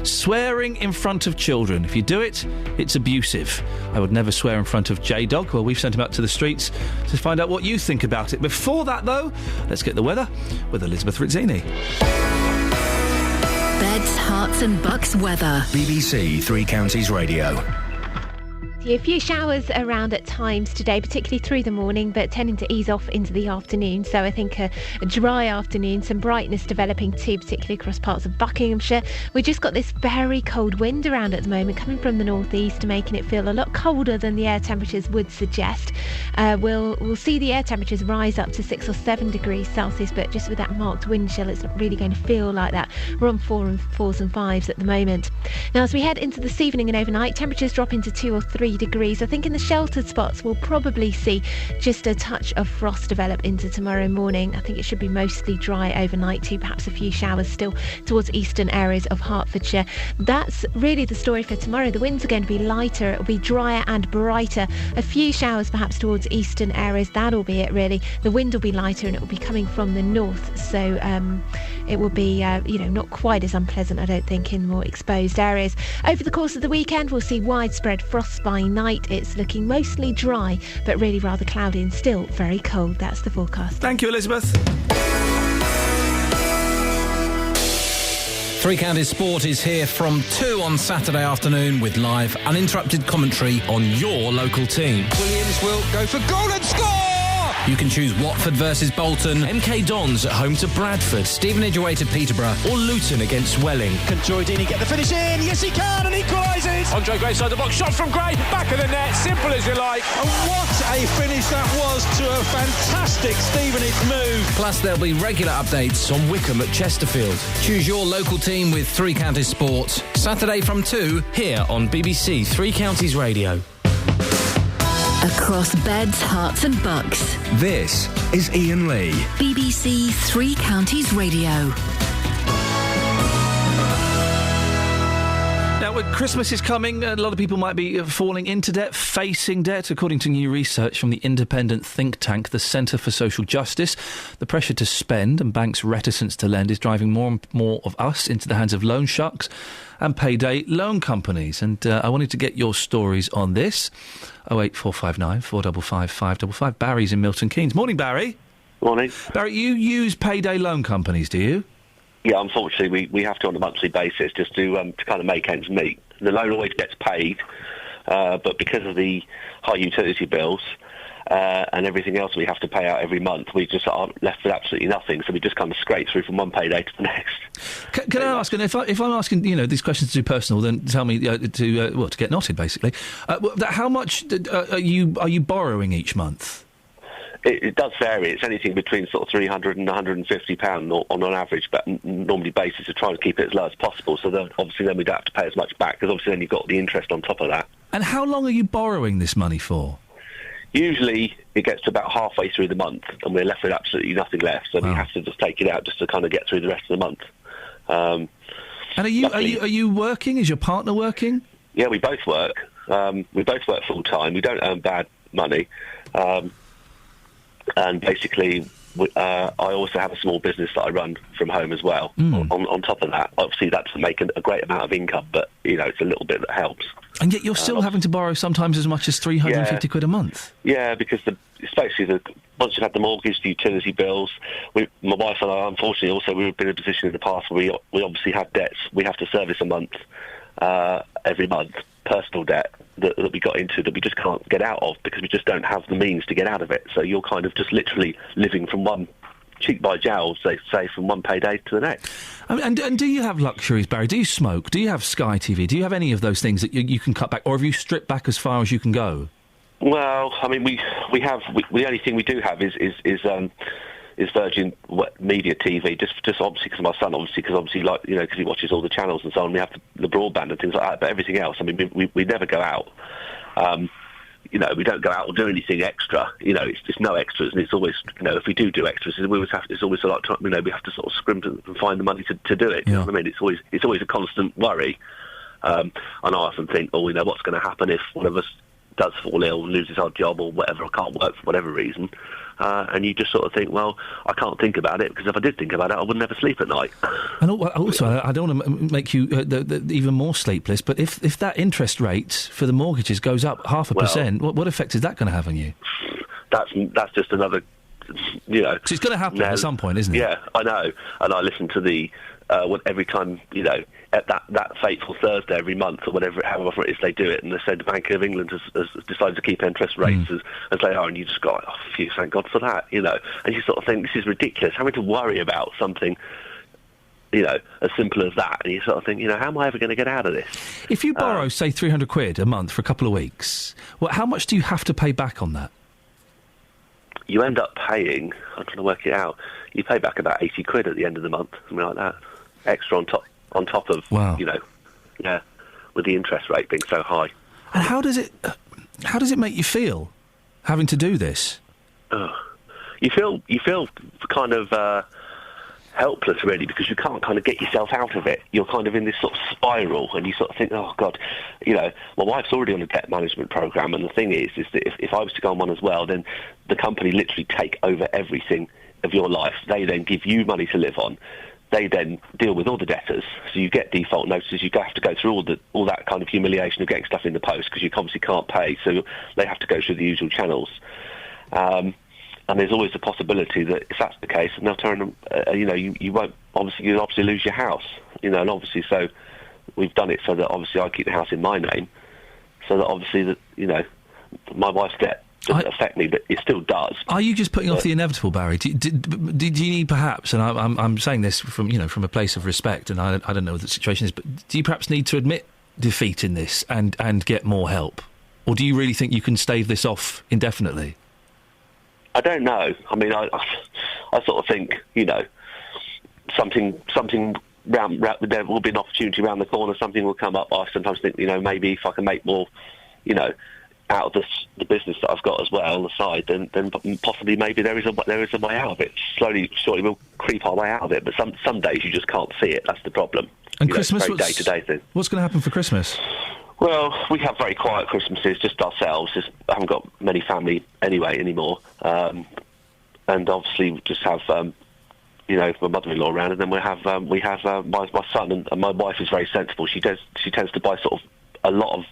Swearing in front of children. If you do it, it's abusive. I would never swear in front of J-Dog. Well, we've sent him out to the streets to find out what you think about it. Before that, though, let's get the weather with Elizabeth Rizzini. Beds, hearts and bucks weather. BBC Three Counties Radio. A few showers around at times today, particularly through the morning, but tending to ease off into the afternoon. So I think a dry afternoon, some brightness developing too, particularly across parts of Buckinghamshire. We just got this very cold wind around at the moment, coming from the northeast, making it feel a lot colder than the air temperatures would suggest. We'll see the air temperatures rise up to 6 or 7 degrees Celsius, but just with that marked wind chill, it's not really going to feel like that. We're on 4s and 5s at the moment. Now, as we head into this evening and overnight, temperatures drop into 2 or 3 degrees. I think in the sheltered spots we'll probably see just a touch of frost develop into tomorrow morning. I think it should be mostly dry overnight too, perhaps a few showers still towards eastern areas of Hertfordshire. That's really the story for tomorrow. The winds are going to be lighter, it'll be drier and brighter. A few showers perhaps towards eastern areas, that'll be it really. The wind will be lighter and it will be coming from the north, so it will be not quite as unpleasant, I don't think, in more exposed areas. Over the course of the weekend we'll see widespread frost by night. It's looking mostly dry, but really rather cloudy and still very cold. That's the forecast. Thank you, Elizabeth. Three Counties Sport is here from 2 on Saturday afternoon with live, uninterrupted commentary on your local team. Williams will go for goal and score! You can choose Watford versus Bolton, MK Dons at home to Bradford, Stevenage away to Peterborough, or Luton against Welling. Can Joy Deeney get the finish in? Yes, he can, and equalises! Andre Gray side the box, shot from Gray, back of the net, simple as you like. And what a finish that was to a fantastic Stevenage move. Plus, there'll be regular updates on Wickham at Chesterfield. Choose your local team with Three Counties Sport. Saturday from 2, here on BBC Three Counties Radio. Across beds, hearts and bucks. This is Iain Lee. BBC Three Counties Radio. Now, when Christmas is coming, a lot of people might be falling into debt, facing debt. According to new research from the independent think tank, the Centre for Social Justice, the pressure to spend and banks' reticence to lend is driving more and more of us into the hands of loan sharks and payday loan companies. And I wanted to get your stories on this. 08459 455 555. Barry's in Milton Keynes. Morning, Barry. Morning. Barry, you use payday loan companies, do you? Yeah, unfortunately, we have to on a monthly basis just to kind of make ends meet. The loan always gets paid, but because of the high utility bills and everything else we have to pay out every month, we just are left with absolutely nothing. So we just kind of scrape through from one payday to the next. Can I ask, and if I'm asking, these questions too personal, then tell me to get knotted, basically. How much are you borrowing each month? It does vary. It's anything between sort of £300 and £150 on an average, but normally basis to try and keep it as low as possible. So then we don't have to pay as much back, because obviously then you've got the interest on top of that. And how long are you borrowing this money for? Usually it gets to about halfway through the month, and we're left with absolutely nothing left. So we have to just take it out just to kind of get through the rest of the month. And are you working? Is your partner working? Yeah, we both work. We both work full time. We don't earn bad money. And basically, I also have a small business that I run from home as well. On top of that, obviously that doesn't make a great amount of income, but it's a little bit that helps. And yet you're still having to borrow sometimes as much as £350 a month. Yeah, because especially once you've had the mortgage, the utility bills, my wife and I, unfortunately, also we've been in a position in the past where we obviously have debts we have to service a month, every month, personal debt that we got into that we just can't get out of because we just don't have the means to get out of it. So you're kind of just literally living from one cheek by jowl, say from one payday to the next. And do you have luxuries, Barry? Do you smoke? Do you have Sky TV? Do you have any of those things that you can cut back, or have you stripped back as far as you can go? Well, I mean, the only thing we do have is Virgin Media TV, just obviously because of my son, because he watches all the channels and so on. We have the broadband and things like that, but everything else, I mean, we never go out. We don't go out or do anything extra. It's just no extras, and it's always, if we do extras, it's always like, we have to sort of scrimp and find the money to do it. You know what I mean? It's always a constant worry. And I often think, what's going to happen if one of us does fall ill, loses our job or whatever, or can't work for whatever reason. And you just sort of think, well, I can't think about it, because if I did think about it, I would never sleep at night. And also, I don't want to make you even more sleepless, but if that interest rate for the mortgages goes up 0.5%, what effect is that going to have on you? That's just another, So it's going to happen at some point, isn't it? Yeah, I know. And I listen to every time, at that fateful Thursday every month or however it is they do it, and they said the Bank of England has decided to keep interest rates as they are, and you just go, phew, thank God for that, and you sort of think, this is ridiculous, having to worry about something, as simple as that, and you sort of think, how am I ever going to get out of this? If you borrow, say, £300 a month for a couple of weeks, how much do you have to pay back on that? You end up paying, I'm trying to work it out, you pay back about £80 at the end of the month, something like that, extra on top of, with the interest rate being so high. And how does it make you feel, having to do this? You feel kind of helpless, really, because you can't kind of get yourself out of it. You're kind of in this sort of spiral, and you sort of think, oh, God, my wife's already on a debt management programme, and the thing is that if I was to go on one as well, then the company literally take over everything of your life. They then give you money to live on. They then deal with all the debtors, so you get default notices. You have to go through all that kind of humiliation of getting stuff in the post because you obviously can't pay. So they have to go through the usual channels. And there's always the possibility that if that's the case, and they'll turn, you won't. Obviously, you'll lose your house. And obviously, so we've done it so that obviously I keep the house in my name, so that obviously that my wife's debt doesn't affect me, but it still does. Are you just putting off the inevitable, Barry? Do you need perhaps, and I'm saying this from a place of respect, and I don't know what the situation is, but do you perhaps need to admit defeat in this and get more help? Or do you really think you can stave this off indefinitely? I don't know. I mean, I sort of think, something there will be an opportunity around the corner, something will come up. I sometimes think, maybe if I can make more, out of the business that I've got as well on the side, then possibly maybe there is a way out of it. Slowly, surely we'll creep our way out of it, but some days you just can't see it. That's the problem. And Christmas, it's a very day-to-day thing. What's going to happen for Christmas? Well, we have very quiet Christmases, just ourselves. I haven't got many family anymore. And obviously we just have, my mother-in-law around, and then we have my son, and my wife is very sensible. She tends to buy sort of a lot of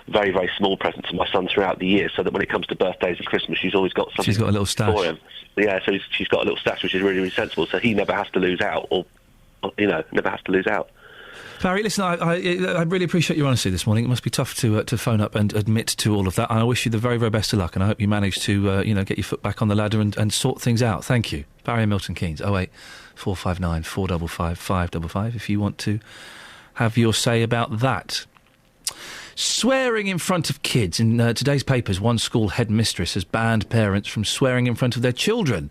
very, very small presents for my son throughout the year, so that when it comes to birthdays and Christmas, she's always got something. She's got a little stash for him. Yeah, so she's got a little stash, which is really, really sensible. So he never has to lose out, or never has to lose out. Barry, listen, I really appreciate your honesty this morning. It must be tough to phone up and admit to all of that. And I wish you the very, very best of luck, and I hope you manage to, get your foot back on the ladder and sort things out. Thank you. Barry and Milton Keynes, 08459 455 555, if you want to have your say about that. Swearing in front of kids. In today's papers, one school headmistress has banned parents from swearing in front of their children.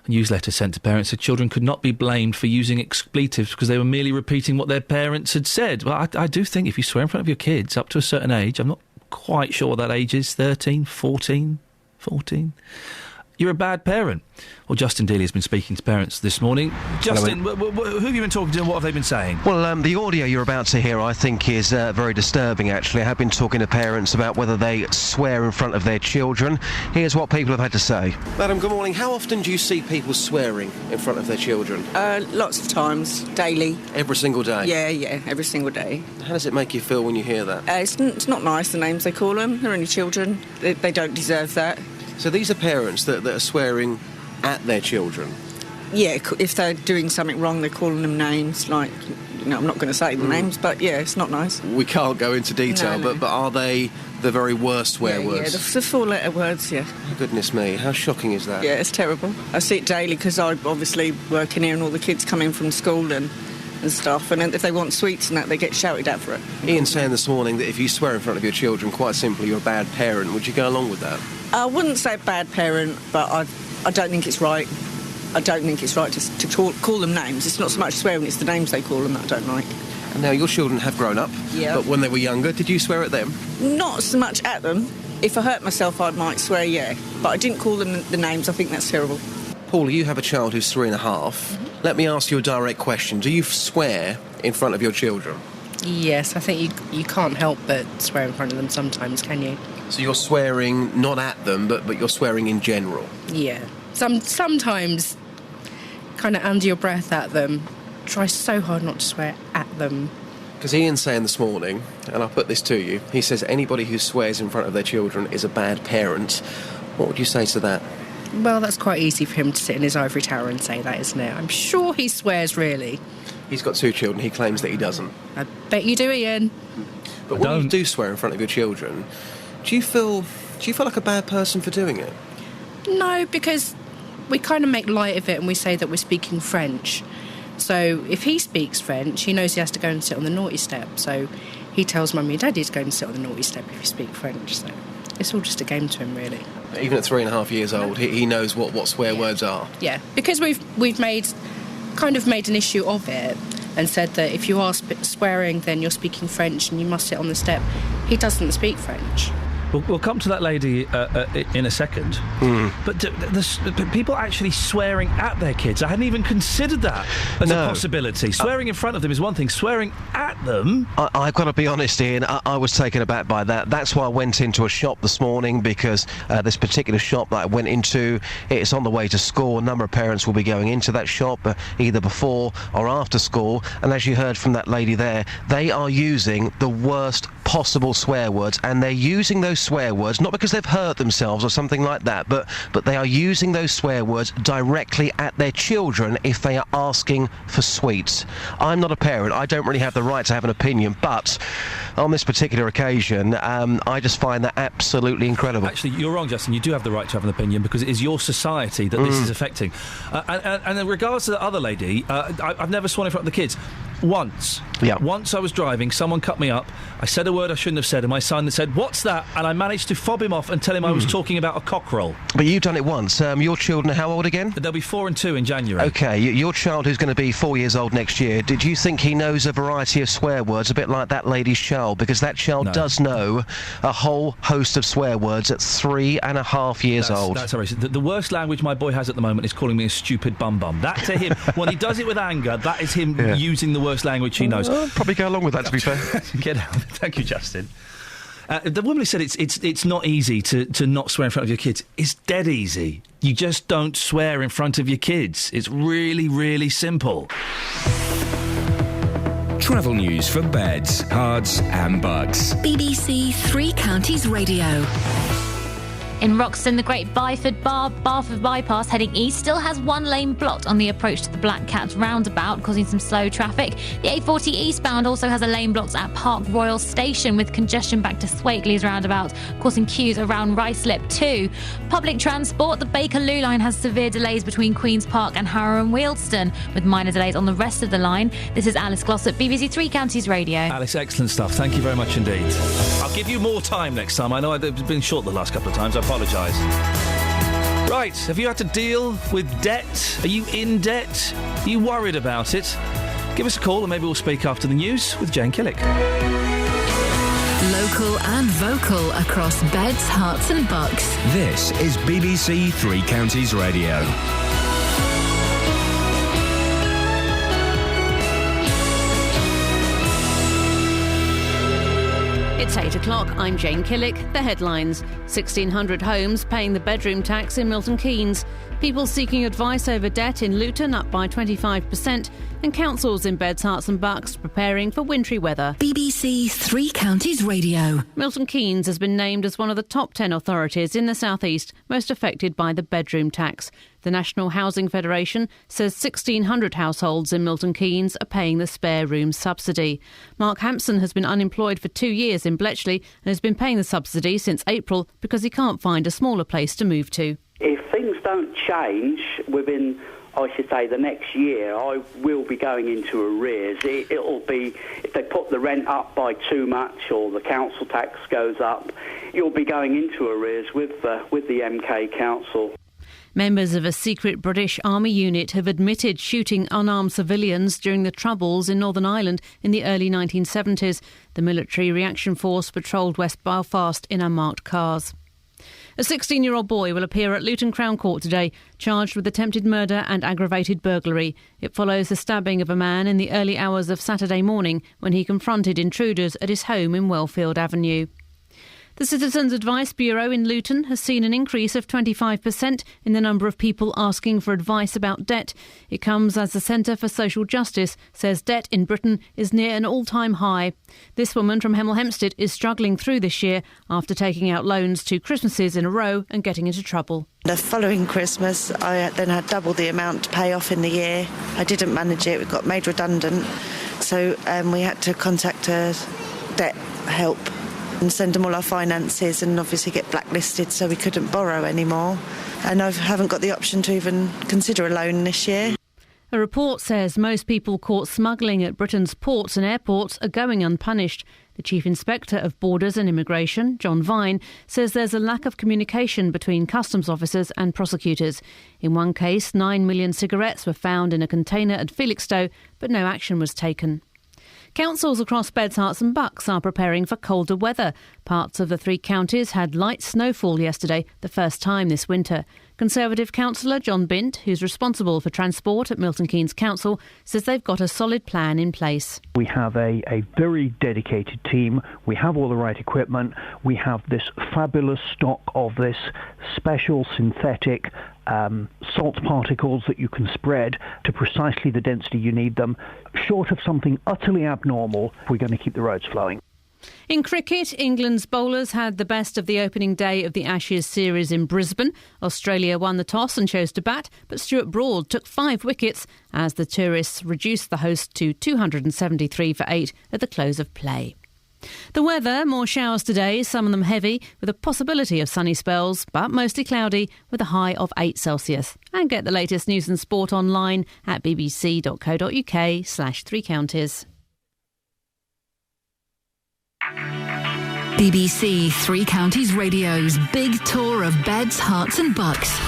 A newsletter sent to parents said children could not be blamed for using expletives because they were merely repeating what their parents had said. Well, I do think if you swear in front of your kids up to a certain age, I'm not quite sure what that age is, 13, 14, you're a bad parent. Well, Justin Dealey has been speaking to parents this morning. Justin, who have you been talking to and what have they been saying? Well, the audio you're about to hear, I think, is very disturbing, actually. I have been talking to parents about whether they swear in front of their children. Here's what people have had to say. Madam, good morning. How often do you see people swearing in front of their children? Lots of times, daily. Every single day? Yeah, every single day. How does it make you feel when you hear that? It's not nice, the names they call them. They're only children. They don't deserve that. So these are parents that are swearing at their children? Yeah, if they're doing something wrong, they're calling them names, like, I'm not going to say the names, but yeah, it's not nice. We can't go into detail, No. But are they the very worst swear words? Yeah, the four-letter words, yeah. Goodness me, how shocking is that? Yeah, it's terrible. I see it daily because I obviously work in here and all the kids come in from school and stuff, and if they want sweets and that, they get shouted at for it. Ian saying this morning that if you swear in front of your children, quite simply, you're a bad parent. Would you go along with that? I wouldn't say bad parent, but I don't think it's right. I don't think it's right to call them names. It's not so much swearing, it's the names they call them that I don't like. And now, your children have grown up, Yeah. but when they were younger, did you swear at them? Not so much at them. If I hurt myself, I might swear, yeah. But I didn't call them the names. I think that's terrible. Paula, you have a child who's 3.5. Mm-hmm. Let me ask you a direct question. Do you swear in front of your children? Yes, I think you can't help but swear in front of them sometimes, can you? So you're swearing not at them, but you're swearing in general? Yeah. Sometimes, kind of under your breath at them. Try so hard not to swear at them. Because Ian's saying this morning, and I'll put this to you, he says anybody who swears in front of their children is a bad parent. What would you say to that? Well, that's quite easy for him to sit in his ivory tower and say that, isn't it? I'm sure he swears, really. He's got 2 children. He claims that he doesn't. I bet you do, Ian. But when you do swear in front of your children, do you feel like a bad person for doing it? No, because we kind of make light of it and we say that we're speaking French. So if he speaks French, he knows he has to go and sit on the naughty step. So he tells Mummy and Daddy to go and sit on the naughty step if you speak French. So it's all just a game to him, really. Even at 3.5 years old, he knows what swear words are. Yeah, because we've made an issue of it and said that if you are swearing, then you're speaking French and you must sit on the step. He doesn't speak French. We'll come to that lady in a second. But people actually swearing at their kids, I hadn't even considered that as a possibility. Swearing in front of them is one thing. Swearing at them... I've got to be honest, Ian, I was taken aback by that. That's why I went into a shop this morning, because this particular shop that I went into, it's on the way to school. A number of parents will be going into that shop either before or after school. And as you heard from that lady there, they are using the worst possible swear words, and they're using those swear words not because they've hurt themselves or something like that, but they are using those swear words directly at their children if they are asking for sweets. I'm not a parent, I don't really have the right to have an opinion, but on this particular occasion, I just find that absolutely incredible. Actually, you're wrong, Justin. You do have the right to have an opinion because it is your society that this is affecting. And in regards to the other lady, I've never sworn in front of the kids. Once. Yeah. Once I was driving, someone cut me up. I said a word I shouldn't have said, and my son said, "What's that?" And I managed to fob him off and tell him I was talking about a cockerel. But you've done it once. Your children are how old again? They'll be 4 and 2 in January. OK, your child who's going to be 4 years old next year, did you think he knows a variety of swear words, a bit like that lady's child? Because that child does know a whole host of swear words at 3.5 years old. That's outrageous. The worst language my boy has at the moment is calling me a stupid bum-bum. That to him, when he does it with anger, that is him using the worst language he knows. I'll probably go along with that, to be fair. Get out. Thank you, Justin. The woman who said it's not easy to not swear in front of your kids. It's dead easy. You just don't swear in front of your kids. It's really, really simple. Travel news for beds, cards and bugs. BBC Three Counties Radio. In Roxton, the Great Barford bypass heading east still has one lane blocked on the approach to the Black Cat roundabout, causing some slow traffic. The A40 eastbound also has a lane blocked at Park Royal Station, with congestion back to Swateley's roundabout, causing queues around Ruislip too. Public transport, the Bakerloo line has severe delays between Queen's Park and Harrow and Wealdstone, with minor delays on the rest of the line. This is Alice Glossop, BBC Three Counties Radio. Alice, excellent stuff. Thank you very much indeed. I'll give you more time next time. I know I've been short the last couple of times. I apologise. Right, have you had to deal with debt? Are you in debt? Are you worried about it? Give us a call and maybe we'll speak after the news with Jane Killick. Local and vocal across beds, hearts and bucks. This is BBC Three Counties Radio. It's 8 o'clock. I'm Jane Killick. The headlines. 1,600 homes paying the bedroom tax in Milton Keynes. People seeking advice over debt in Luton up by 25%. And councils in Beds, Herts and Bucks preparing for wintry weather. BBC Three Counties Radio. Milton Keynes has been named as one of the top 10 authorities in the South East most affected by the bedroom tax. The National Housing Federation says 1,600 households in Milton Keynes are paying the spare room subsidy. Mark Hampson has been unemployed for 2 years in Bletchley and has been paying the subsidy since April because he can't find a smaller place to move to. If things don't change within, I should say, the next year, I will be going into arrears. It'll be, if they put the rent up by too much or the council tax goes up, you'll be going into arrears with the MK Council. Members of a secret British Army unit have admitted shooting unarmed civilians during the Troubles in Northern Ireland in the early 1970s. The military reaction force patrolled West Belfast in unmarked cars. A 16-year-old boy will appear at Luton Crown Court today, charged with attempted murder and aggravated burglary. It follows the stabbing of a man in the early hours of Saturday morning when he confronted intruders at his home in Wellfield Avenue. The Citizens Advice Bureau in Luton has seen an increase of 25% in the number of people asking for advice about debt. It comes as the Centre for Social Justice says debt in Britain is near an all-time high. This woman from Hemel Hempstead is struggling through this year after taking out loans 2 Christmases in a row and getting into trouble. The following Christmas, I then had double the amount to pay off in the year. I didn't manage it. We got made redundant. So we had to contact a debt help and send them all our finances and obviously get blacklisted, so we couldn't borrow anymore. And I haven't got the option to even consider a loan this year. A report says most people caught smuggling at Britain's ports and airports are going unpunished. The Chief Inspector of Borders and Immigration, John Vine, says there's a lack of communication between customs officers and prosecutors. In one case, 9 million cigarettes were found in a container at Felixstowe, but no action was taken. Councils across Beds, Herts and Bucks are preparing for colder weather. Parts of the 3 counties had light snowfall yesterday, the first time this winter. Conservative councillor John Bint, who's responsible for transport at Milton Keynes Council, says they've got a solid plan in place. We have a very dedicated team. We have all the right equipment. We have this fabulous stock of this special synthetic salt particles that you can spread to precisely the density you need them. Short of something utterly abnormal, we're going to keep the roads flowing. In cricket, England's bowlers had the best of the opening day of the Ashes series in Brisbane. Australia won the toss and chose to bat, but Stuart Broad took 5 wickets as the tourists reduced the host to 273 for 8 at the close of play. The weather, more showers today, some of them heavy, with a possibility of sunny spells, but mostly cloudy, with a high of 8 Celsius. And get the latest news and sport online at bbc.co.uk/3 counties. BBC Three Counties Radio's big tour of Beds, Herts and Bucks.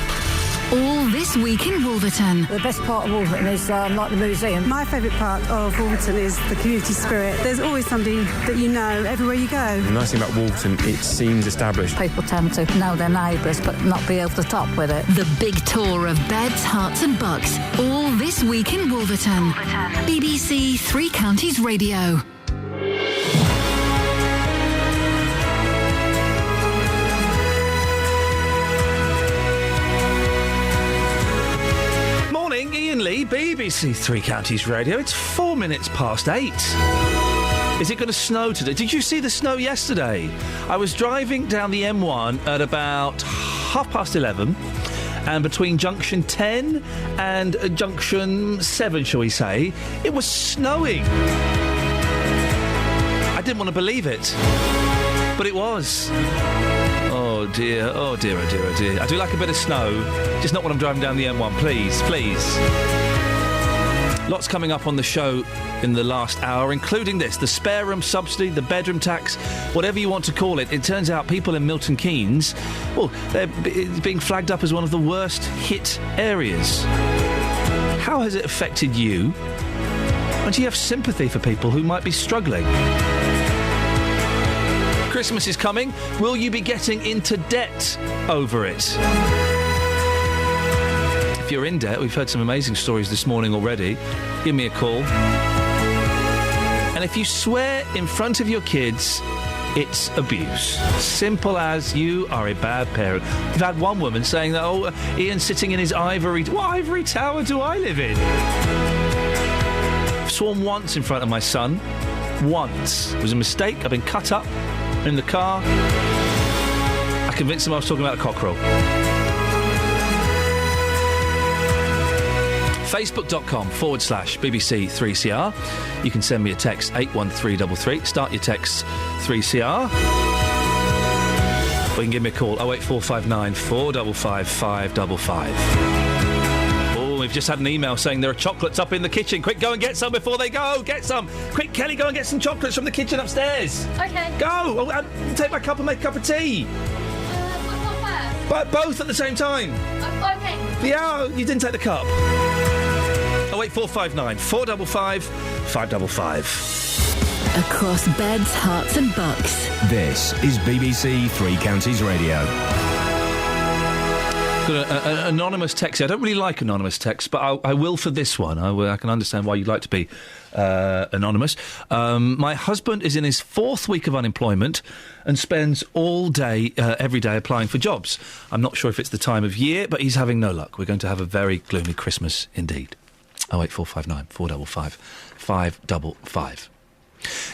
All this week in Wolverton. The best part of Wolverton is like the museum. My favourite part of Wolverton is the community spirit. There's always somebody that you know everywhere you go. The nice thing about Wolverton, it seems established. People tend to know their neighbours but not be able to top with it. The big tour of Beds, Herts and Bucks. All this week in Wolverton. BBC Three Counties Radio. Iain Lee, BBC Three Counties Radio. It's 4 minutes past 8. Is it going to snow today? Did you see the snow yesterday? I was driving down the M1 at about 11:30, and between junction 10 and junction 7, shall we say, it was snowing. I didn't want to believe it, but it was. Oh dear, oh dear, oh dear, oh dear. I do like a bit of snow, just not when I'm driving down the M1, please, please. Lots coming up on the show in the last hour, including this, the spare room subsidy, the bedroom tax, whatever you want to call it. It turns out people in Milton Keynes, well, they're being flagged up as one of the worst hit areas. How has it affected you? And do you have sympathy for people who might be struggling? Christmas is coming. Will you be getting into debt over it? If you're in debt, we've heard some amazing stories this morning already. Give me a call. And if you swear in front of your kids, it's abuse. Simple as you are a bad parent. We've had one woman saying that, oh, Iain's sitting in his ivory... What ivory tower do I live in? I've sworn once in front of my son. Once. It was a mistake. I've been cut up in the car. I convinced him I was talking about a cockerel. Facebook.com/BBC3CR. You can send me a text 81333. Start your text 3CR. Or you can give me a call 08459 455 555. Oh, we've just had an email saying there are chocolates up in the kitchen. Quick, go and get some before they go. Get some. Quick, Kelly, go and get some chocolates from the kitchen upstairs. Okay. Go. Oh, take my cup and make a cup of tea. What first? But both at the same time. Okay. Yeah, you didn't take the cup. 08459 455 555. Across beds, hearts and bucks. This is BBC Three Counties Radio. Got an anonymous text here. I don't really like anonymous texts, but I will for this one. I can understand why you'd like to be anonymous. My husband is in his 4th week of unemployment and spends all day, every day, applying for jobs. I'm not sure if it's the time of year, but he's having no luck. We're going to have a very gloomy Christmas indeed. 08459 455 555.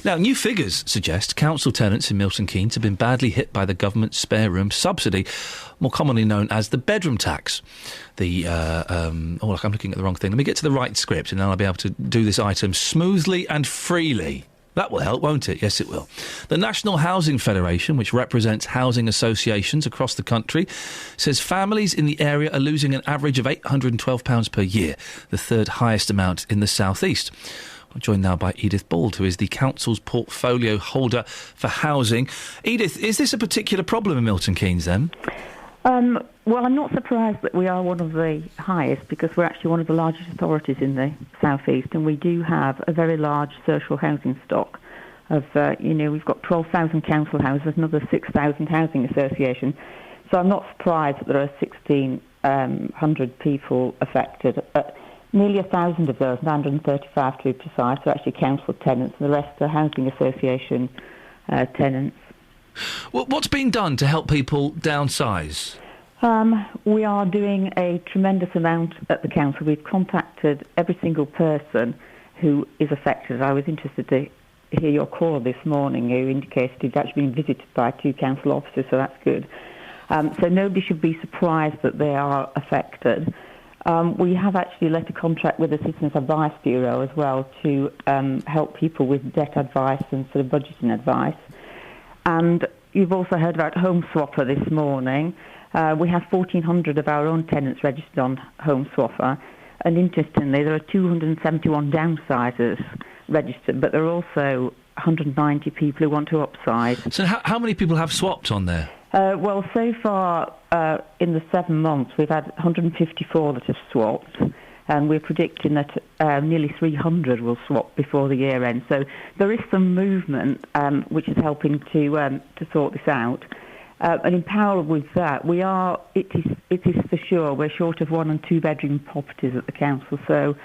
Now, new figures suggest council tenants in Milton Keynes have been badly hit by the government's spare room subsidy, more commonly known as the bedroom tax. I'm looking at the wrong thing. Let me get to the right script and then I'll be able to do this item smoothly and freely. That will help, won't it? Yes, it will. The National Housing Federation, which represents housing associations across the country, says families in the area are losing an average of £812 per year, the 3rd highest amount in the South East. I'm joined now by Edith Bald, who is the council's portfolio holder for housing. Edith, is this a particular problem in Milton Keynes then? Well, I'm not surprised that we are one of the highest because we're actually one of the largest authorities in the South East, and we do have a very large social housing stock of, we've got 12,000 council houses, another 6,000 housing associations. So I'm not surprised that there are 1,600 people affected. Nearly 1,000 of those, 935 to be precise, are actually council tenants, and the rest are housing association tenants. Well, what's being done to help people downsize? We are doing a tremendous amount at the council. We've contacted every single person who is affected. I was interested to hear your call this morning, who indicated he'd actually been visited by 2 council officers, so that's good. So nobody should be surprised that they are affected. We have actually let a contract with the Citizens Advice Bureau as well to help people with debt advice and sort of budgeting advice. And you've also heard about Home Swapper this morning. We have 1,400 of our own tenants registered on Home Swapper. And interestingly, there are 271 downsizers registered, but there are also 190 people who want to upsize. So how many people have swapped on there? Well, so far in the 7 months, we've had 154 that have swapped, and we're predicting that nearly 300 will swap before the year end. So there is some movement, which is helping to sort this out. And in parallel with that, it is for sure, we're short of 1 and 2 bedroom properties at the council. So.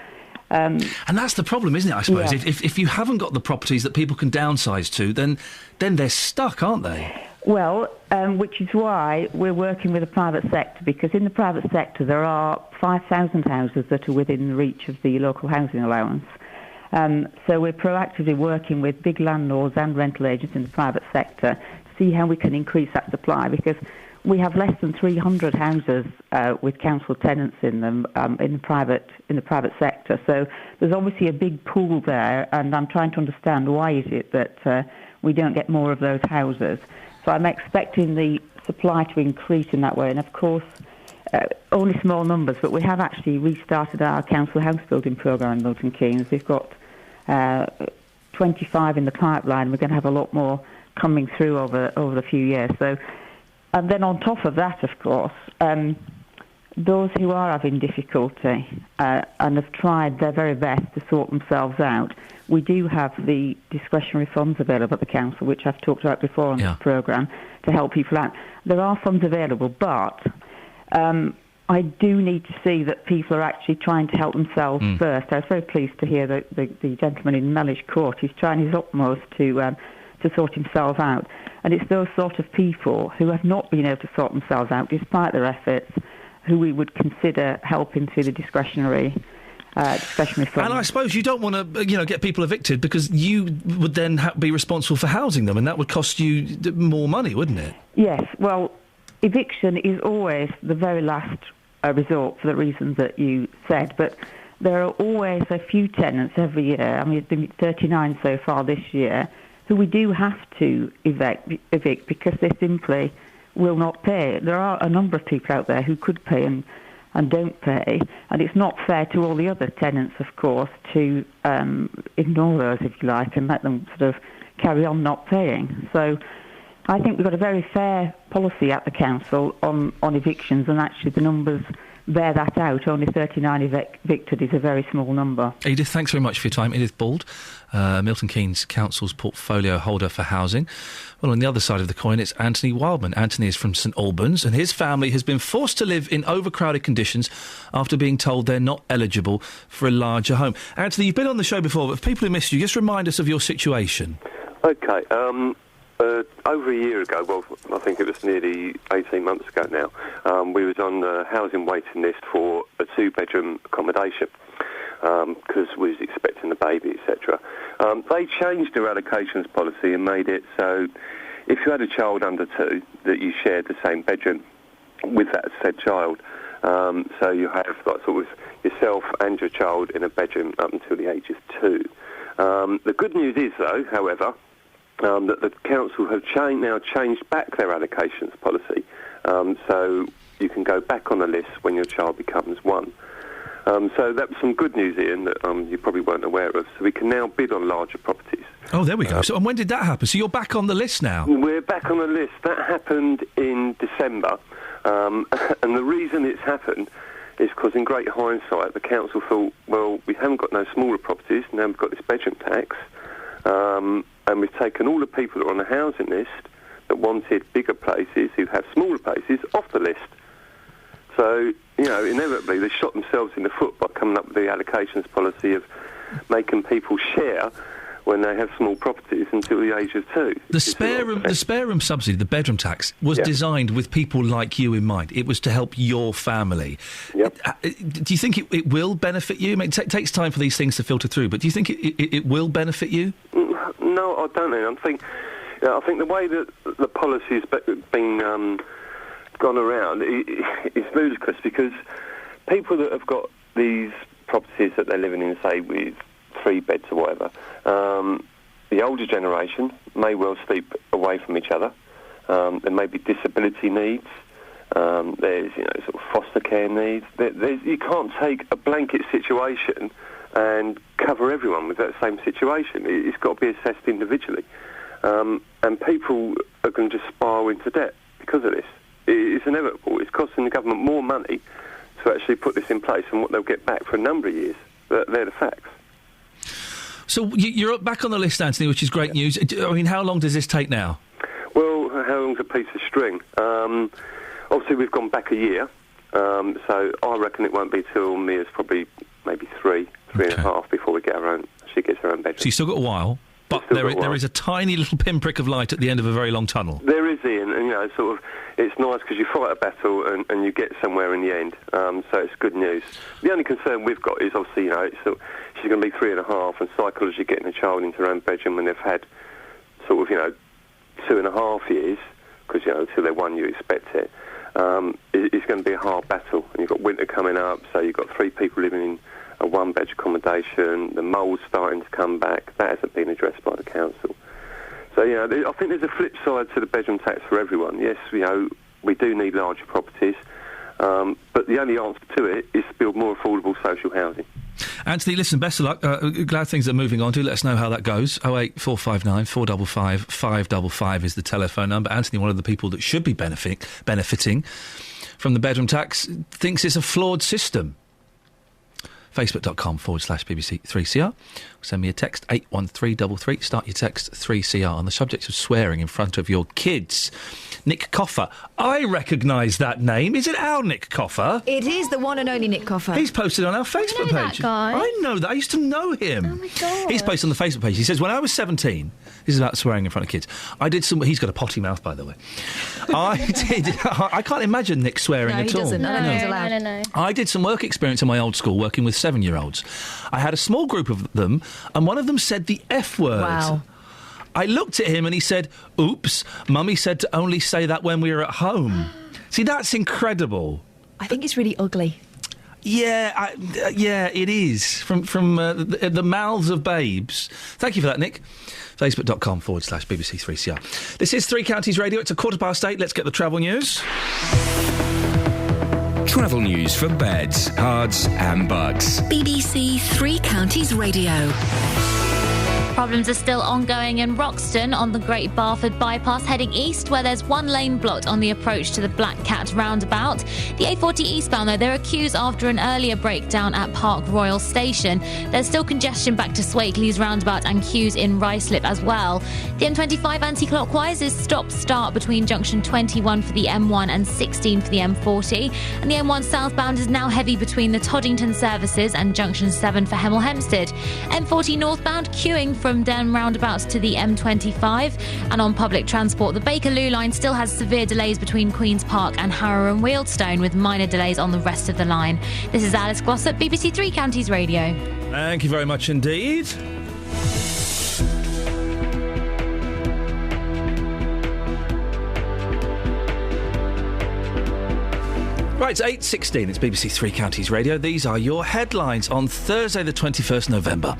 And that's the problem, isn't it, I suppose? Yeah. If you haven't got the properties that people can downsize to, then they're stuck, aren't they? Well, which is why we're working with the private sector, because in the private sector there are 5,000 houses that are within the reach of the local housing allowance. So we're proactively working with big landlords and rental agents in the private sector to see how we can increase that supply, because we have less than 300 houses with council tenants in them in the private sector. So there's obviously a big pool there, and I'm trying to understand why is it that we don't get more of those houses. So I'm expecting the supply to increase in that way, and of course only small numbers, but we have actually restarted our council house building programme in Milton Keynes. We've got 25 in the pipeline. We're going to have a lot more coming through over the few years. So. And then on top of that, of course, those who are having difficulty and have tried their very best to sort themselves out, we do have the discretionary funds available at the council, which I've talked about before on this programme, to help people out. There are funds available, but I do need to see that people are actually trying to help themselves first. I was very pleased to hear that the gentleman in Mellish Court is trying his utmost to sort himself out. And it's those sort of people who have not been able to sort themselves out despite their efforts who we would consider helping through the discretionary fund. And I suppose you don't want to, get people evicted, because you would then be responsible for housing them, and that would cost you more money, wouldn't it? Yes. Well, eviction is always the very last resort for the reasons that you said, but there are always a few tenants every year. I mean, it's been 39 so far this year, who we do have to evict because they simply will not pay. There are a number of people out there who could pay and don't pay, and it's not fair to all the other tenants, of course, to ignore those, if you like, and let them sort of carry on not paying. So I think we've got a very fair policy at the council on evictions, and actually the numbers bear that out. Only 39 evicted is a very small number. Edith, thanks very much for your time. Edith Bald, Milton Keynes Council's portfolio holder for housing. Well, on the other side of the coin, it's Anthony Wildman. Anthony is from St Albans, and his family has been forced to live in overcrowded conditions after being told they're not eligible for a larger home. Anthony, you've been on the show before, but for people who missed you, just remind us of your situation. OK, over a year ago, well, I think it was nearly 18 months ago now, we was on the housing waiting list for a two-bedroom accommodation because we was expecting a baby, etc. They changed their allocations policy and made it so if you had a child under 2, that you shared the same bedroom with that said child. So you have like sort of yourself and your child in a bedroom up until the age of 2. The good news is, though, however, that the council have now changed back their allocations policy, so you can go back on the list when your child becomes 1. So that's some good news, Ian, that you probably weren't aware of. So we can now bid on larger properties. Oh, there we go. So, and when did that happen? So you're back on the list now? We're back on the list. That happened in December, and the reason it's happened is because in great hindsight, the council thought, well, we haven't got no smaller properties, now we've got this bedroom tax, and we've taken all the people that are on the housing list that wanted bigger places, who have smaller places, off the list. So, inevitably they shot themselves in the foot by coming up with the allocations policy of making people share when they have small properties until the age of 2. The spare room subsidy, the bedroom tax, was designed with people like you in mind. It was to help your family. Yep. Do you think it will benefit you? I mean, it takes time for these things to filter through, but do you think it will benefit you? No, I don't know. I think the way that the policy's been gone around is ludicrous, because people that have got these properties that they're living in, say, with 3 beds or whatever, the older generation may well sleep away from each other. There may be disability needs. There's sort of foster care needs. You can't take a blanket situation and cover everyone with that same situation. It's got to be assessed individually. And people are going to just spiral into debt because of this. It's inevitable. It's costing the government more money to actually put this in place than what they'll get back for a number of years. They're the facts. So you're back on the list, Anthony, which is great news. I mean, how long does this take now? Well, how long's a piece of string? Obviously, we've gone back a year, so I reckon it won't be till Mia's probably maybe three and a half before we get our own. She gets her own bedroom. So you still got a while? But there is a tiny little pinprick of light at the end of a very long tunnel. There is, Ian, and, sort of, it's nice because you fight a battle and you get somewhere in the end, so it's good news. The only concern we've got is, obviously, she's going to be 3.5, and psychology getting a child into her own bedroom when they've had sort of, 2.5 years, because, until they're 1 you expect it, it's going to be a hard battle. And you've got winter coming up, so you've got 3 people living in a one-bed accommodation, the mole's starting to come back. That hasn't been addressed by the council. So, I think there's a flip side to the bedroom tax for everyone. Yes, we do need larger properties, but the only answer to it is to build more affordable social housing. Anthony, listen, best of luck. Glad things are moving on. Do let us know how that goes. 08459 455 555 is the telephone number. Anthony, one of the people that should be benefiting from the bedroom tax, thinks it's a flawed system. Facebook.com/BBC3CR. Send me a text, 81333. Start your text 3CR. On the subject of swearing in front of your kids. Nick Coffer. I recognise that name. Is it our Nick Coffer? It is the one and only Nick Coffer. He's posted on our Facebook page. That guy. I know that. I used to know him. Oh, my God. He's posted on the Facebook page. He says, when I was 17, this is about swearing in front of kids, I did some... He's got a potty mouth, by the way. I can't imagine Nick swearing at all. No, he doesn't. I don't think he's allowed. No. I did some work experience in my old school working with 7-year-olds. I had a small group of them, and one of them said the F word. Wow. I looked at him and he said, oops, Mummy said to only say that when we were at home. See, that's incredible. I think it's really ugly. Yeah, it is. From the mouths of babes. Thank you for that, Nick. Facebook.com/BBC3CR. This is Three Counties Radio. It's 8:15. Let's get the travel news. Travel news for beds, cards and bugs. BBC Three Counties Radio. Problems are still ongoing in Roxton on the Great Barford bypass heading east, where there's one lane blocked on the approach to the Black Cat roundabout. The A40 eastbound, though, there are queues after an earlier breakdown at Park Royal Station. There's still congestion back to Swakeleys roundabout and queues in Ruislip as well. The M25 anti-clockwise is stop-start between junction 21 for the M1 and 16 for the M40. And the M1 southbound is now heavy between the Toddington services and junction 7 for Hemel Hempstead. M40 northbound queuing from Den roundabouts to the M25. And on public transport, the Bakerloo line still has severe delays between Queen's Park and Harrow and Wealdstone, with minor delays on the rest of the line. This is Alice Glossop, BBC Three Counties Radio. Thank you very much indeed. Right, it's 8:16. It's BBC Three Counties Radio. These are your headlines on Thursday, the 21st November.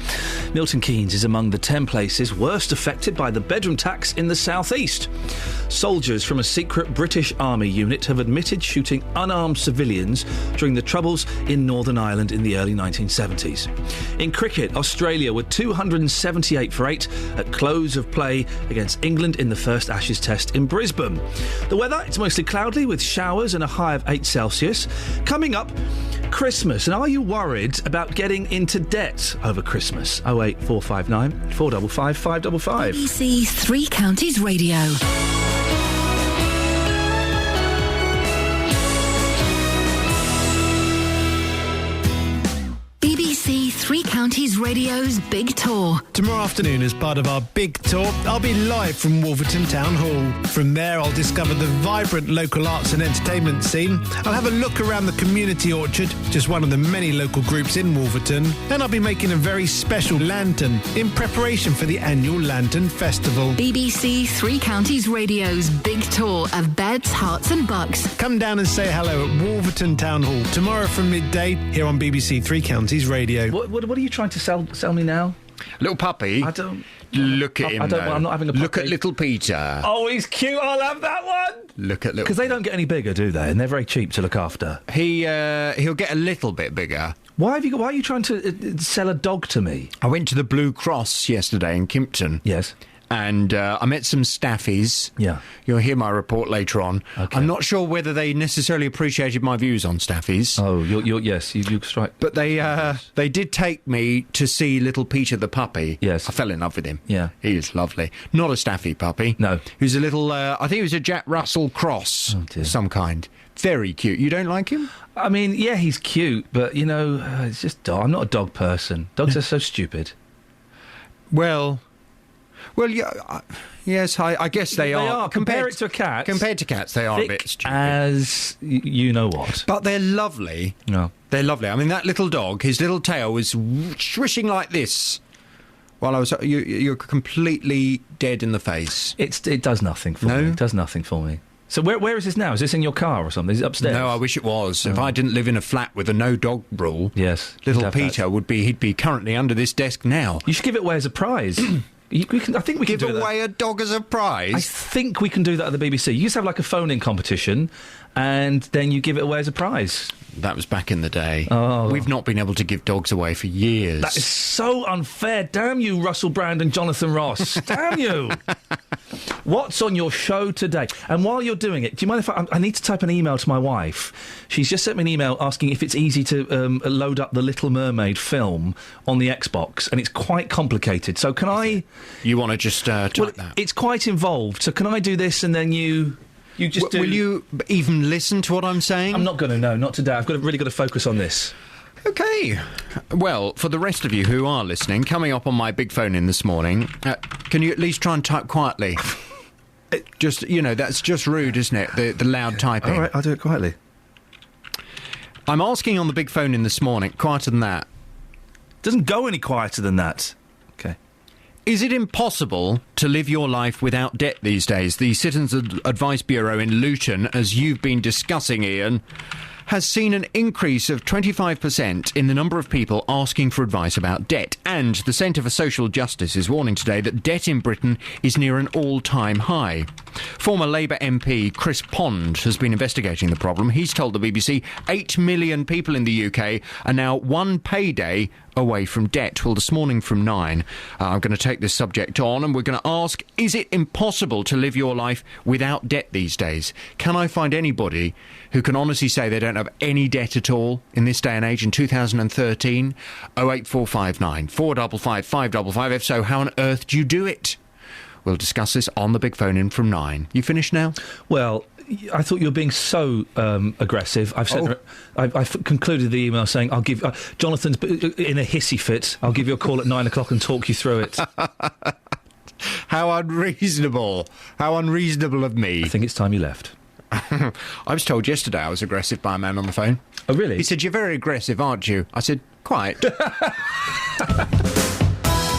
Milton Keynes is among the 10 places worst affected by the bedroom tax in the southeast. Soldiers from a secret British Army unit have admitted shooting unarmed civilians during the Troubles in Northern Ireland in the early 1970s. In cricket, Australia were 278 for 8 at close of play against England in the first Ashes Test in Brisbane. The weather, it's mostly cloudy with showers and a high of 8 Celsius. Coming up, Christmas. And are you worried about getting into debt over Christmas? 08459 455 555. BBC Three Counties Radio. BBC Three Counties Radio's Big Tour. Tomorrow afternoon, as part of our Big Tour, I'll be live from Wolverton Town Hall. From there, I'll discover the vibrant local arts and entertainment scene. I'll have a look around the Community Orchard, just one of the many local groups in Wolverton. And I'll be making a very special lantern in preparation for the annual Lantern Festival. BBC Three Counties Radio's Big Tour of beds, hearts and bucks. Come down and say hello at Wolverton Town Hall tomorrow from midday here on BBC Three Counties Radio. What are you trying to sell me now? Little puppy. I don't... Look at him, I'm not having a puppy. Look at little Peter. Oh, he's cute. I'll have that one. Look at little... Because they don't get any bigger, do they? And they're very cheap to look after. He'll get a little bit bigger. Why are you trying to sell a dog to me? I went to the Blue Cross yesterday in Kimpton. Yes. And I met some staffies. Yeah. You'll hear my report later on. Okay. I'm not sure whether they necessarily appreciated my views on staffies. Oh, yes, you strike. But they did take me to see little Peter the puppy. Yes. I fell in love with him. Yeah. He is lovely. Not a staffy puppy. No. He was a little, I think he was a Jack Russell cross of some kind. Very cute. You don't like him? I mean, yeah, he's cute, but, it's just dog. I'm not a dog person. Dogs are so stupid. Well... Well, yeah, yes, I guess they are. They are. Compare it to a cat. Compared to cats, they are a bit Thick stupid. as you know what. But they're lovely. No. They're lovely. I mean, that little dog, his little tail was swishing like this while I was... You're completely dead in the face. It does nothing for me. It does nothing for me. So where is this now? Is this in your car or something? Is it upstairs? No, I wish it was. If I didn't live in a flat with a no-dog rule, yes, little Peter he'd be currently under this desk now. You should give it away as a prize. I think we can give away a dog as a prize. I think we can do that at the BBC. You used to have like a phone-in competition, and then you give it away as a prize. That was back in the day. Oh, we've not been able to give dogs away for years. That is so unfair. Damn you, Russell Brand and Jonathan Ross. Damn you. What's on your show today? And while you're doing it, do you mind if I need to type an email to my wife? She's just sent me an email asking if it's easy to load up the Little Mermaid film on the Xbox, and it's quite complicated. So can I... You want to just type that? It's quite involved, so can I do this and then you just do... Will you even listen to what I'm saying? I'm not going to, no, not today. I've really got to focus on this. OK. Well, for the rest of you who are listening, coming up on my big phone in this morning, can you at least try and type quietly? Just, that's just rude, isn't it? The loud typing. All right, I'll do it quietly. I'm asking on the big phone in this morning, quieter than that. Doesn't go any quieter than that. OK. Is it impossible to live your life without debt these days? The Citizens Advice Bureau in Luton, as you've been discussing, Iain, has seen an increase of 25% in the number of people asking for advice about debt. And the Centre for Social Justice is warning today that debt in Britain is near an all-time high. Former Labour MP Chris Pond has been investigating the problem. He's told the BBC 8 million people in the UK are now one payday away from debt. Well, this morning from 9, I'm going to take this subject on and we're going to ask, is it impossible to live your life without debt these days? Can I find anybody who can honestly say they don't have any debt at all in this day and age in 2013? 08459 455 555. If so, how on earth do you do it? We'll discuss this on the big phone in from 9. You finished now? Well, I thought you were being so aggressive. I've concluded the email saying I'll give Jonathan's in a hissy fit. I'll give you a call at 9 o'clock and talk you through it. How unreasonable! How unreasonable of me! I think it's time you left. I was told yesterday I was aggressive by a man on the phone. Oh, really? He said, "You're very aggressive, aren't you?" I said, "Quite."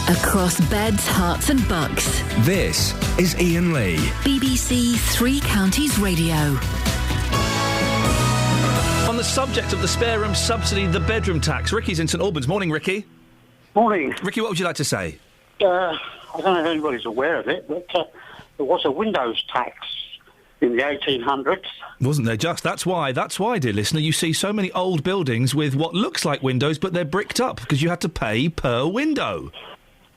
Across beds, hearts and bucks. This is Iain Lee. BBC Three Counties Radio. On the subject of the spare room subsidy, the bedroom tax, Ricky's in St Albans. Morning, Ricky. Morning. Ricky, what would you like to say? I don't know if anybody's aware of it, but there was a windows tax in the 1800s. Wasn't there just? That's why, dear listener, you see so many old buildings with what looks like windows, but they're bricked up, because you had to pay per window.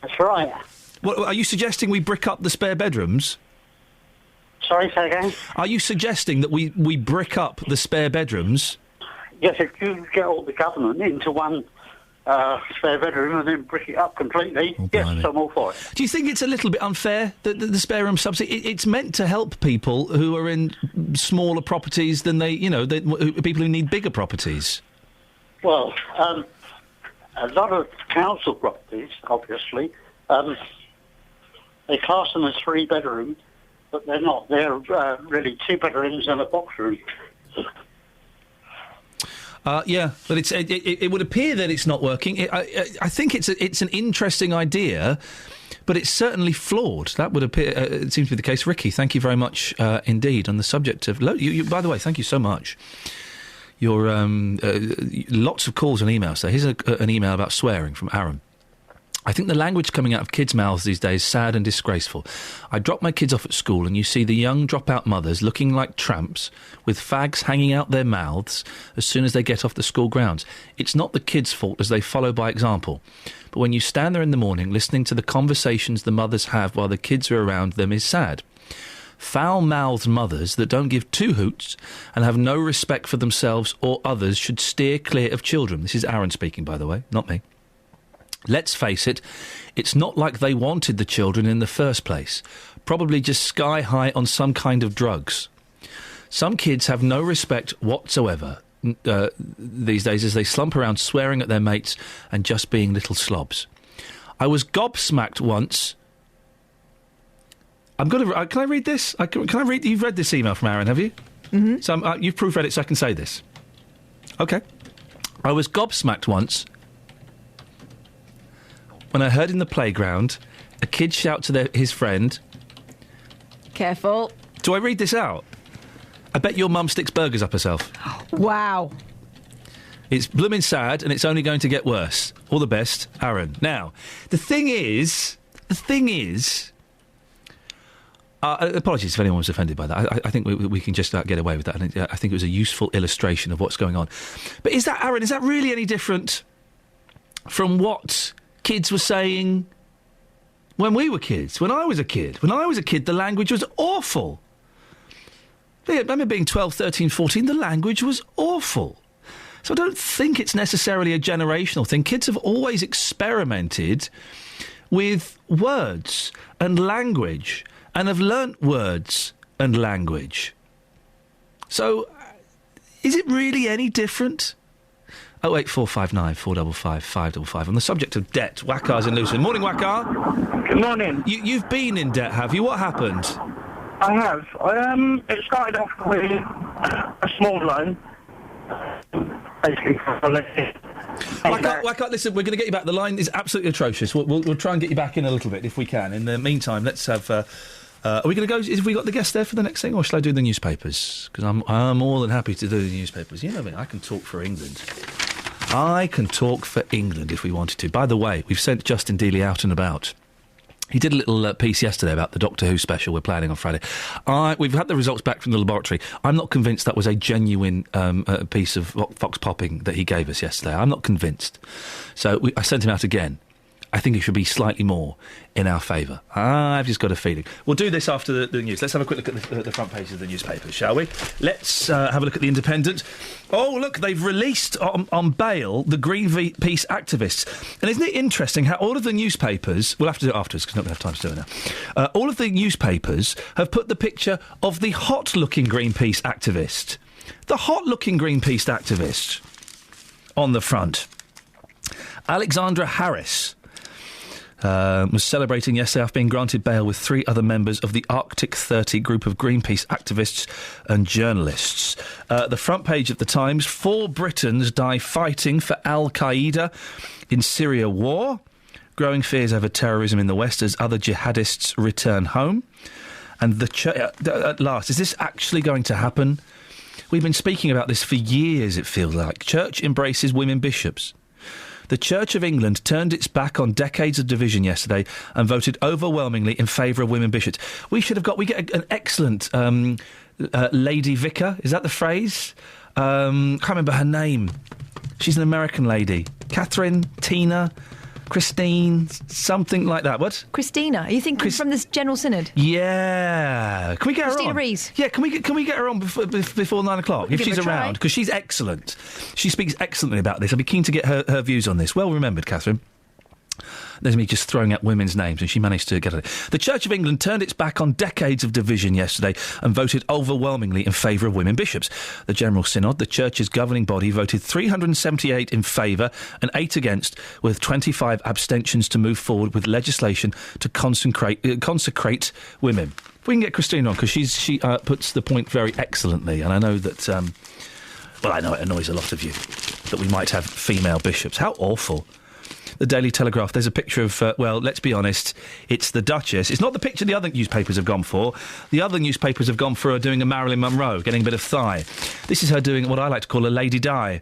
That's right. What, are you suggesting we brick up the spare bedrooms? Sorry, say again? Are you suggesting that we brick up the spare bedrooms? Yes, if you get all the government into one spare bedroom and then brick it up completely, yes, I'm all for it. Do you think it's a little bit unfair, the spare room subsidy? It's meant to help people who are in smaller properties than people who need bigger properties. Well, a lot of council properties, obviously, they class them as 3-bedroom, but they're not. They're really 2 bedrooms and a box room. Yeah, but it would appear that it's not working. I think it's an interesting idea, but it's certainly flawed. That would appear. It seems to be the case. Ricky, thank you very much indeed on the subject of. By the way, thank you so much. Your lots of calls and emails. So here's an email about swearing from Aaron. I think the language coming out of kids' mouths these days is sad and disgraceful. I drop my kids off at school and you see the young dropout mothers looking like tramps with fags hanging out their mouths as soon as they get off the school grounds. It's not the kids' fault as they follow by example. But when you stand there in the morning listening to the conversations the mothers have while the kids are around them is sad. Foul-mouthed mothers that don't give 2 hoots and have no respect for themselves or others should steer clear of children. This is Aaron speaking, by the way, not me. Let's face it, it's not like they wanted the children in the first place. Probably just sky high on some kind of drugs. Some kids have no respect whatsoever these days as they slump around swearing at their mates and just being little slobs. I was gobsmacked once Can I read this? Can I read? You've read this email from Aaron, have you? Mm-hmm. So you've proofread it, so I can say this. Okay. I was gobsmacked once when I heard in the playground a kid shout to his friend. Careful. Do I read this out? I bet your mum sticks burgers up herself. Wow. It's blooming sad, and it's only going to get worse. All the best, Aaron. Now, the thing is... apologies if anyone was offended by that. I think we can just get away with that. And I think it was a useful illustration of what's going on. But is that, Aaron, is that really any different from what kids were saying when we were kids? When I was a kid, the language was awful. I remember being 12, 13, 14, the language was awful. So I don't think it's necessarily a generational thing. Kids have always experimented with words and language and have learnt words and language. So, is it really any different? 08459 455 555. On the subject of debt, Wakar's in Luton. Morning, Wakar. Good morning. You've been in debt, have you? What happened? I have. It started off with a small loan. Basically, Wakar, listen, we're going to get you back. The line is absolutely atrocious. We'll try and get you back in a little bit if we can. In the meantime, let's have... are we going to go... Have we got the guest there for the next thing, or shall I do the newspapers? Because I'm more than happy to do the newspapers. You know me, I can talk for England. I can talk for England if we wanted to. By the way, we've sent Justin Dealey out and about. He did a little piece yesterday about the Doctor Who special we're planning on Friday. We've had the results back from the laboratory. I'm not convinced that was a genuine piece of fox popping that he gave us yesterday. I'm not convinced. So I sent him out again. I think it should be slightly more in our favour. I've just got a feeling. We'll do this after the news. Let's have a quick look at the front pages of the newspapers, shall we? Let's have a look at The Independent. Oh, look, they've released on bail the Greenpeace activists. And isn't it interesting how all of the newspapers... We'll have to do it afterwards because we're not going to have time to do it now. All of the newspapers have put the picture of the hot-looking Greenpeace activist. The hot-looking Greenpeace activist on the front. Alexandra Harris... was celebrating yesterday after being granted bail with 3 other members of the Arctic 30 group of Greenpeace activists and journalists. The front page of the Times, 4 Britons die fighting for Al-Qaeda in Syria war. Growing fears over terrorism in the West as other jihadists return home. And at last, is this actually going to happen? We've been speaking about this for years, it feels like. Church embraces women bishops. The Church of England turned its back on decades of division yesterday and voted overwhelmingly in favour of women bishops. We get an excellent lady vicar. Is that the phrase? Can't remember her name. She's an American lady. Catherine, Tina, Christine, something like that. What? Christina. Are you thinking from this General Synod? Yeah. Can we get Christina her on? Rees. Yeah, can we get her on before 9 o'clock? If she's around, because she's excellent. She speaks excellently about this. I'd be keen to get her views on this. Well remembered, Catherine. There's me just throwing out women's names, and she managed to get it. The Church of England turned its back on decades of division yesterday and voted overwhelmingly in favour of women bishops. The General Synod, the Church's governing body, voted 378 in favour and 8 against, with 25 abstentions to move forward with legislation to consecrate women. If we can get Christine on, because she puts the point very excellently, and I know that... I know it annoys a lot of you that we might have female bishops. How awful. The Daily Telegraph, there's a picture of, let's be honest, it's the Duchess. It's not the picture the other newspapers have gone for. The other newspapers have gone for her doing a Marilyn Monroe, getting a bit of thigh. This is her doing what I like to call a Lady Di.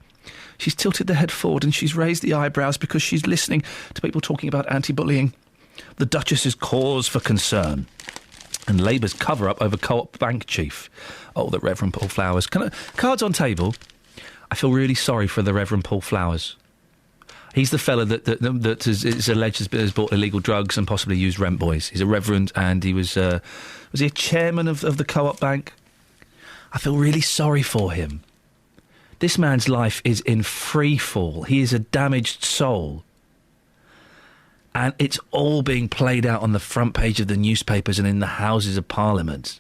She's tilted the head forward and she's raised the eyebrows because she's listening to people talking about anti-bullying. The Duchess's cause for concern. And Labour's cover-up over Co-op Bank chief. Oh, the Reverend Paul Flowers. Cards on table. I feel really sorry for the Reverend Paul Flowers. He's the fella that is alleged has bought illegal drugs and possibly used rent boys. He's a reverend, and he was he a chairman of the Co-op Bank? I feel really sorry for him. This man's life is in free fall. He is a damaged soul. And it's all being played out on the front page of the newspapers and in the Houses of Parliament.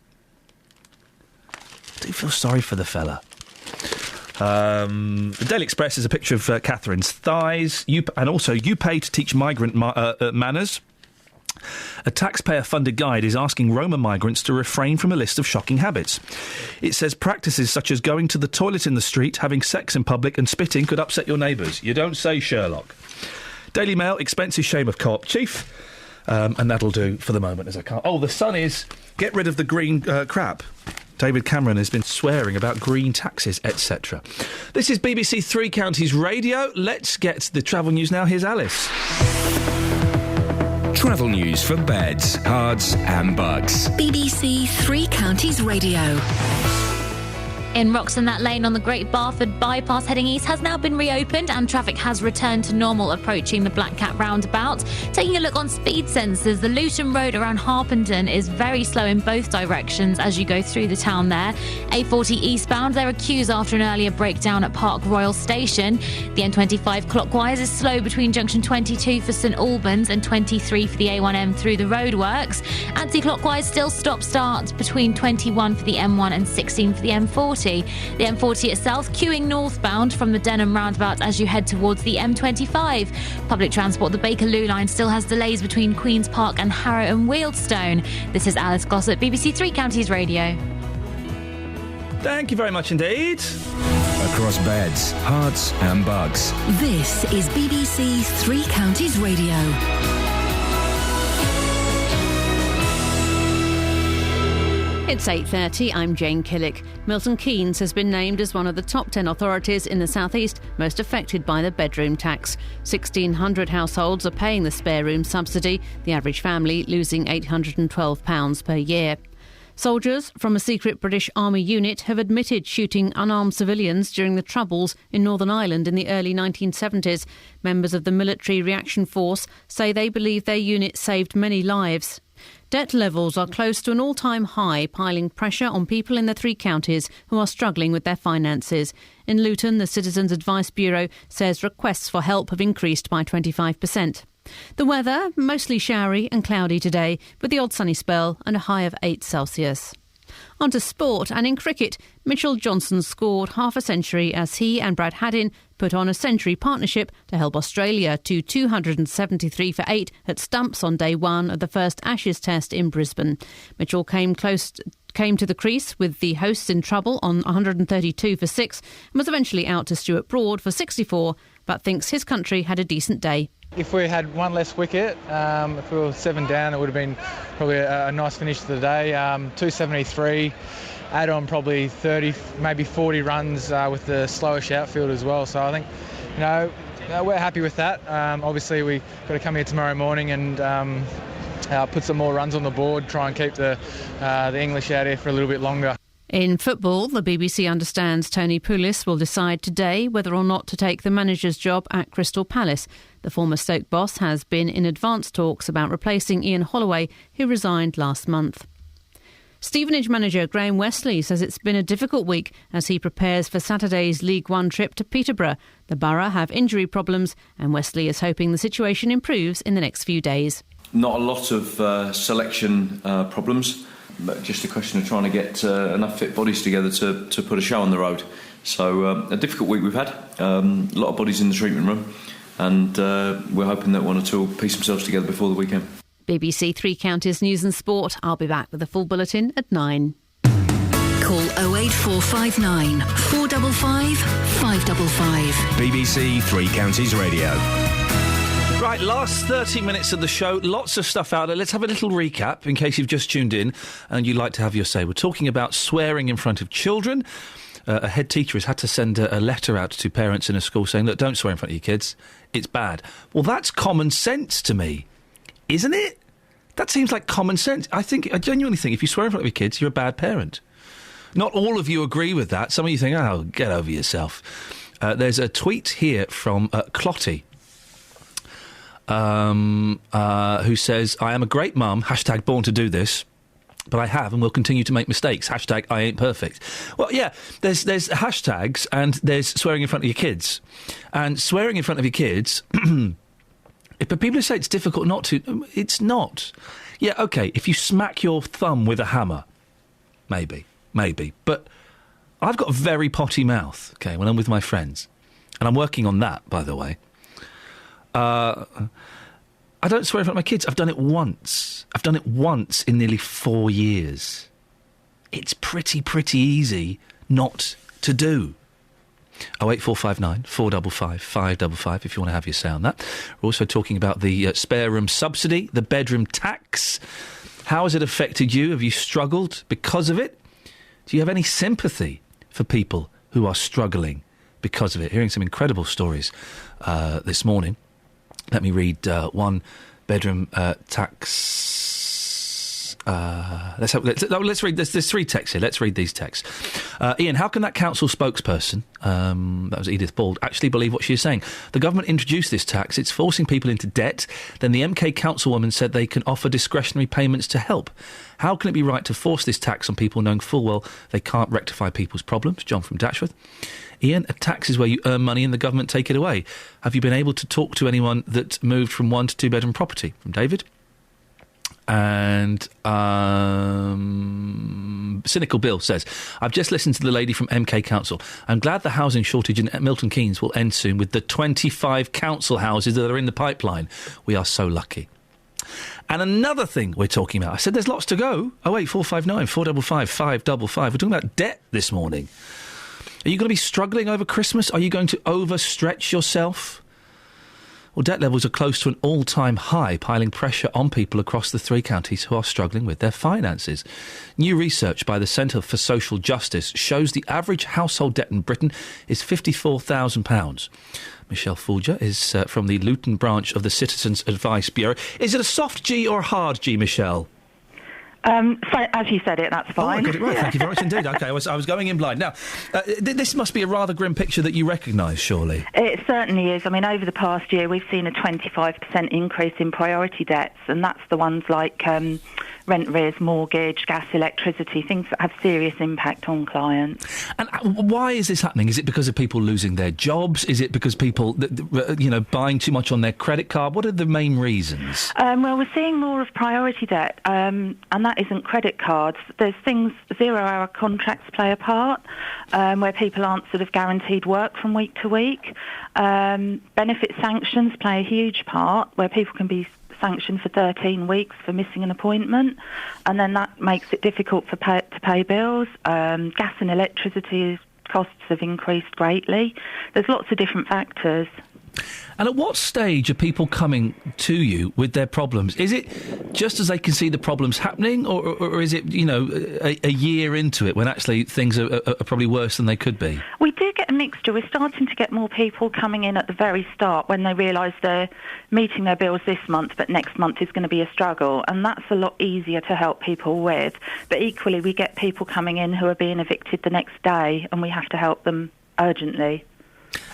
I do feel sorry for the fella. The Daily Express is a picture of Catherine's thighs, and also you pay to teach migrant manners. A taxpayer-funded guide is asking Roma migrants to refrain from a list of shocking habits. It says practices such as going to the toilet in the street, having sex in public and spitting could upset your neighbours. You don't say, Sherlock. Daily Mail, expenses shame of co-op chief. And that'll do for the moment, as I can't... Oh, the Sun is... Get rid of the green crap. David Cameron has been swearing about green taxes, etc. This is BBC Three Counties Radio. Let's get to the travel news now. Here's Alice. Travel news for beds, cards and bugs. BBC Three Counties Radio. In Roxton, that lane on the Great Barford bypass heading east has now been reopened and traffic has returned to normal approaching the Black Cat roundabout. Taking a look on speed sensors, the Luton Road around Harpenden is very slow in both directions as you go through the town there. A40 eastbound, there are queues after an earlier breakdown at Park Royal Station. The M25 clockwise is slow between junction 22 for St Albans and 23 for the A1M through the roadworks. Anti-clockwise still stop-start between 21 for the M1 and 16 for the M40. The M40 itself queuing northbound from the Denham roundabout as you head towards the M25. Public transport, the Bakerloo line still has delays between Queen's Park and Harrow and Wealdstone. This is Alice Glossop, BBC Three Counties Radio. Thank you very much indeed. Across beds, hearts and bugs. This is BBC Three Counties Radio. It's 8:30, I'm Jane Killick. Milton Keynes has been named as one of the top 10 authorities in the South East most affected by the bedroom tax. 1,600 households are paying the spare room subsidy, the average family losing £812 per year. Soldiers from a secret British Army unit have admitted shooting unarmed civilians during the Troubles in Northern Ireland in the early 1970s. Members of the Military Reaction Force say they believe their unit saved many lives. Debt levels are close to an all-time high, piling pressure on people in the three counties who are struggling with their finances. In Luton, the Citizens Advice Bureau says requests for help have increased by 25%. The weather, mostly showery and cloudy today, with the odd sunny spell and a high of 8 Celsius. On to sport, and in cricket, Mitchell Johnson scored half a century as he and Brad Haddin put on a century partnership to help Australia to 273 for 8 at stumps on day one of the first Ashes Test in Brisbane. Mitchell came to the crease with the hosts in trouble on 132 for 6 and was eventually out to Stuart Broad for 64, but thinks his country had a decent day. If we had one less wicket, if we were 7 down, it would have been probably a nice finish to the day. 273, add on probably 30, maybe 40 runs with the slowish outfield as well. So I think, we're happy with that. Obviously, we've got to come here tomorrow morning and put some more runs on the board, try and keep the English out here for a little bit longer. In football, the BBC understands Tony Pulis will decide today whether or not to take the manager's job at Crystal Palace. The former Stoke boss has been in advanced talks about replacing Ian Holloway, who resigned last month. Stevenage manager Graham Westley says it's been a difficult week as he prepares for Saturday's League One trip to Peterborough. The Borough have injury problems and Westley is hoping the situation improves in the next few days. Not a lot of selection problems, but just a question of trying to get enough fit bodies together to put a show on the road. So a difficult week we've had, a lot of bodies in the treatment room, and we're hoping that one or two will piece themselves together before the weekend. BBC Three Counties News and Sport. I'll be back with a full bulletin at 9. Call 08459 455 555. BBC Three Counties Radio. Right, last 30 minutes of the show, lots of stuff out there. Let's have a little recap in case you've just tuned in and you'd like to have your say. We're talking about swearing in front of children. A head teacher has had to send a letter out to parents in a school saying, look, don't swear in front of your kids. It's bad. Well, that's common sense to me, isn't it? That seems like common sense. I genuinely think if you swear in front of your kids, you're a bad parent. Not all of you agree with that. Some of you think, oh, get over yourself. There's a tweet here from Clotty. Who says, I am a great mum, hashtag born to do this, but I have and will continue to make mistakes, hashtag I ain't perfect. Well, yeah, there's hashtags and there's swearing in front of your kids. And swearing in front of your kids, but people who say it's difficult not to, it's not. Yeah, OK, if you smack your thumb with a hammer, maybe. But I've got a very potty mouth, OK, when I'm with my friends. And I'm working on that, by the way. I don't swear in front of my kids. I've done it once. I've done it once in nearly 4 years. It's pretty easy not to do. 08459 455 555 if you want to have your say on that. We're also talking about the spare room subsidy, the bedroom tax. How has it affected you? Have you struggled because of it? Do you have any sympathy for people who are struggling because of it? Hearing some incredible stories this morning. Let me read one bedroom tax. Let's read. There's 3 texts here. Let's read these texts. Iain, how can that council spokesperson, that was Edith Bald, actually believe what she is saying? The government introduced this tax. It's forcing people into debt. Then the MK councilwoman said they can offer discretionary payments to help. How can it be right to force this tax on people knowing full well they can't rectify people's problems? John from Datchworth. Iain, a tax is where you earn money and the government take it away. Have you been able to talk to anyone that moved from 1 to 2 bedroom property? From David. And Cynical Bill says, I've just listened to the lady from MK Council. I'm glad the housing shortage in Milton Keynes will end soon with the 25 council houses that are in the pipeline. We are so lucky. And another thing we're talking about, I said there's lots to go. 08459 455 555. We're talking about debt this morning. Are you going to be struggling over Christmas? Are you going to overstretch yourself? Well, debt levels are close to an all-time high, piling pressure on people across the 3 counties who are struggling with their finances. New research by the Centre for Social Justice shows the average household debt in Britain is £54,000. Michelle Fulger is from the Luton branch of the Citizens Advice Bureau. Is it a soft G or a hard G, Michelle? So, as you said it, that's fine. Oh, I got it right. Thank you very much indeed. OK, I was going in blind. Now, this must be a rather grim picture that you recognise, surely. It certainly is. I mean, over the past year, we've seen a 25% increase in priority debts, and that's the ones like rent arrears, mortgage, gas, electricity, things that have serious impact on clients. And why is this happening? Is it because of people losing their jobs? Is it because people, buying too much on their credit card? What are the main reasons? Well, we're seeing more of priority debt, and that isn't credit cards. There's things, 0-hour contracts play a part, where people aren't sort of guaranteed work from week to week. Benefit sanctions play a huge part, where people can be sanctioned for 13 weeks for missing an appointment, and then that makes it difficult to pay bills. Gas and electricity costs have increased greatly. There's lots of different factors. And at what stage are people coming to you with their problems? Is it just as they can see the problems happening, or is it, a year into it when actually things are probably worse than they could be? We do get a mixture. We're starting to get more people coming in at the very start when they realise they're meeting their bills this month, but next month is going to be a struggle, and that's a lot easier to help people with. But equally, we get people coming in who are being evicted the next day, and we have to help them urgently.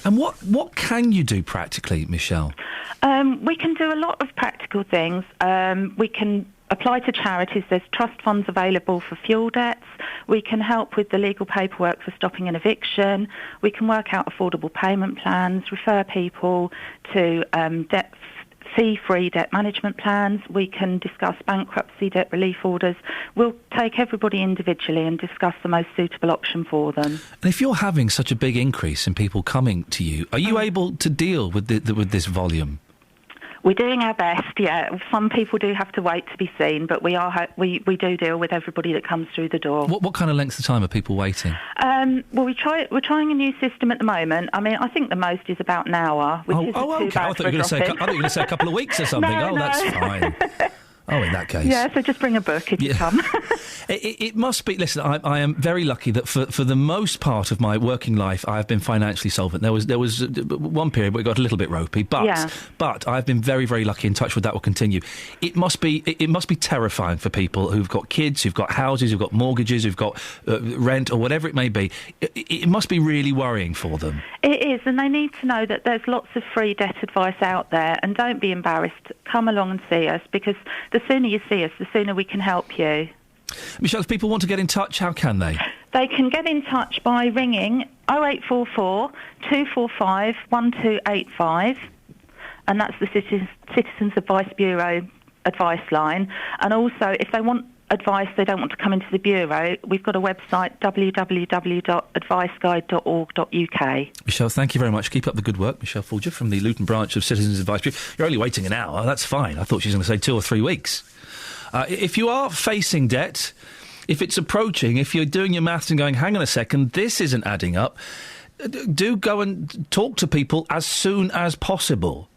And what can you do practically, Michelle? We can do a lot of practical things. We can apply to charities. There's trust funds available for fuel debts. We can help with the legal paperwork for stopping an eviction. We can work out affordable payment plans, refer people to fee-free debt management plans. We can discuss bankruptcy, debt relief orders. We'll take everybody individually and discuss the most suitable option for them. And if you're having such a big increase in people coming to you, are you able to deal with with this volume? We're doing our best, yeah. Some people do have to wait to be seen, but we do deal with everybody that comes through the door. What kind of length of time are people waiting? Well, we're trying a new system at the moment. I mean, I think the most is about an hour, which isn't too bad. I thought you were going to say a couple of weeks or something. No. That's fine. Oh, in that case. Yeah, so just bring a book if you come. It must be... Listen, I am very lucky that for the most part of my working life, I have been financially solvent. There was one period where it got a little bit ropey, but I've been very, very lucky, and touch wood that will continue. It must be terrifying for people who've got kids, who've got houses, who've got mortgages, who've got rent, or whatever it may be. It must be really worrying for them. It is, and they need to know that there's lots of free debt advice out there, and don't be embarrassed. Come along and see us, because the sooner you see us, the sooner we can help you. Michelle, if people want to get in touch, how can they? They can get in touch by ringing 0844 245 1285, and that's the Citizens Advice Bureau advice line. And also, if they want advice, they don't want to come into the Bureau, we've got a website, www.adviceguide.org.uk. Michelle, thank you very much. Keep up the good work. Michelle Folger from the Luton branch of Citizens Advice Bureau. You're only waiting an hour. That's fine. I thought she was going to say 2 or 3 weeks. If you are facing debt, if it's approaching, if you're doing your maths and going, hang on a second, this isn't adding up, do go and talk to people as soon as possible.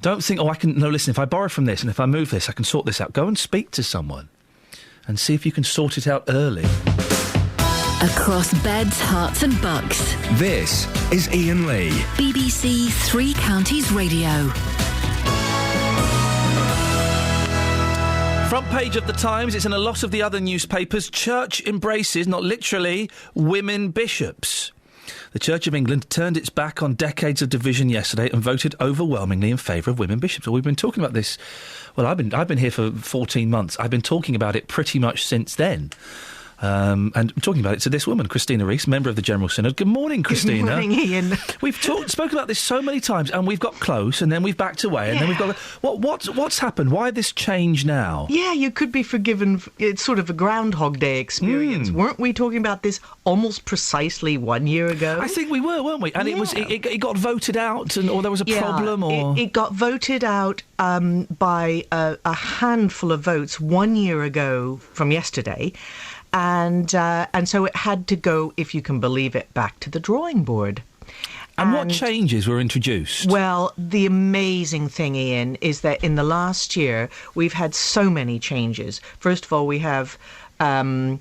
Don't think, listen, if I borrow from this and if I move this, I can sort this out. Go and speak to someone and see if you can sort it out early. Across beds, hearts and bucks. This is Iain Lee. BBC Three Counties Radio. Front page of the Times, it's in a lot of the other newspapers. Church embraces, not literally, women bishops. The Church of England turned its back on decades of division yesterday and voted overwhelmingly in favour of women bishops. Well, we've been talking about this. Well, I've been here for 14 months. I've been talking about it pretty much since then. And talking about it to this woman, Christina Rees, member of the General Synod. Good morning, Christina. Good morning, Iain. We've spoken about this so many times, and we've got close, and then we've backed away, and then we've got... What's happened? Why this change now? Yeah, you could be forgiven. It's sort of a Groundhog Day experience. Weren't we talking about this almost precisely 1 year ago? I think we were, weren't we? And it got voted out, or there was a problem, or... It got voted out by a handful of votes 1 year ago from yesterday. And so it had to go, if you can believe it, back to the drawing board. And what changes were introduced? Well, the amazing thing, Iain, is that in the last year, we've had so many changes. First of all, we have a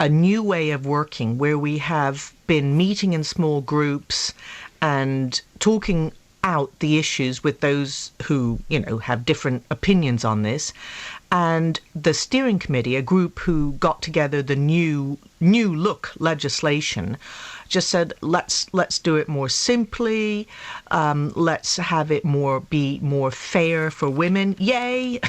new way of working where we have been meeting in small groups and talking out the issues with those who, have different opinions on this. And the steering committee, a group who got together the new look legislation, just said, let's do it more simply. Let's have it be more fair for women. Yay!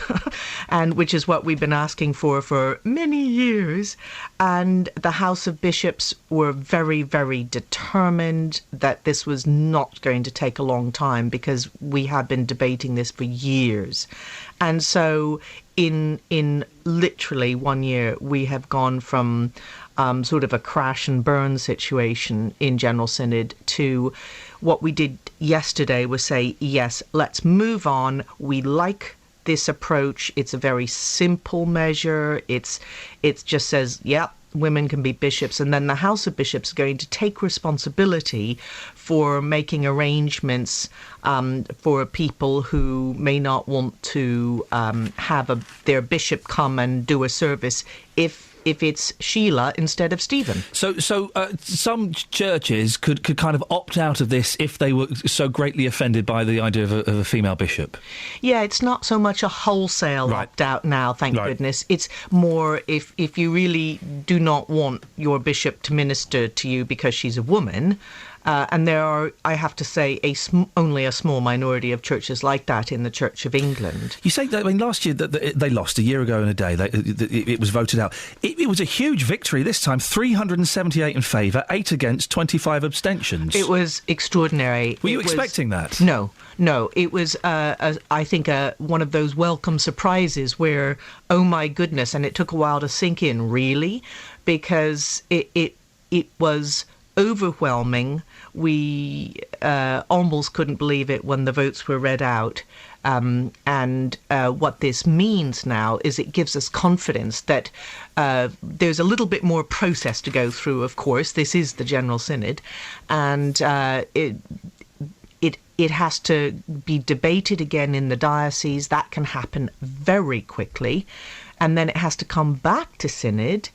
And which is what we've been asking for many years. And the House of Bishops were very, very determined that this was not going to take a long time because we have been debating this for years. And so in literally 1 year, we have gone from sort of a crash and burn situation in General Synod to what we did yesterday was say, yes, let's move on. We like this approach. It's a very simple measure. It just says, women can be bishops, and then the House of Bishops are going to take responsibility for making arrangements for people who may not want to have their bishop come and do a service if it's Sheila instead of Stephen. So some churches could kind of opt out of this if they were so greatly offended by the idea of a female bishop. Yeah, it's not so much a wholesale opt-out now, thank goodness. It's more if you really do not want your bishop to minister to you because she's a woman. And there are, I have to say, only a small minority of churches like that in the Church of England. You say that, last year that they lost, a year ago in a day, it was voted out. It was a huge victory this time, 378 in favour, 8 against, 25 abstentions. It was extraordinary. Were you expecting that? No. It was, I think, one of those welcome surprises where, oh my goodness, and it took a while to sink in, really, because it was overwhelming. We almost couldn't believe it when the votes were read out. And what this means now is it gives us confidence that there's a little bit more process to go through, of course. This is the General Synod. And it has to be debated again in the diocese. That can happen very quickly. And then it has to come back to Synod.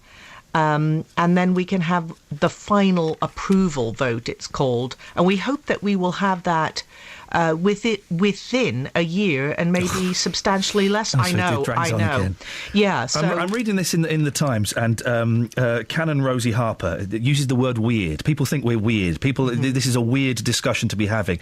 And then we can have the final approval vote, it's called. And we hope that we will have that within a year and maybe substantially less. I know. Yeah. So I'm reading this in the Times, and Canon Rosie Harper uses the word weird. People think we're weird. This is a weird discussion to be having.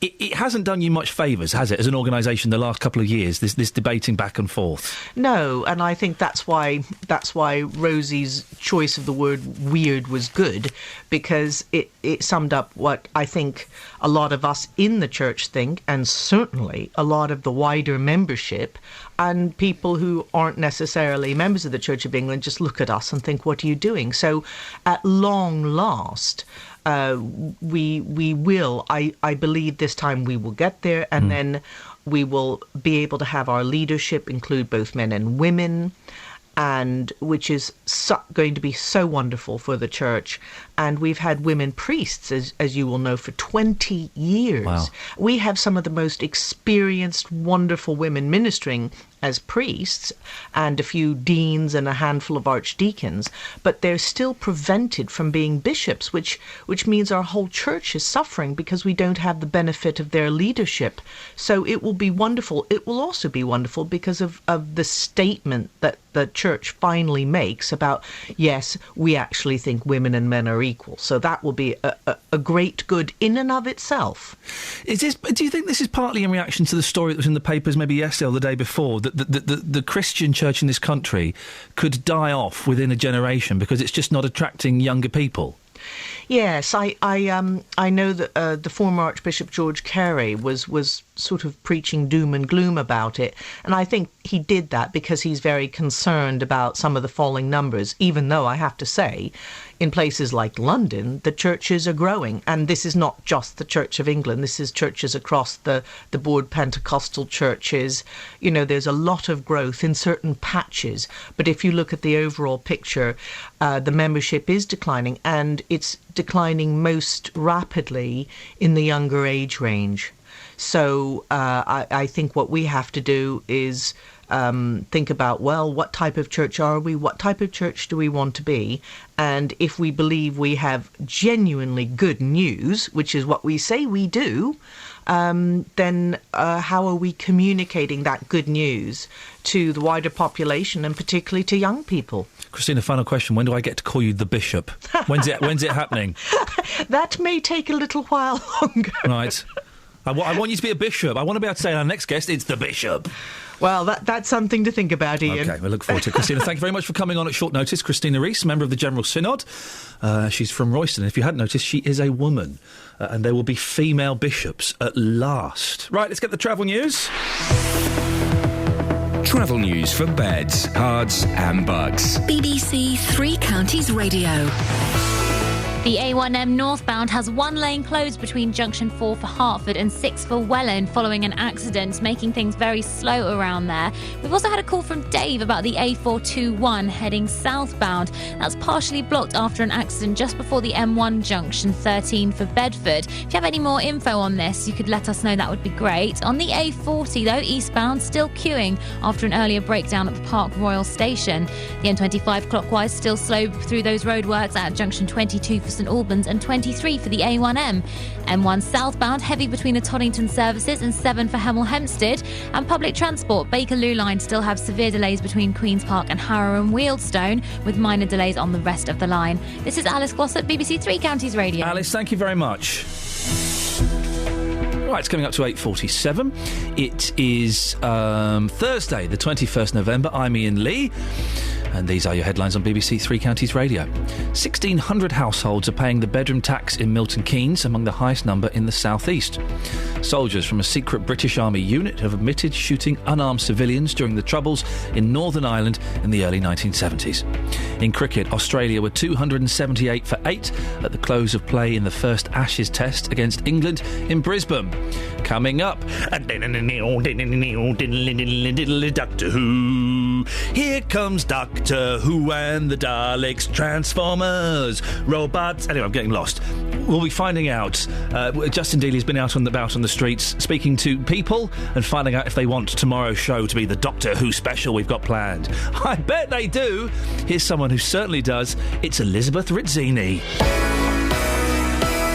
It hasn't done you much favours, has it, as an organisation, the last couple of years, this debating back and forth? No, and I think that's why Rosie's choice of the word weird was good, because it summed up what I think a lot of us in the church church think, and certainly a lot of the wider membership, and people who aren't necessarily members of the Church of England just look at us and think, what are you doing? So at long last, we will, I believe this time we will get there, and then we will be able to have our leadership include both men and women, and which is going to be so wonderful for the church. And we've had women priests, as you will know, for 20 years. Wow. We have some of the most experienced, wonderful women ministering as priests, and a few deans and a handful of archdeacons, but they're still prevented from being bishops, which means our whole church is suffering because we don't have the benefit of their leadership. So it will be wonderful. It will also be wonderful because of the statement that the church finally makes about, yes, we actually think women and men are equal. So that will be a great good in and of itself. Do you think this is partly in reaction to the story that was in the papers maybe yesterday or the day before, that the Christian church in this country could die off within a generation because it's just not attracting younger people? Yes, I know that the former Archbishop George Carey was sort of preaching doom and gloom about it, and I think he did that because he's very concerned about some of the falling numbers, even though I have to say, in places like London, the churches are growing, and this is not just the Church of England, this is churches across the board, Pentecostal churches. You know, there's a lot of growth in certain patches, but if you look at the overall picture, the membership is declining, and it's declining most rapidly in the younger age range. So I think what we have to do is think about, well, what type of church are we? What type of church do we want to be? And if we believe we have genuinely good news, which is what we say we do, then how are we communicating that good news to the wider population and particularly to young people? Christina, final question. When do I get to call you the bishop? When's it happening? That may take a little while longer. Right. I want you to be a bishop. I want to be able to say to our next guest, it's the bishop. Well, that's something to think about, Ian. OK, we look forward to it. Christina, thank you very much for coming on at short notice. Christina Rees, member of the General Synod. She's from Royston. If you hadn't noticed, she is a woman. And there will be female bishops at last. Right, let's get the travel news. Travel news for beds, cards and bugs. BBC Three Counties Radio. The A1M northbound has one lane closed between junction 4 for Hertford and 6 for Welland following an accident, making things very slow around there. We've also had a call from Dave about the A421 heading southbound. That's partially blocked after an accident just before the M1 junction 13 for Bedford. If you have any more info on this, you could let us know. That would be great. On the A40, though, eastbound, still queuing after an earlier breakdown at the Park Royal Station. The M25 clockwise still slow through those roadworks at junction 22 for St Albans and 23 for the A1M. M1 southbound heavy between the Toddington services and 7 for Hemel Hempstead. And public transport, Bakerloo line still have severe delays between Queen's Park and Harrow and Wealdstone, with minor delays on the rest of the line. This is Alice Glossop, BBC Three Counties Radio. Alice, thank you very much. Right, it's coming up to 8:47. It is Thursday, the 21st November. I'm Iain Lee. And these are your headlines on BBC Three Counties Radio. 1,600 households are paying the bedroom tax in Milton Keynes, among the highest number in the southeast. Soldiers from a secret British Army unit have admitted shooting unarmed civilians during the Troubles in Northern Ireland in the early 1970s. In cricket, Australia were 278 for 8 at the close of play in the first Ashes Test against England in Brisbane. Coming up, Doctor Who. Here comes Doctor Who and the Daleks, Transformers, robots. Anyway, I'm getting lost. We'll be finding out. Justin Dealey's been out on the streets, speaking to people and finding out if they want tomorrow's show to be the Doctor Who special we've got planned. I bet they do. Here's someone who certainly does. It's Elizabeth Rizzini.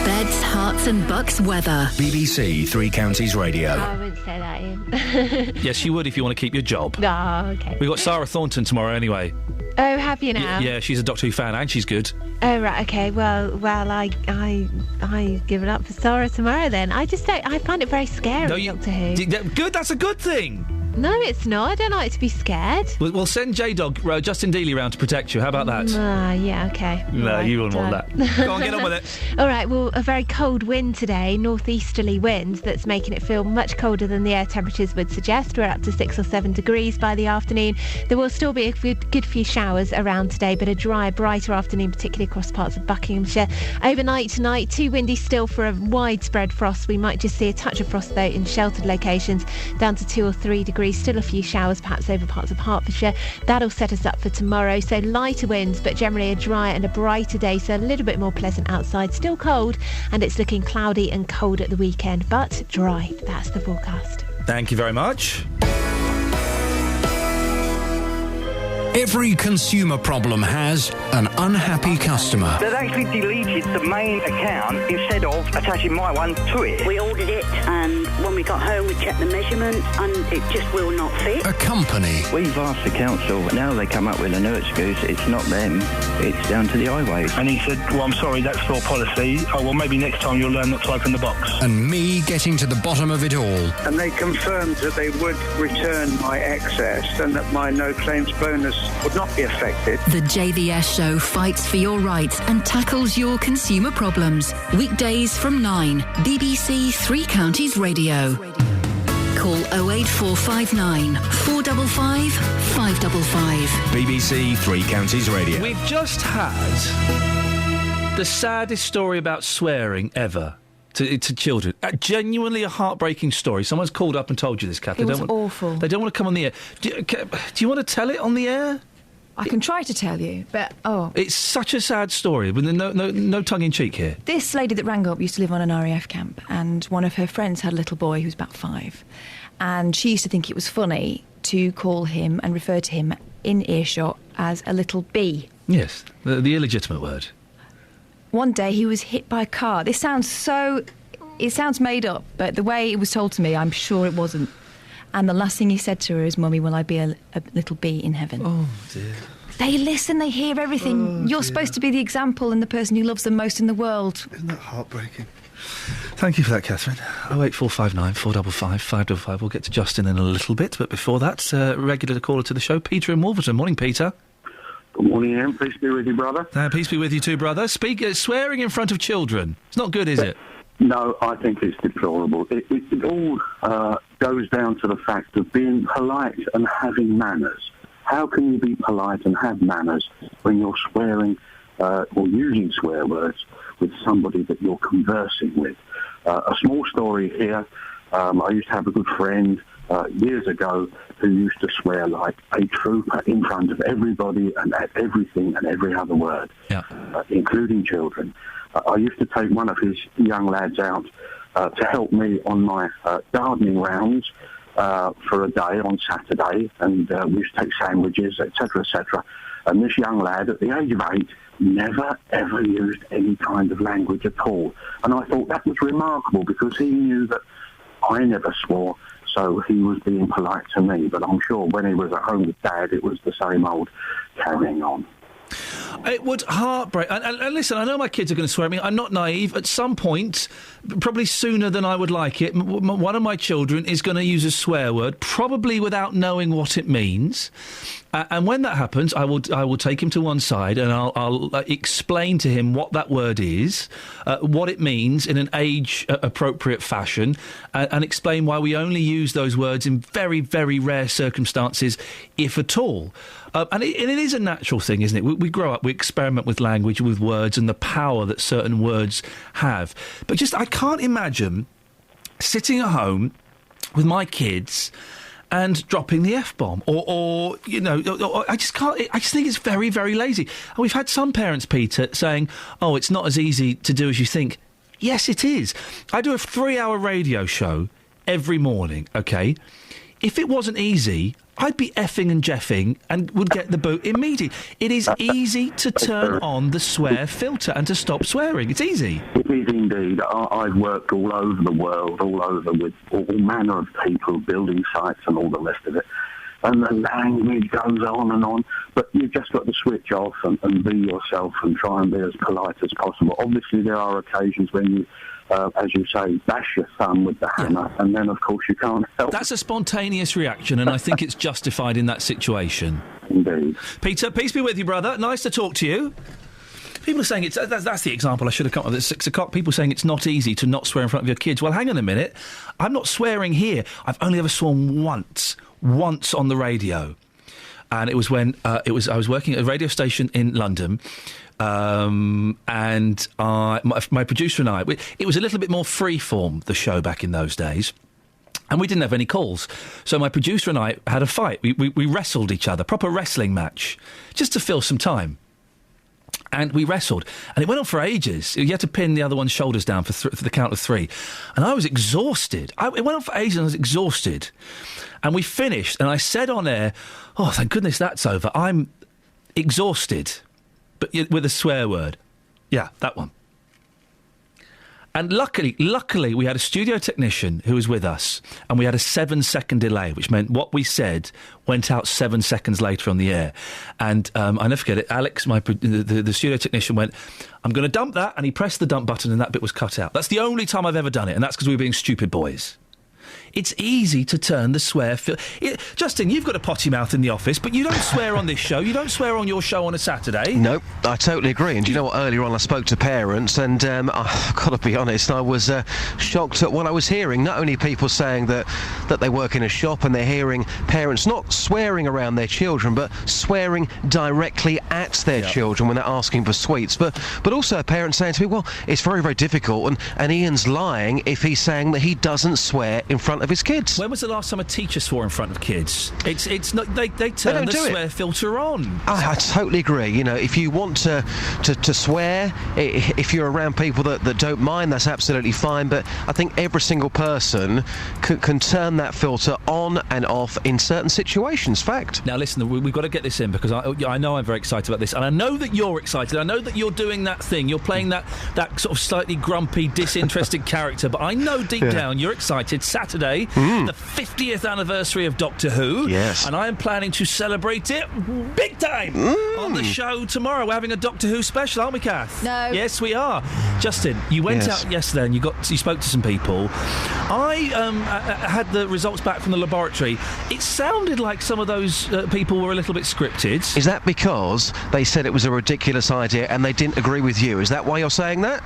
Beds, Herts and bucks weather. BBC Three Counties Radio. I wouldn't say that, Ian. Yes, you would if you want to keep your job. Oh, OK. We've got Sarah Thornton tomorrow anyway. Oh, have you now? Yeah, she's a Doctor Who fan and she's good. Oh, right, OK. Well, I give it up for Sarah tomorrow then. I find it very scary, Doctor Who. Good, that's a good thing. No, it's not. I don't like to be scared. We'll send J-Dog, Justin Dealey round to protect you. How about that? Yeah, OK. No, Right, you wouldn't want that. Go on, get on with it. All right, well, a very cold wind today, northeasterly wind, that's making it feel much colder than the air temperatures would suggest. We're up to 6 or 7 degrees by the afternoon. There will still be a good few showers around today, but a dry, brighter afternoon, particularly across parts of Buckinghamshire. Overnight tonight, too windy still for a widespread frost. We might just see a touch of frost, though, in sheltered locations, down to 2 or 3 degrees. Still a few showers, perhaps over parts of Hertfordshire. That'll set us up for tomorrow. So lighter winds, but generally a dry and a brighter day, so a little bit more pleasant outside. Still cold, and it's looking cloudy and cold at the weekend, but dry. That's the forecast. Thank you very much. Every consumer problem has an unhappy customer. They've actually deleted the main account instead of attaching my one to it. We ordered it, and when we got home we checked the measurements, and it just will not fit. A company. We've asked the council, now they come up with a new excuse. It's not them, it's down to the highways. And he said, well, I'm sorry, that's floor policy. Oh, well, maybe next time you'll learn not to open the box. And me getting to the bottom of it all. And they confirmed that they would return my excess and that my no claims bonus would not be affected. The JVS show fights for your rights and tackles your consumer problems. Weekdays from 9, BBC Three Counties Radio. Call 08459 455 555. BBC Three Counties Radio. We've just had the saddest story about swearing ever to children. Genuinely a heartbreaking story. Someone's called up and told you this, Kath. It was awful. They don't want to come on the air. Do you want to tell it on the air? I can try to tell you, but It's such a sad story, with no tongue-in-cheek here. This lady that rang up used to live on an RAF camp, and one of her friends had a little boy who was about 5, and she used to think it was funny to call him and refer to him in earshot as a little bee. Yes, the illegitimate word. One day he was hit by a car. It sounds made up, but the way it was told to me, I'm sure it wasn't. And the last thing he said to her is, "Mummy, will I be a little bee in heaven?" Oh, dear. They listen, they hear everything. You're supposed to be the example and the person who loves them most in the world. Isn't that heartbreaking? Thank you for that, Catherine. 08459 455 555. We'll get to Justin in a little bit, but before that, regular caller to the show, Peter in Wolverton. Morning, Peter. Good morning, Ian. Peace be with you, brother. Peace be with you too, brother. Swearing in front of children. It's not good, is it? No, I think it's deplorable. It all goes down to the fact of being polite and having manners. How can you be polite and have manners when you're swearing or using swear words with somebody that you're conversing with? A small story here. I used to have a good friend years ago who used to swear like a trooper in front of everybody and at everything and every other word, including children. I used to take one of his young lads out to help me on my gardening rounds for a day on Saturday, and we used to take sandwiches, etc., etc. And this young lad, at the age of 8, never, ever used any kind of language at all. And I thought that was remarkable because he knew that I never swore, so he was being polite to me. But I'm sure when he was at home with Dad, it was the same old carrying on. It would heartbreak. And listen, I know my kids are going to swear at me. I'm not naive. At some point, probably sooner than I would like it, one of my children is going to use a swear word, probably without knowing what it means. And when that happens, I will take him to one side and I'll explain to him what that word is, what it means in an age-appropriate fashion, and explain why we only use those words in very, very rare circumstances, if at all. And it is a natural thing, isn't it? We grow up, we experiment with language, with words, and the power that certain words have. But I can't imagine sitting at home with my kids and dropping the F-bomb, or I just can't. I just think it's very, very lazy. And we've had some parents, Peter, saying, "Oh, it's not as easy to do as you think." Yes, it is. I do a 3-hour radio show every morning. Okay, if it wasn't easy, I'd be effing and jeffing and would get the boot immediately. It is easy to turn on the swear filter and to stop swearing. It's easy. It is indeed. I've worked all over the world, all over with all manner of people, building sites and all the rest of it. and the language goes on and on. But you've just got to switch off and be yourself and try and be as polite as possible. Obviously, there are occasions when you, as you say, bash your thumb with the hammer, and then, of course, you can't help. That's a spontaneous reaction, and I think it's justified in that situation. Indeed. Peter, peace be with you, brother. Nice to talk to you. People are saying it's... That's the example I should have come up with at 6 o'clock. People saying it's not easy to not swear in front of your kids. Well, hang on a minute. I'm not swearing here. I've only ever sworn once on the radio. And it was when I was working at a radio station in London, and my producer and I... It was a little bit more free-form, the show, back in those days. And we didn't have any calls. So my producer and I had a fight. We wrestled each other, proper wrestling match, just to fill some time. And we wrestled. And it went on for ages. You had to pin the other one's shoulders down for the count of 3. And I was exhausted. It went on for ages and I was exhausted. And we finished, and I said on air, oh, thank goodness that's over. I'm exhausted. But with a swear word. Yeah, that one. And luckily, we had a studio technician who was with us, and we had a 7-second delay, which meant what we said went out 7 seconds later on the air. And I never forget it. Alex, the studio technician, went, "I'm going to dump that," and he pressed the dump button, and that bit was cut out. That's the only time I've ever done it, and that's because we were being stupid boys. It's easy to turn the swear... Justin, you've got a potty mouth in the office, but you don't swear on this show. You don't swear on your show on a Saturday. No, I totally agree. And do you know what? Earlier on I spoke to parents, and I've got to be honest, I was shocked at what I was hearing. Not only people saying that they work in a shop and they're hearing parents not swearing around their children, but swearing directly at their children when they're asking for sweets. But also parents saying to me, well, it's very, very difficult, and Ian's lying if he's saying that he doesn't swear in front of his kids. When was the last time a teacher swore in front of kids? It's not... They turn the swear filter on. I totally agree. You know, if you want to swear, if you're around people that don't mind, that's absolutely fine. But I think every single person can turn that filter on and off in certain situations. Fact. Now, listen, we've got to get this in because I know I'm very excited about this, and I know that you're excited. I know that you're doing that thing. You're playing that sort of slightly grumpy, disinterested character, but I know deep down you're excited. Saturday, the 50th anniversary of Doctor Who. Yes. And I am planning to celebrate it big time on the show tomorrow. We're having a Doctor Who special, aren't we, Kath? No. Yes, we are. Justin, you went out yesterday and you spoke to some people. I had the results back from the laboratory. It sounded like some of those people were a little bit scripted. Is that because they said it was a ridiculous idea and they didn't agree with you? Is that why you're saying that?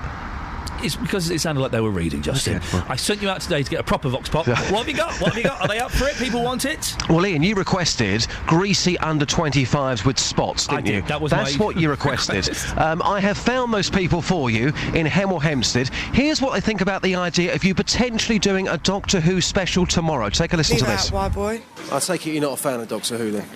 It's because it sounded like they were reading, Justin. Okay. I sent you out today to get a proper Vox Pop. What have you got? What have you got? Are they up for it? People want it? Well, Ian, you requested greasy under-25s with spots, didn't you? That's what you requested. I have found those people for you in Hemel Hempstead. Here's what I think about the idea of you potentially doing a Doctor Who special tomorrow. Take a listen to this. White boy. I take it you're not a fan of Doctor Who, then?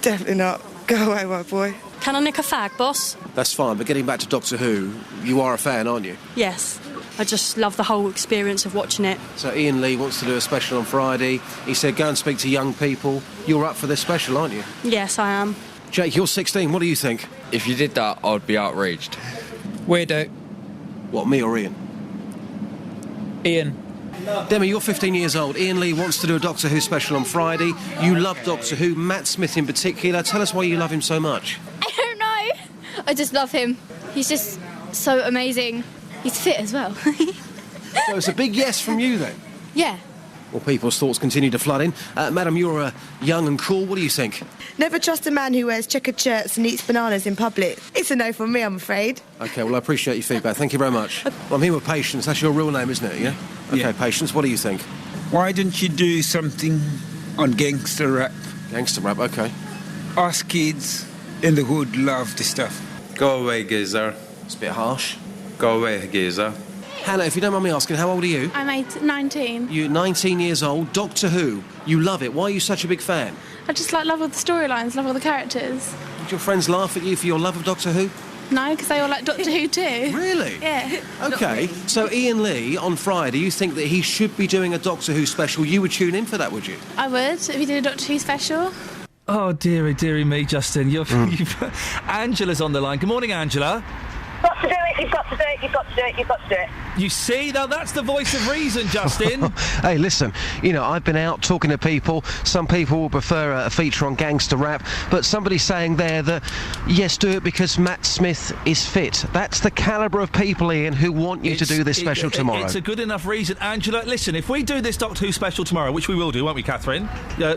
Definitely not. Go away, white boy. Can I nick a fag, boss? That's fine, but getting back to Doctor Who, you are a fan, aren't you? Yes. I just love the whole experience of watching it. So Iain Lee wants to do a special on Friday. He said go and speak to young people. You're up for this special, aren't you? Yes, I am. Jake, you're 16. What do you think? If you did that, I would be outraged. Weirdo. What, me or Ian? Ian. Demi, you're 15 years old. Iain Lee wants to do a Doctor Who special on Friday. You love Doctor Who, Matt Smith in particular. Tell us why you love him so much. I don't know. I just love him. He's just so amazing. He's fit as well. So it's a big yes from you, then? Yeah. Well, people's thoughts continue to flood in. Madam, you're young and cool. What do you think? Never trust a man who wears checkered shirts and eats bananas in public. It's a no from me, I'm afraid. OK, well, I appreciate your feedback. Thank you very much. Well, I'm here with Patience. That's your real name, isn't it, yeah? OK, Patience, what do you think? Why don't you do something on gangster rap? Gangster rap, OK. Us kids in the hood love the stuff. Go away, geezer. It's a bit harsh. Go away, geezer. Hannah, if you don't mind me asking, how old are you? I'm 19. You're 19 years old. Doctor Who. You love it. Why are you such a big fan? I just love all the storylines, love all the characters. Did your friends laugh at you for your love of Doctor Who? No, because they all like Doctor Who too. Really? Yeah. OK, so Iain Lee, on Friday, you think that he should be doing a Doctor Who special. You would tune in for that, would you? I would, if he did a Doctor Who special. Oh, dearie me, Justin. Angela's on the line. Good morning, Angela. What's to do it, you've got to do it, you've got to do it, you've got to do it. You see, now that's the voice of reason, Justin. Hey, listen, you know, I've been out talking to people. Some people will prefer a feature on gangster rap, but somebody's saying there that, yes, do it because Matt Smith is fit. That's the calibre of people, Ian, who want you to do this special tomorrow. It's a good enough reason. Angela, listen, if we do this Doctor Who special tomorrow, which we will do, won't we, Catherine?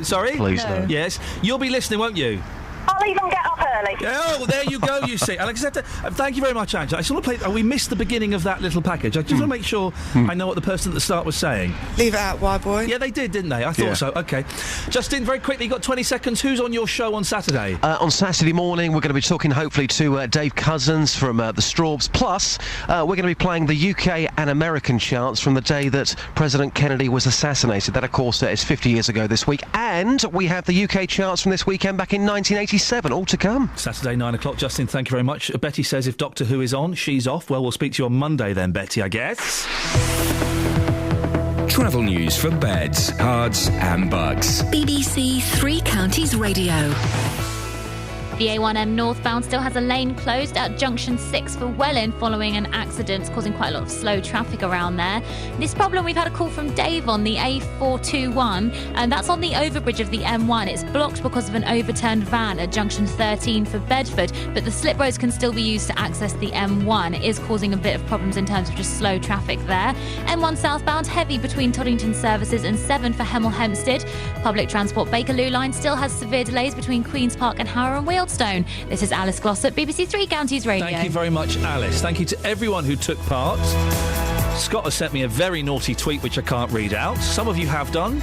Sorry? Please no. Yes. You'll be listening, won't you? I'll even get up early. Oh, there you go, you see. Alex, thank you very much, Angela. I just want to play... we missed the beginning of that little package. I just want to make sure I know what the person at the start was saying. Leave it out, why, boy? Yeah, they did, didn't they? I thought so. OK. Justin, very quickly, you've got 20 seconds. Who's on your show on Saturday? On Saturday morning, we're going to be talking, hopefully, to Dave Cousins from the Strawbs. Plus, we're going to be playing the UK and American charts from the day that President Kennedy was assassinated. That, of course, is 50 years ago this week. And we have the UK charts from this weekend back in 1987. All to come. Saturday, 9 o'clock. Justin, thank you very much. Betty says if Doctor Who is on, she's off. Well, we'll speak to you on Monday then, Betty, I guess. Travel news for beds, cards and bugs. BBC Three Counties Radio. The A1M northbound still has a lane closed at junction 6 for Welwyn following an accident, causing quite a lot of slow traffic around there. This problem, we've had a call from Dave on the A421, and that's on the overbridge of the M1. It's blocked because of an overturned van at junction 13 for Bedford, but the slip roads can still be used to access the M1. It is causing a bit of problems in terms of just slow traffic there. M1 southbound, heavy between Toddington Services and 7 for Hemel Hempstead. Public transport Bakerloo line still has severe delays between Queen's Park and Harrow and Wealdstone. This is Alice Glossop, BBC Three Counties Radio. Thank you very much, Alice. Thank you to everyone who took part. Scott has sent me a very naughty tweet which I can't read out. Some of you have done.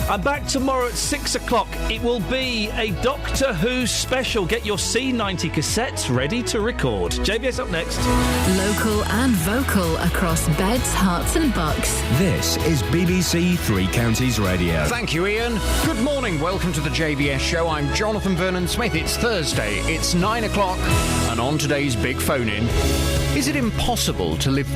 I'm back tomorrow at 6 o'clock. It will be a Doctor Who special. Get your C90 cassettes ready to record. JVS up next. Local and vocal across beds, hearts and bucks. This is BBC Three Counties Radio. Thank you, Ian. Good morning. Welcome to the JVS show. I'm Jonathan Vernon-Smith. It's Thursday. It's 9 o'clock. And on today's big phone-in, is it impossible to live...